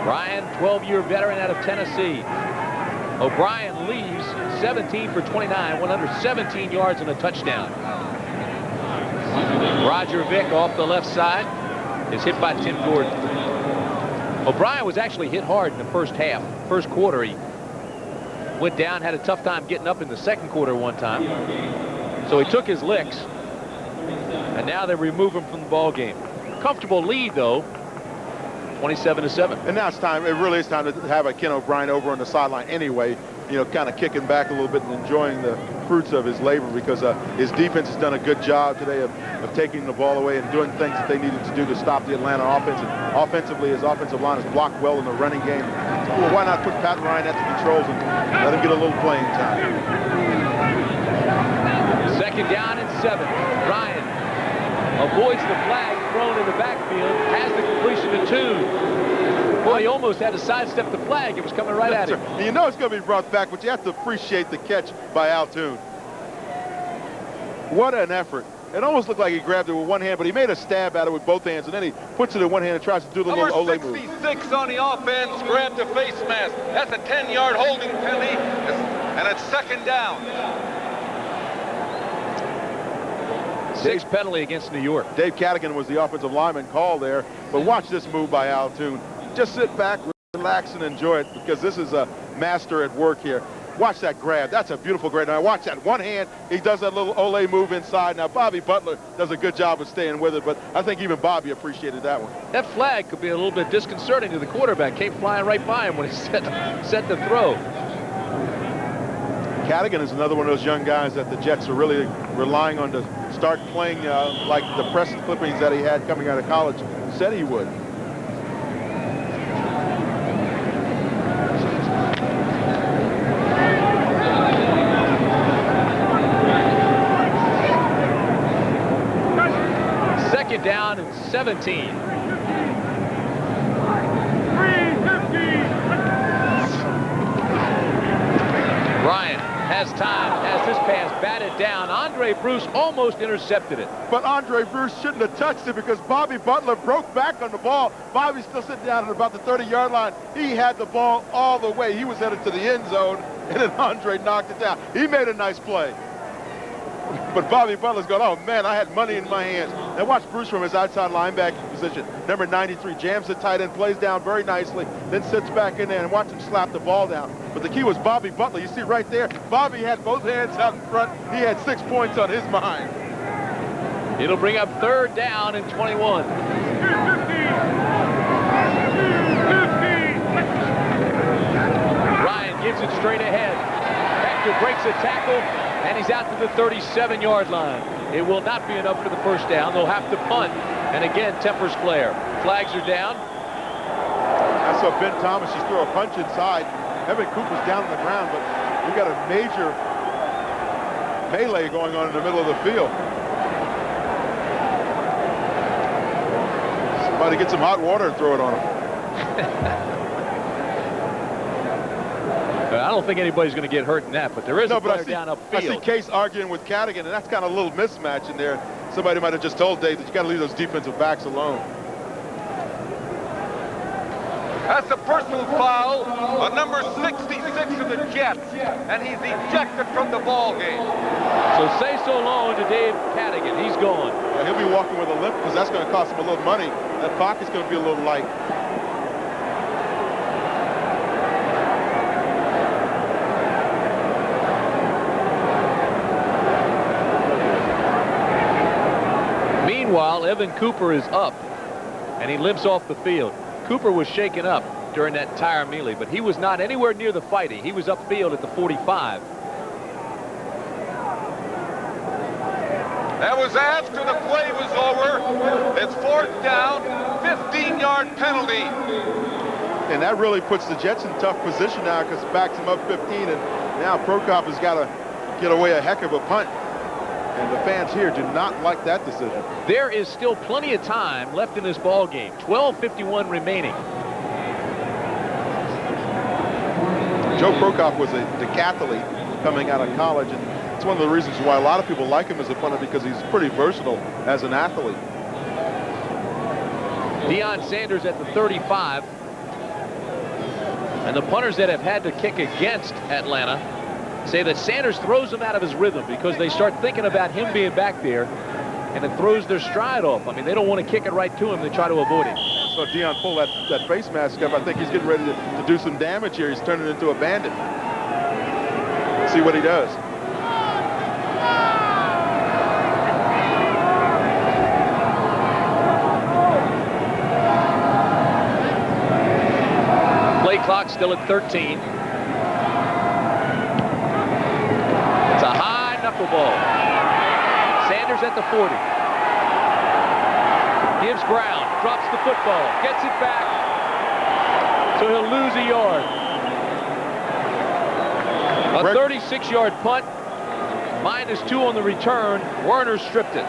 Ryan, 12-year veteran out of Tennessee. O'Brien leaves 17 for 29, 117 yards and a touchdown. Roger Vick off the left side is hit by Tim Gordon. O'Brien was actually hit hard in the first half. First quarter, he went down, had a tough time getting up in the second quarter one time. So he took his licks, and now they remove him from the ball game. Comfortable lead, though. 27-7. And now it's time, it really is time to have a Ken O'Brien over on the sideline anyway, you know, kind of kicking back a little bit and enjoying the fruits of his labor, because his defense has done a good job today of taking the ball away and doing things that they needed to do to stop the Atlanta offense. And offensively, his offensive line has blocked well in the running game. So, well, why not put Pat Ryan at the controls and let him get a little playing time? 2nd down and 7. Ryan avoids the flag thrown in the backfield, has the completion to Toon. Boy, he almost had to sidestep the flag. It was coming right at him. You know it's going to be brought back, but you have to appreciate the catch by Al Toon. What an effort. It almost looked like he grabbed it with one hand, but he made a stab at it with both hands, and then he puts it in one hand and tries to do the little Ole move. Number 66 on the offense grabbed the face mask. That's a 10-yard holding penalty, and it's 2nd down. 6th penalty against New York. Dave Cadigan was the offensive lineman call there, but watch this move by Al Toon. Just sit back, relax, and enjoy it, because this is a master at work here. Watch that grab. That's a beautiful grab. Now watch that. One hand, he does that little Ole move inside. Now Bobby Butler does a good job of staying with it, but I think even Bobby appreciated that one. That flag could be a little bit disconcerting to the quarterback. Came flying right by him when he set the throw. Cadigan is another one of those young guys that the Jets are really relying on to start playing like the press clippings that he had coming out of college said he would. 17. Ryan has time, has this pass batted down. Andre Bruce almost intercepted it. But Andre Bruce shouldn't have touched it because Bobby Butler broke back on the ball. Bobby's still sitting down at about the 30-yard line. He had the ball all the way. He was headed to the end zone, and then Andre knocked it down. He made a nice play. But Bobby Butler's going, oh, man, I had money in my hands. Now watch Bruce from his outside linebacking position. Number 93 jams the tight end, plays down very nicely, then sits back in there, and watch him slap the ball down. But the key was Bobby Butler. You see right there, Bobby had both hands out in front. He had 6 points on his mind. It'll bring up 3rd down and 21. Ryan gives it straight ahead. Factor breaks a tackle, and he's out to the 37-yard line. It will not be enough for the first down. They'll have to punt. And again, tempers flare. Flags are down. I saw Ben Thomas just throw a punch inside. Evan Cooper's down on the ground, but we got a major melee going on in the middle of the field. Somebody get some hot water and throw it on him. I don't think anybody's going to get hurt in that, but there is a player down upfield. I see Case arguing with Cadigan, and that's kind of a little mismatch in there. Somebody might have just told Dave that you got to leave those defensive backs alone. That's a personal foul on number 66 of the Jets, and he's ejected from the ball game. So say so long to Dave Cadigan. He's gone. Yeah, he'll be walking with a limp because that's going to cost him a little money. That pocket's going to be a little light. Meanwhile, Evan Cooper is up, and he limps off the field. Cooper was shaken up during that tire melee, but he was not anywhere near the fighting. He was upfield at the 45. That was after the play was over. It's 4th down, 15-yard penalty. And that really puts the Jets in tough position now because it backs them up 15, and now Prokop has got to get away a heck of a punt. And the fans here do not like that decision. There is still plenty of time left in this ball game. 12:51 remaining. Joe Prokop was a decathlete coming out of college, and it's one of the reasons why a lot of people like him as a punter because he's pretty versatile as an athlete. Deion Sanders at the 35. And the punters that have had to kick against Atlanta say that Sanders throws them out of his rhythm because they start thinking about him being back there, and it throws their stride off. I mean, they don't want to kick it right to him. They try to avoid it. So Deion pull that face mask up. I think he's getting ready to do some damage here. He's turning into a bandit. Let's see what he does. Play clock still at 13. Ball. Sanders at the 40. Gives ground, drops the football, gets it back. So he'll lose a yard. A 36-yard punt, -2 on the return. Werner stripped it.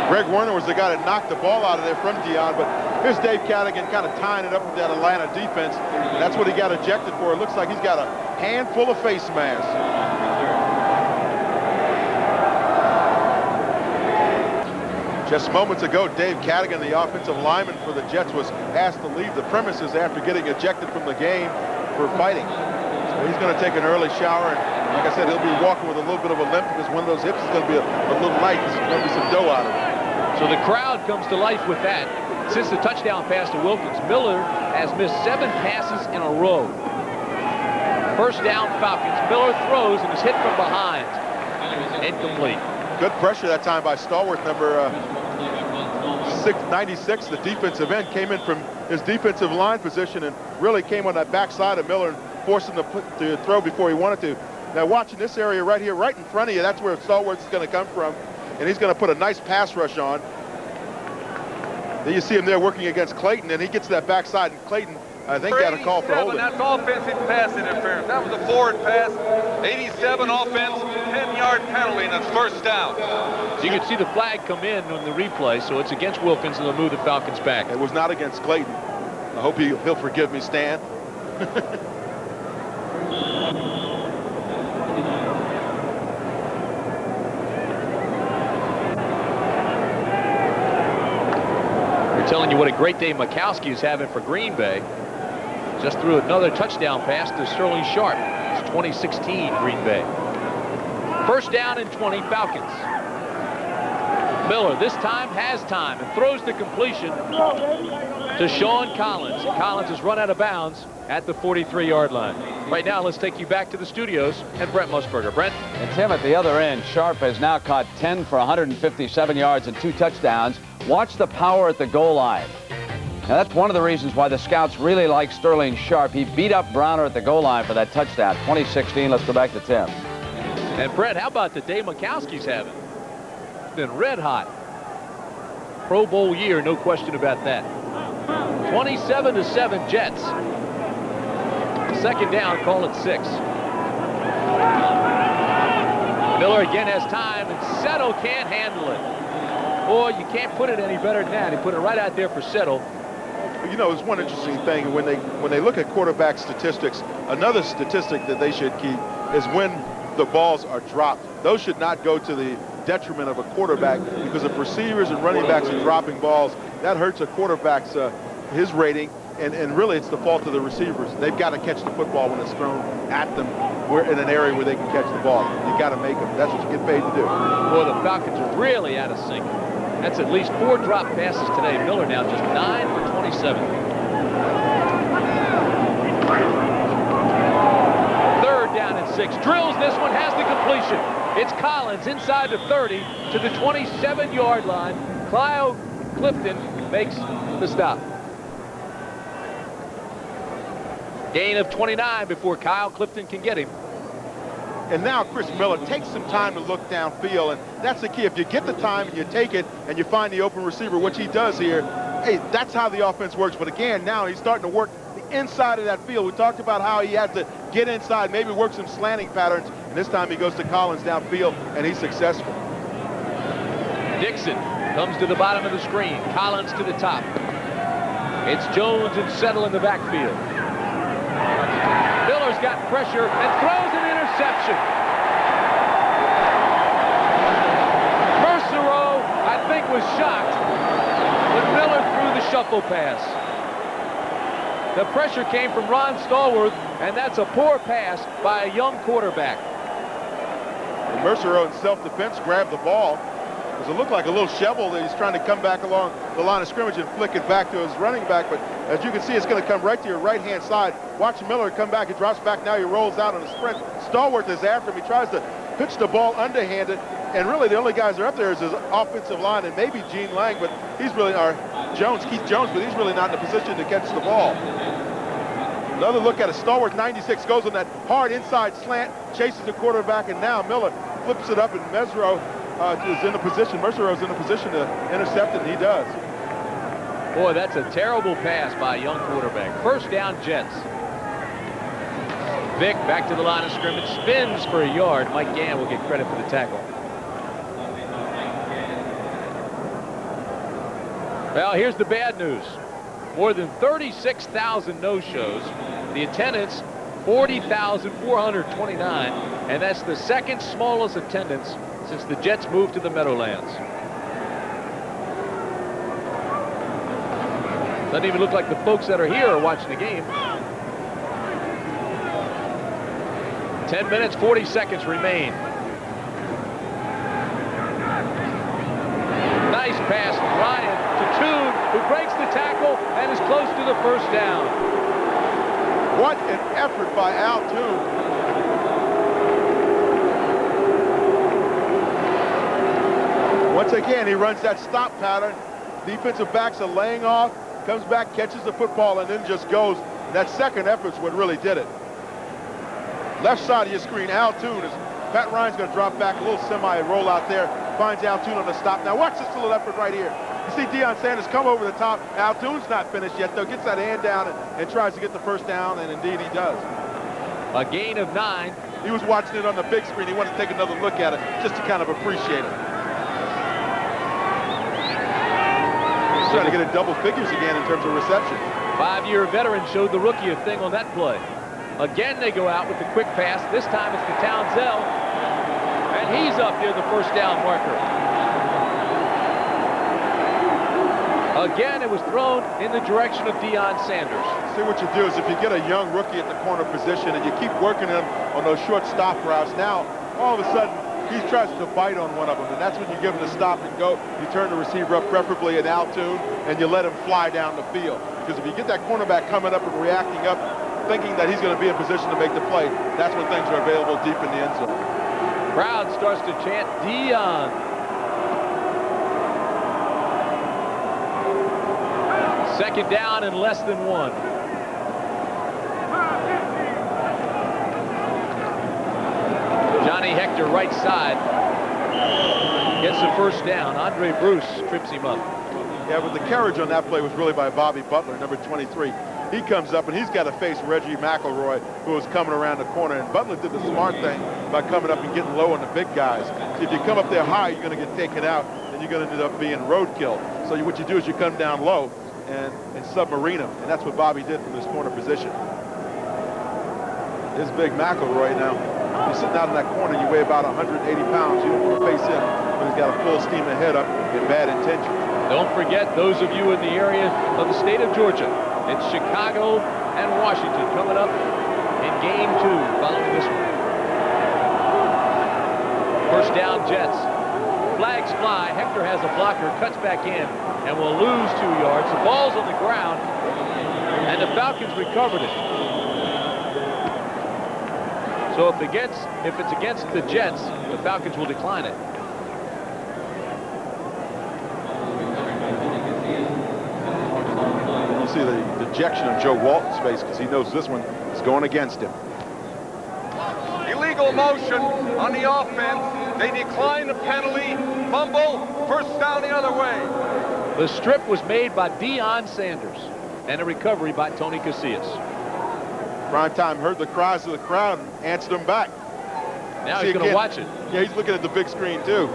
Greg Werner was the guy that knocked the ball out of there from Deion, but here's Dave Cadigan kind of tying it up with that Atlanta defense. And that's what he got ejected for. It looks like he's got a handful of face masks. Just moments ago, Dave Cadigan, the offensive lineman for the Jets, was asked to leave the premises after getting ejected from the game for fighting. So he's going to take an early shower, and like I said, he'll be walking with a little bit of a limp because one of those hips is going to be a little light. There's going to be some dough out of it. So the crowd comes to life with that. Since the touchdown pass to Wilkins, Miller has missed 7 passes in a row. First down, Falcons. Miller throws and is hit from behind. Incomplete. Good pressure that time by stalwart number 96, the defensive end, came in from his defensive line position and really came on that backside of Miller and forced him to throw before he wanted to. Now watching this area right here, right in front of you, that's where Stalwart's is going to come from, and he's going to put a nice pass rush on. Then you see him there working against Clayton, and he gets to that backside, and Clayton I think got a call for holding. That's offensive pass interference. That was a forward pass. 87 offense, 10-yard penalty, and it's first down. So you can see the flag come in on the replay, so it's against Wilkins, and they'll move the Falcons back. It was not against Clayton. I hope he'll forgive me, Stan. We're telling you what a great day Mikowski is having for Green Bay. Just threw another touchdown pass to Sterling Sharp. It's 2016 Green Bay. First down and 20, Falcons. Miller this time has time and throws the completion to Sean Collins. Collins has run out of bounds at the 43-yard line. Right now, let's take you back to the studios and Brent Musburger. Brent? And Tim, at the other end, Sharp has now caught 10 for 157 yards and 2 touchdowns. Watch the power at the goal line. Now, that's one of the reasons why the scouts really like Sterling Sharp. He beat up Browner at the goal line for that touchdown. 2016. Let's go back to Tim. And Brett, how about the day Mikowski's having? Been red hot. Pro Bowl year, no question about that. 27-7 Jets. Second down, call it 6. Miller again has time, and Settle can't handle it. Boy, you can't put it any better than that. He put it right out there for Settle. You know, it's one interesting thing when they look at quarterback statistics. Another statistic that they should keep is when the balls are dropped. Those should not go to the detriment of a quarterback, because if receivers and running backs are dropping balls, that hurts a quarterback's his rating, and really it's the fault of the receivers. They've got to catch the football when it's thrown at them. We're in an area where they can catch the ball. You got to make them. That's what you get paid to do. Boy, the Falcons are really out of sync. That's at least 4 drop passes today. Miller now just 9 for 27. Third down and 6. Drills this one, has the completion. It's Collins inside the 30 to the 27-yard line. Kyle Clifton makes the stop. Gain of 29 before Kyle Clifton can get him. And now Chris Miller takes some time to look downfield, and that's the key. If you get the time and you take it and you find the open receiver, which he does here, hey, that's how the offense works. But again, now he's starting to work the inside of that field. We talked about how he had to get inside, maybe work some slanting patterns, and this time he goes to Collins downfield, and he's successful. Dixon comes to the bottom of the screen. Collins to the top. It's Jones and Settle in the backfield. Miller's got pressure and throws an interception. Mercereau, I think, was shocked when Miller threw the shuffle pass. The pressure came from Ron Stallworth, and that's a poor pass by a young quarterback. And Mercereau in self-defense grabbed the ball. It looked like a little shovel that he's trying to come back along the line of scrimmage and flick it back to his running back. But as you can see, it's going to come right to your right-hand side. Watch Miller come back. He drops back. Now he rolls out on a sprint. Stallworth is after him. He tries to pitch the ball underhanded. And really, the only guys that are up there is his offensive line and maybe Gene Lang, but he's really, Keith Jones, but he's really not in a position to catch the ball. Another look at it. Stallworth, 96, goes on that hard inside slant, chases the quarterback, and now Miller flips it up, and Mercereau is in a position. Mercereau's in a position to intercept it, and he does. Boy, that's a terrible pass by a young quarterback. First down, Jets. Vick back to the line of scrimmage, spins for a yard. Mike Gann will get credit for the tackle. Well, here's the bad news. More than 36,000 no-shows. The attendance, 40,429, and that's the second smallest attendance since the Jets moved to the Meadowlands. Doesn't even look like the folks that are here are watching the game. 10 minutes, 40 seconds remain. Nice pass from Ryan to Toon, who breaks the tackle and is close to the first down. What an effort by Al Toon. Once again, he runs that stop pattern. Defensive backs are laying off, comes back, catches the football, and then just goes. That second effort's what really did it. Left side of your screen, Al Toon is, Pat Ryan's going to drop back, a little semi roll out there, finds Al Toon on the stop. Now watch this little effort right here. You see Deion Sanders come over the top. Altoone's not finished yet, though. Gets that hand down and tries to get the first down, and indeed he does. A gain of 9. He was watching it on the big screen. He wanted to take another look at it just to kind of appreciate it. He's trying to get in double figures again in terms of reception. 5-year veteran showed the rookie a thing on that play. Again, they go out with the quick pass. This time it's to Townsell, and he's up near the first down marker. Again, it was thrown in the direction of Deion Sanders. See, what you do is if you get a young rookie at the corner position and you keep working him on those short stop routes, now all of a sudden he tries to bite on one of them, and that's when you give him the stop and go. You turn the receiver up, preferably an Altoone, and you let him fly down the field. Because if you get that cornerback coming up and reacting up, thinking that he's going to be in position to make the play, that's when things are available deep in the end zone. Crowd starts to chant Deion. Second down and less than 1. Johnny Hector, right side, gets the first down. Andre Bruce trips him up. Yeah, but the carriage on that play was really by Bobby Butler, number 23. He comes up, and he's got to face Reggie McElroy, who was coming around the corner. And Butler did the smart thing by coming up and getting low on the big guys. So if you come up there high, you're going to get taken out, and you're going to end up being roadkill. So what you do is you come down low and submarine him, and that's what Bobby did from this corner position. Here's big McElroy now. You're sitting out in that corner, you weigh about 180 pounds. You don't want to face him when he's got a full steam ahead up in bad intentions. Don't forget, those of you in the area of the state of Georgia, it's Chicago and Washington coming up in game 2 following this one. First down, Jets. Flags fly. Hector has a blocker, cuts back in, and will lose 2 yards. The ball's on the ground, and the Falcons recovered it. So if it's against the Jets, the Falcons will decline it. You see the dejection on Joe Walton's face because he knows this one is going against him. Illegal motion on the offense. They decline the penalty. Fumble. First down the other way. The strip was made by Deion Sanders, and a recovery by Tony Casillas. Primetime heard the cries of the crowd and answered them back. Now he's going to watch it. Yeah, he's looking at the big screen, too.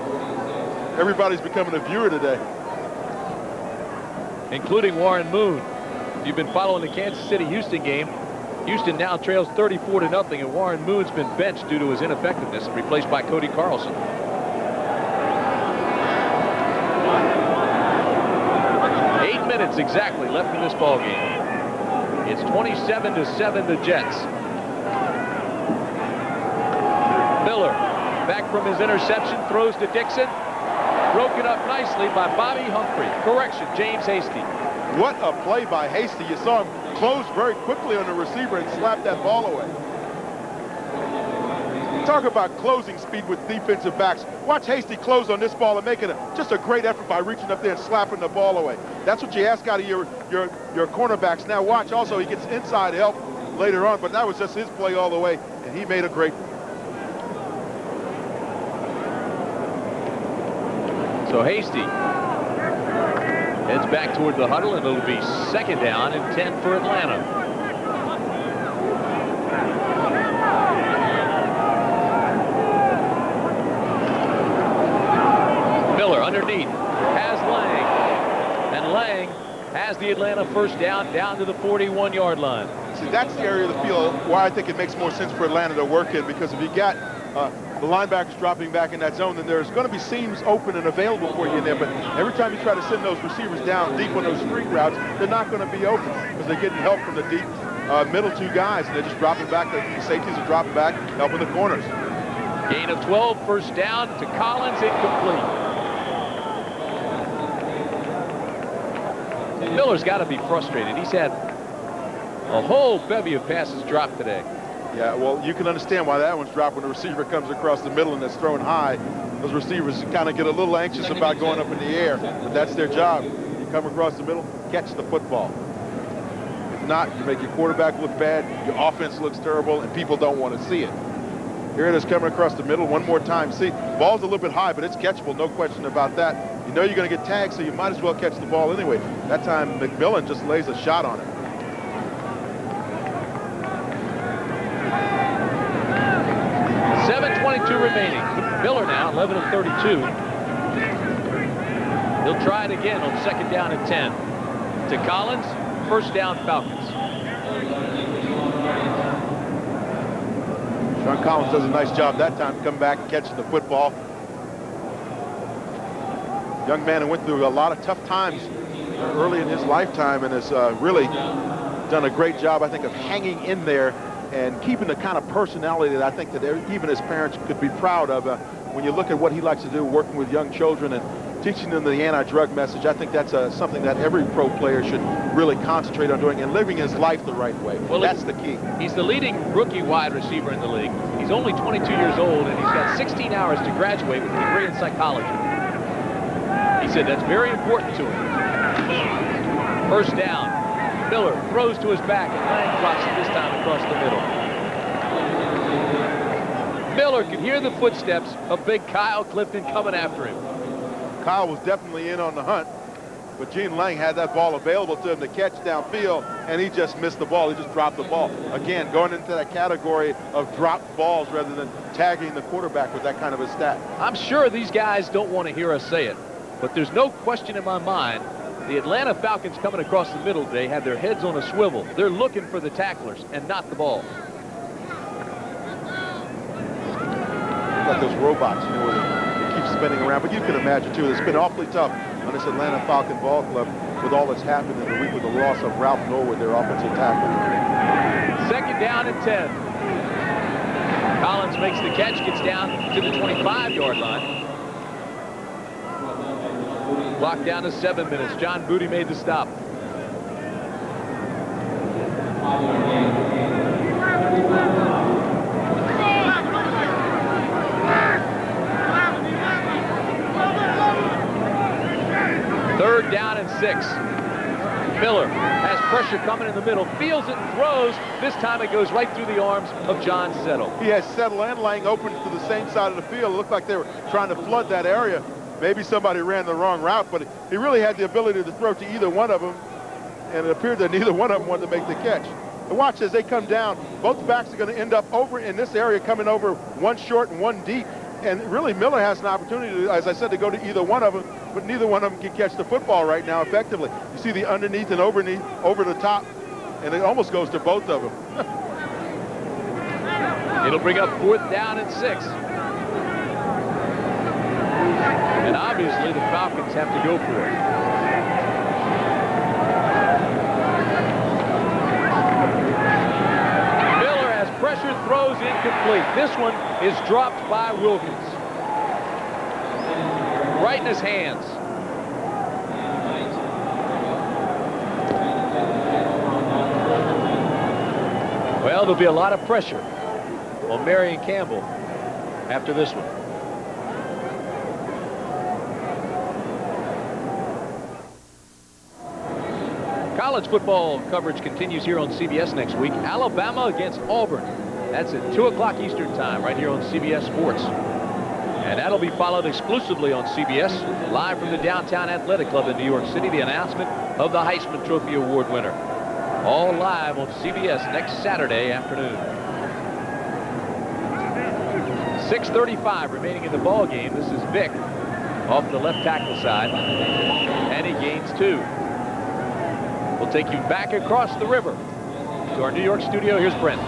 Everybody's becoming a viewer today. Including Warren Moon. If you've been following the Kansas City-Houston game, Houston now trails 34-0, and Warren Moon's been benched due to his ineffectiveness and replaced by Cody Carlson. Eight minutes exactly left in this ball game. It's 27-7 the Jets. Miller back from his interception, throws to Dixon. Broken up nicely by Bobby Humphrey. Correction, James Hasty. What a play by Hasty. You saw him close very quickly on the receiver and slap that ball away. Talk about closing speed with defensive backs. Watch Hasty close on this ball and making just a great effort by reaching up there and slapping the ball away. That's what you ask out of your cornerbacks. Now watch also, he gets inside help later on, but that was just his play all the way, and he made a great one. So Hasty heads back toward the huddle, and it'll be second down and 10 for Atlanta. Miller underneath has Lang, and Lang has the Atlanta first down to the 41-yard line. See, that's the area of the field where I think it makes more sense for Atlanta to work in, because if you got the linebackers dropping back in that zone, then there's going to be seams open and available for you in there. But every time you try to send those receivers down deep on those street routes, they're not going to be open because they're getting help from the deep middle 2 guys, and they're just dropping back. The safeties are dropping back, helping the corners. Gain of 12, first down to Collins, incomplete. Miller's got to be frustrated. He's had a whole bevy of passes dropped today. Yeah, well, you can understand why that one's dropped when the receiver comes across the middle and it's thrown high. Those receivers kind of get a little anxious about going up in the air, but that's their job. You come across the middle, catch the football. If not, you make your quarterback look bad, your offense looks terrible, and people don't want to see it. Here it is coming across the middle one more time. See, ball's a little bit high, but it's catchable, no question about that. You know you're going to get tagged, so you might as well catch the ball anyway. That time, McMillan just lays a shot on it. .7:22 remaining. Miller now, 11 of 32. He'll try it again on 2nd down and 10. To Collins, 1st down Falcons. Sean Collins does a nice job that time, come back and catching the football. Young man who went through a lot of tough times early in his lifetime and has really done a great job, I think, of hanging in there and keeping the kind of personality that I think that even his parents could be proud of. When you look at what he likes to do, working with young children and teaching them the anti-drug message, I think that's something that every pro player should really concentrate on doing and living his life the right way. Well, that's the key. He's the leading rookie wide receiver in the league. He's only 22 years old, and he's got 16 hours to graduate with a degree in psychology. He said that's very important to him. 1st down. Miller throws to his back, and Lang drops it this time across the middle. Miller could hear the footsteps of big Kyle Clifton coming after him. Kyle was definitely in on the hunt, but Gene Lang had that ball available to him to catch downfield, and he just missed the ball. He just dropped the ball. Again, going into that category of dropped balls rather than tagging the quarterback with that kind of a stat. I'm sure these guys don't want to hear us say it, but there's no question in my mind the Atlanta Falcons coming across the middle today have their heads on a swivel. They're looking for the tacklers and not the ball. Like those robots, you know, where they keep spinning around. But you can imagine, too, it's been awfully tough on this Atlanta Falcon ball club with all that's happened in the week with the loss of Ralph Norwood, their offensive tackle. 2nd down and 10. Collins makes the catch, gets down to the 25-yard line. Clock down to 7 minutes. John Booty made the stop. Third down and 6. Miller has pressure coming in the middle, feels it and throws. This time it goes right through the arms of John Settle. He has Settle and Lang open to the same side of the field. It looked like they were trying to flood that area. Maybe somebody ran the wrong route, but he really had the ability to throw to either one of them, and it appeared that neither one of them wanted to make the catch. And watch as they come down. Both backs are going to end up over in this area, coming over one short and one deep. And really, Miller has an opportunity, as I said, to go to either one of them, but neither one of them can catch the football right now effectively. You see the underneath and over the top, and it almost goes to both of them. It'll bring up 4th down and 6. And obviously, the Falcons have to go for it. Miller has pressure, throws incomplete. This one is dropped by Wilkins. Right in his hands. Well, there'll be a lot of pressure on Marion Campbell after this one. College football coverage continues here on CBS next week. Alabama against Auburn. That's at 2 o'clock Eastern time right here on CBS Sports. And that'll be followed exclusively on CBS, live from the Downtown Athletic Club in New York City, the announcement of the Heisman Trophy Award winner. All live on CBS next Saturday afternoon. 6:35 remaining in the ball game. This is Vick off the left tackle side, and he gains 2. We'll take you back across the river to our New York studio. Here's Brent.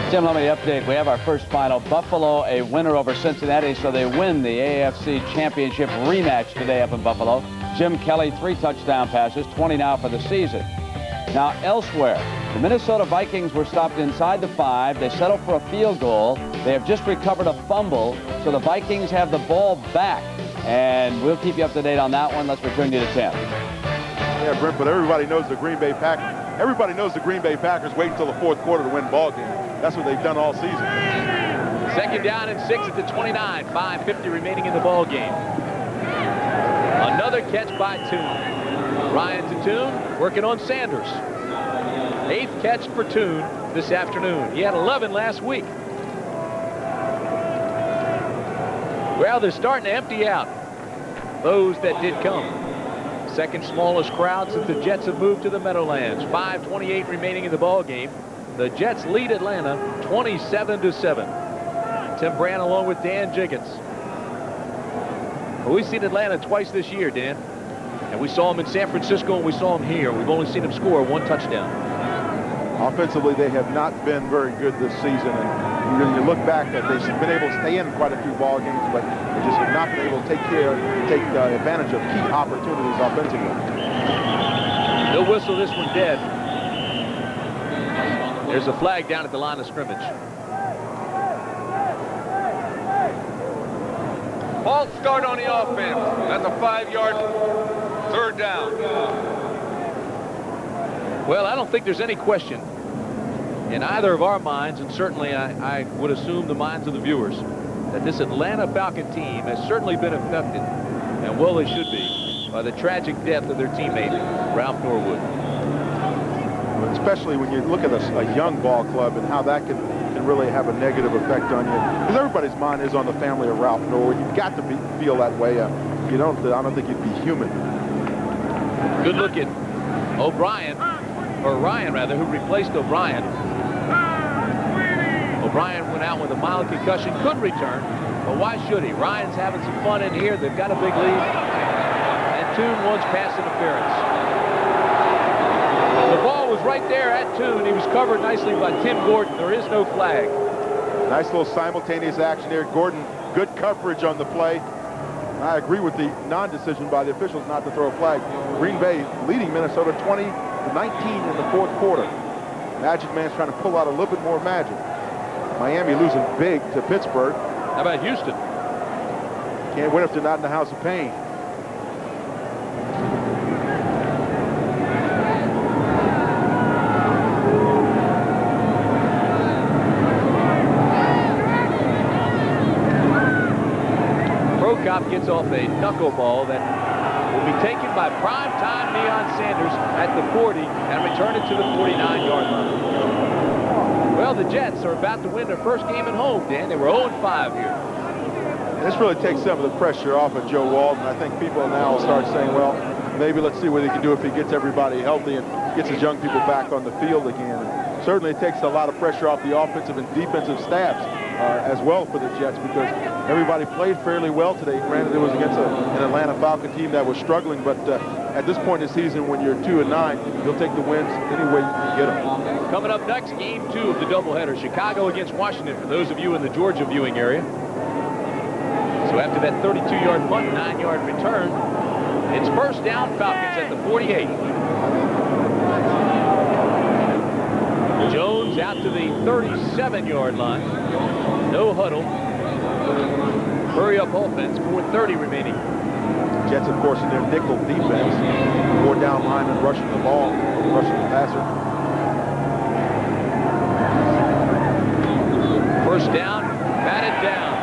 Tim, let me update. We have our first final. Buffalo, a winner over Cincinnati, so they win the AFC Championship rematch today up in Buffalo. Jim Kelly, 3 touchdown passes, 20 now for the season. Now, elsewhere, the Minnesota Vikings were stopped inside the 5. They settled for a field goal. They have just recovered a fumble, so the Vikings have the ball back. And we'll keep you up to date on that one. Let's return you to Tim. Yeah, Brent, but everybody knows the Green Bay Packers. Everybody knows the Green Bay Packers wait until the 4th quarter to win ball games. That's what they've done all season. 2nd down and 6 at the 29. 5:50 remaining in the ball game. Another catch by Toon. Ryan Toon working on Sanders. 8th catch for Toon this afternoon. He had 11 last week. Well, they're starting to empty out those that did come. Second smallest crowd since the Jets have moved to the Meadowlands. 5:28 remaining in the ball game. The Jets lead Atlanta 27-7. Tim Brand along with Dan Jenkins. Well, we've seen Atlanta twice this year, Dan. And we saw him in San Francisco and we saw him here. We've only seen him score one touchdown. Offensively, they have not been very good this season. And when you look back, they've been able to stay in quite a few ball games, but they just have not been able to take advantage of key opportunities offensively. No whistle, this one dead. There's a flag down at the line of scrimmage. False start on the offense. That's a 5-yard third down. Well, I don't think there's any question in either of our minds, and certainly I would assume the minds of the viewers, that this Atlanta Falcon team has certainly been affected, and well they should be, by the tragic death of their teammate, Ralph Norwood. Especially when you look at a young ball club and how that can really have a negative effect on you. Because everybody's mind is on the family of Ralph Norwood. You've got to feel that way. You don't. I don't think you'd be human. Good look at O'Brien, or Ryan rather, who replaced O'Brien. O'Brien went out with a mild concussion, could return, but why should he? Ryan's having some fun in here. They've got a big lead. And Toon wants pass interference. The ball was right there at Toon. He was covered nicely by Tim Gordon. There is no flag. Nice little simultaneous action there. Gordon, good coverage on the play. I agree with the non-decision by the officials not to throw a flag. Green Bay leading Minnesota 20-19 in the fourth quarter. Magic Man's trying to pull out a little bit more magic. Miami losing big to Pittsburgh. How about Houston? Can't win if they're not in the house of pain. Prokop gets off a knuckleball that will be taken by primetime Deion Sanders at the 40 and return it to the 49-yard line. Well, the Jets are about to win their first game at home, Dan. They were 0-5 here. This really takes some of the pressure off of Joe Walton. I think people now will start saying, well, maybe let's see what he can do if he gets everybody healthy and gets his young people back on the field again. And certainly it takes a lot of pressure off the offensive and defensive staffs as well for the Jets, because everybody played fairly well today. Granted, it was against an Atlanta Falcon team that was struggling, but at this point in the season, when you're 2-9, you'll take the wins any way you can get them. Coming up next, game 2 of the doubleheader, Chicago against Washington, for those of you in the Georgia viewing area. So after that 32-yard punt, 9-yard return, it's first down, Falcons at the 48. Jones out to the 37-yard line. No huddle. Hurry up offense, 4:30 remaining. Jets, of course, in their nickel defense. 4 down linemen rushing the ball, rushing the passer. First down, batted down.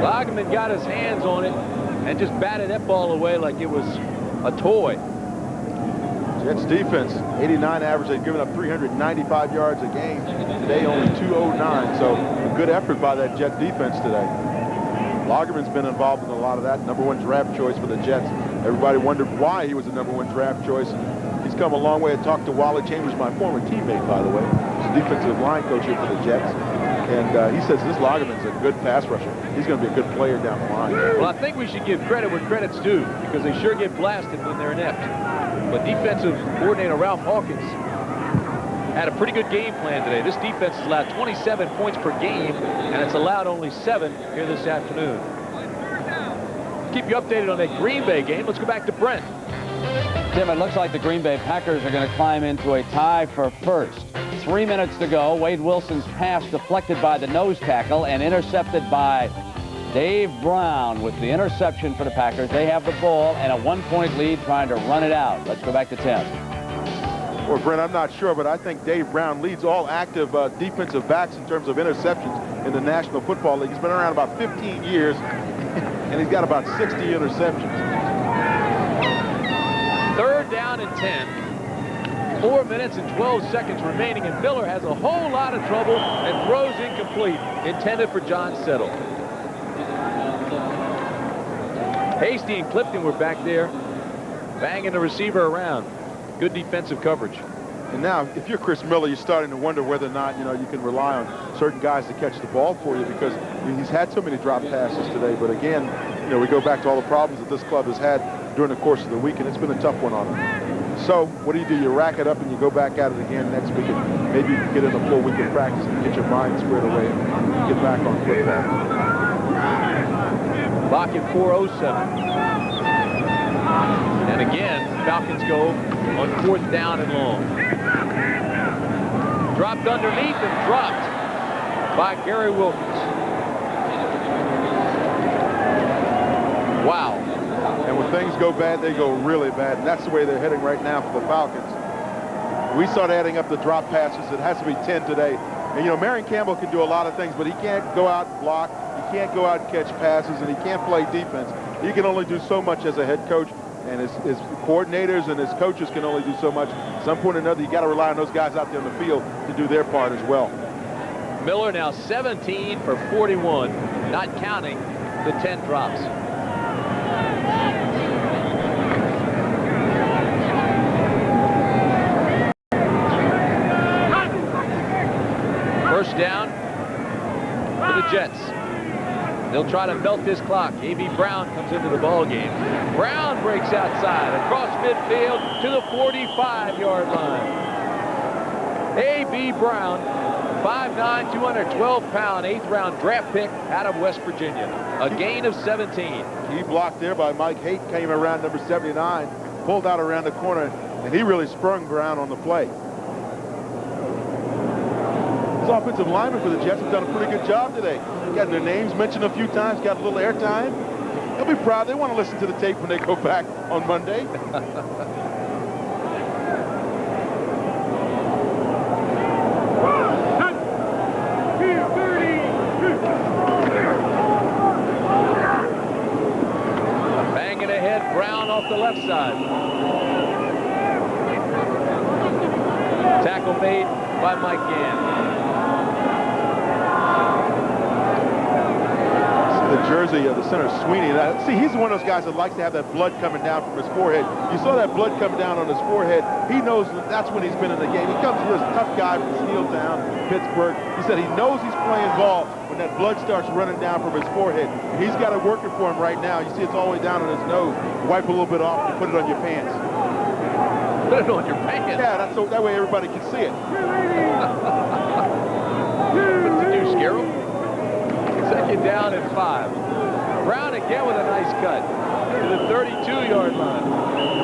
Loggeman got his hands on it and just batted that ball away like it was a toy. Jets defense, 89 average. They've given up 395 yards a game. Today only 209. So a good effort by that Jet defense today. Loggeman's been involved in a lot of that. #1 draft choice for the Jets. Everybody wondered why he was the #1 draft choice. He's come a long way. I talked to Wally Chambers, my former teammate, by the way. He's a defensive line coach here for the Jets. And he says this Loggeman's a good pass rusher. He's going to be a good player down the line. Well, I think we should give credit where credit's due, because they sure get blasted when they're inept. But defensive coordinator Ralph Hawkins had a pretty good game plan today. This defense has allowed 27 points per game, and it's allowed only 7 here this afternoon. Keep you updated on that Green Bay game. Let's go back to Brent. Tim, it looks like the Green Bay Packers are going to climb into a tie for first. 3 minutes to go. Wade Wilson's pass deflected by the nose tackle and intercepted by Dave Brown with the interception for the Packers. They have the ball and a 1-point lead, trying to run it out. Let's go back to Tim. Well, Brent, I'm not sure, but I think Dave Brown leads all active defensive backs in terms of interceptions in the National Football League. He's been around about 15 years, and he's got about 60 interceptions. 3rd down and 10. 4 minutes and 12 seconds remaining, and Miller has a whole lot of trouble and throws incomplete, intended for John Settle. Hasty and Clifton were back there banging the receiver around. Good defensive coverage. And now, if you're Chris Miller, you're starting to wonder whether or not, you can rely on certain guys to catch the ball for you, because he's had so many drop passes today. But again, we go back to all the problems that this club has had during the course of the week, and it's been a tough one on him. So what do? You rack it up and you go back at it again next week, and maybe you can get in a full week of practice and get your mind squared away and get back on football. Clock at 4:07. And again, Falcons go on 4th down and long. Dropped underneath and dropped by Gary Wilkins. Wow. And when things go bad, they go really bad. And that's the way they're heading right now for the Falcons. We start adding up the drop passes. It has to be 10 today. And, Marion Campbell can do a lot of things, but he can't go out and block. He can't go out and catch passes, and he can't play defense. He can only do so much as a head coach. And his coordinators and his coaches can only do so much. At some point or another, you got to rely on those guys out there on the field to do their part as well. Miller now 17 for 41, not counting the 10 drops. First down for the Jets. They'll try to melt this clock. A.B. Brown comes into the ball game. Brown breaks outside across midfield to the 45-yard line. A.B. Brown, 5'9", 212-pound, 8th-round draft pick out of West Virginia. A gain of 17. He blocked there by Mike Haight, came around number 79, pulled out around the corner, and he really sprung Brown on the play. Offensive linemen for the Jets have done a pretty good job today. Got their names mentioned a few times, got a little airtime. They'll be proud. They want to listen to the tape when they go back on Monday. Banging ahead, Brown off the left side. Tackle made by Mike Gann. The jersey of the center, Sweeney. See, he's one of those guys that likes to have that blood coming down from his forehead. You saw that blood coming down on his forehead. He knows that's when he's been in the game. He comes here as a tough guy from Steeltown, Pittsburgh. He said he knows he's playing ball when that blood starts running down from his forehead. He's got it working for him right now. You see it's all the way down on his nose. Wipe a little bit off and put it on your pants. Put it on your pants? Yeah, that's so that way everybody can see it. What did you scare him? Second down and 5. Brown again with a nice cut to the 32-yard line.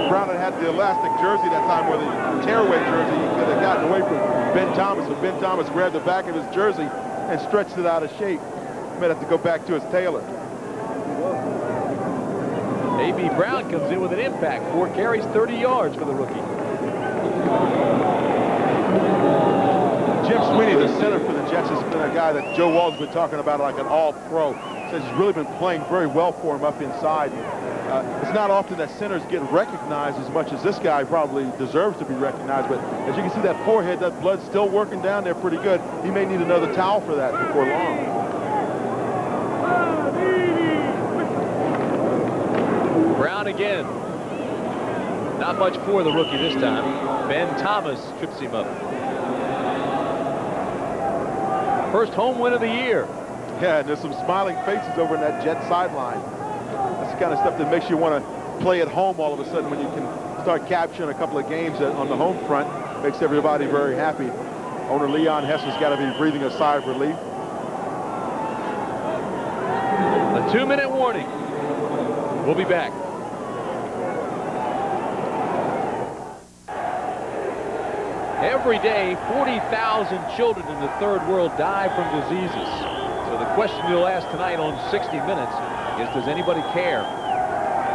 Brown had the elastic jersey that time, with the tearaway jersey. He could have gotten away from Ben Thomas, but Ben Thomas grabbed the back of his jersey and stretched it out of shape. He might have to go back to his tailor. A.B. Brown comes in with an impact. 4 carries, 30 yards for the rookie. Jim Sweeney, the center for the Jets, has been a guy that Joe Wald's been talking about like an all-pro. Says he's really been playing very well for him up inside. It's not often that centers get recognized as much as this guy probably deserves to be recognized. But as you can see, that forehead, that blood's still working down there pretty good. He may need another towel for that before long. Brown again. Not much for the rookie this time. Ben Thomas trips him up. First home win of the year. Yeah, and there's some smiling faces over in that Jet sideline. That's the kind of stuff that makes you want to play at home all of a sudden when you can start capturing a couple of games on the home front. Makes everybody very happy. Owner Leon Hess has got to be breathing a sigh of relief. A 2-minute warning. We'll be back. Every day, 40,000 children in the third world die from diseases. So the question you'll ask tonight on 60 Minutes is, does anybody care?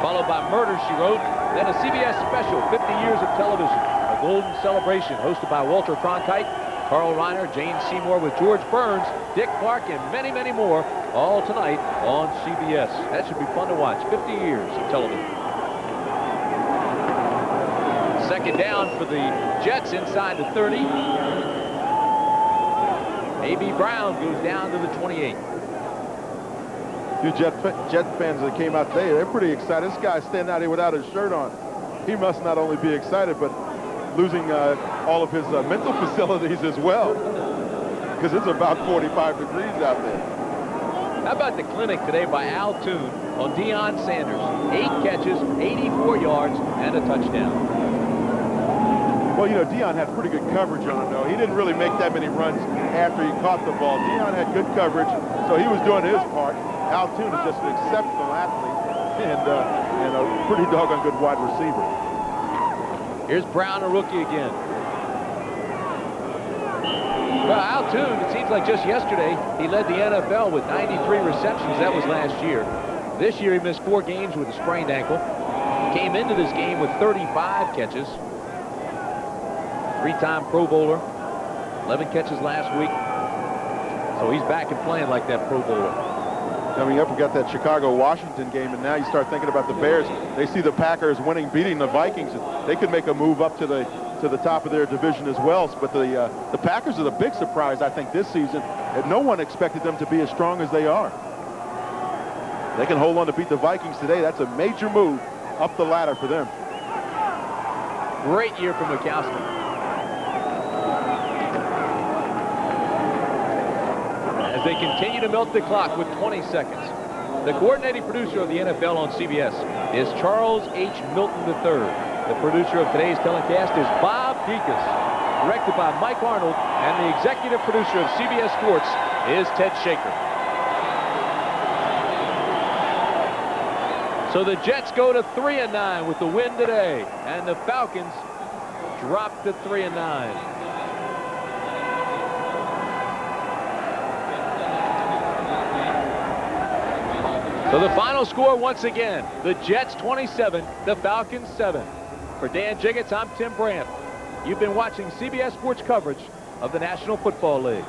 Followed by Murder, She Wrote, then a CBS special, 50 Years of Television, a golden celebration hosted by Walter Cronkite, Carl Reiner, Jane Seymour with George Burns, Dick Clark, and many, many more, all tonight on CBS. That should be fun to watch. 50 years of television. Second down for the Jets inside the 30. A.B. Brown goes down to the 28. You Jet fans that came out today, they're pretty excited. This guy's standing out here without his shirt on. He must not only be excited, but losing all of his mental facilities as well, because it's about 45 degrees out there. How about the clinic today by Al Toon on Deion Sanders? 8 catches, 84 yards, and a touchdown. Well, you know, Deion had pretty good coverage on him, though. He didn't really make that many runs after he caught the ball. Deion had good coverage, so he was doing his part. Al Toon is just an exceptional athlete and a pretty doggone good wide receiver. Here's Brown, a rookie again. Well, Al Toon, it seems like just yesterday, he led the NFL with 93 receptions. That was last year. This year, he missed 4 games with a sprained ankle. Came into this game with 35 catches. 3-time Pro Bowler. 11 catches last week. So he's back and playing like that Pro Bowler. Coming up, we got that Chicago-Washington game, and now you start thinking about the Bears. They see the Packers winning, beating the Vikings. They could make a move up to the top of their division as well. But the Packers are the big surprise, I think, this season. And no one expected them to be as strong as they are. They can hold on to beat the Vikings today. That's a major move up the ladder for them. Great year for Mikowski. As they continue to milk the clock with 20 seconds. The coordinating producer of the NFL on CBS is Charles H. Milton III. The producer of today's telecast is Bob Deacus. Directed by Mike Arnold, and the executive producer of CBS Sports is Ted Shaker. So the Jets go to 3-9 with the win today, and the Falcons drop to 3-9. So the final score once again, the Jets 27, the Falcons 7. For Dan Jiggets, I'm Tim Brandt. You've been watching CBS Sports coverage of the National Football League.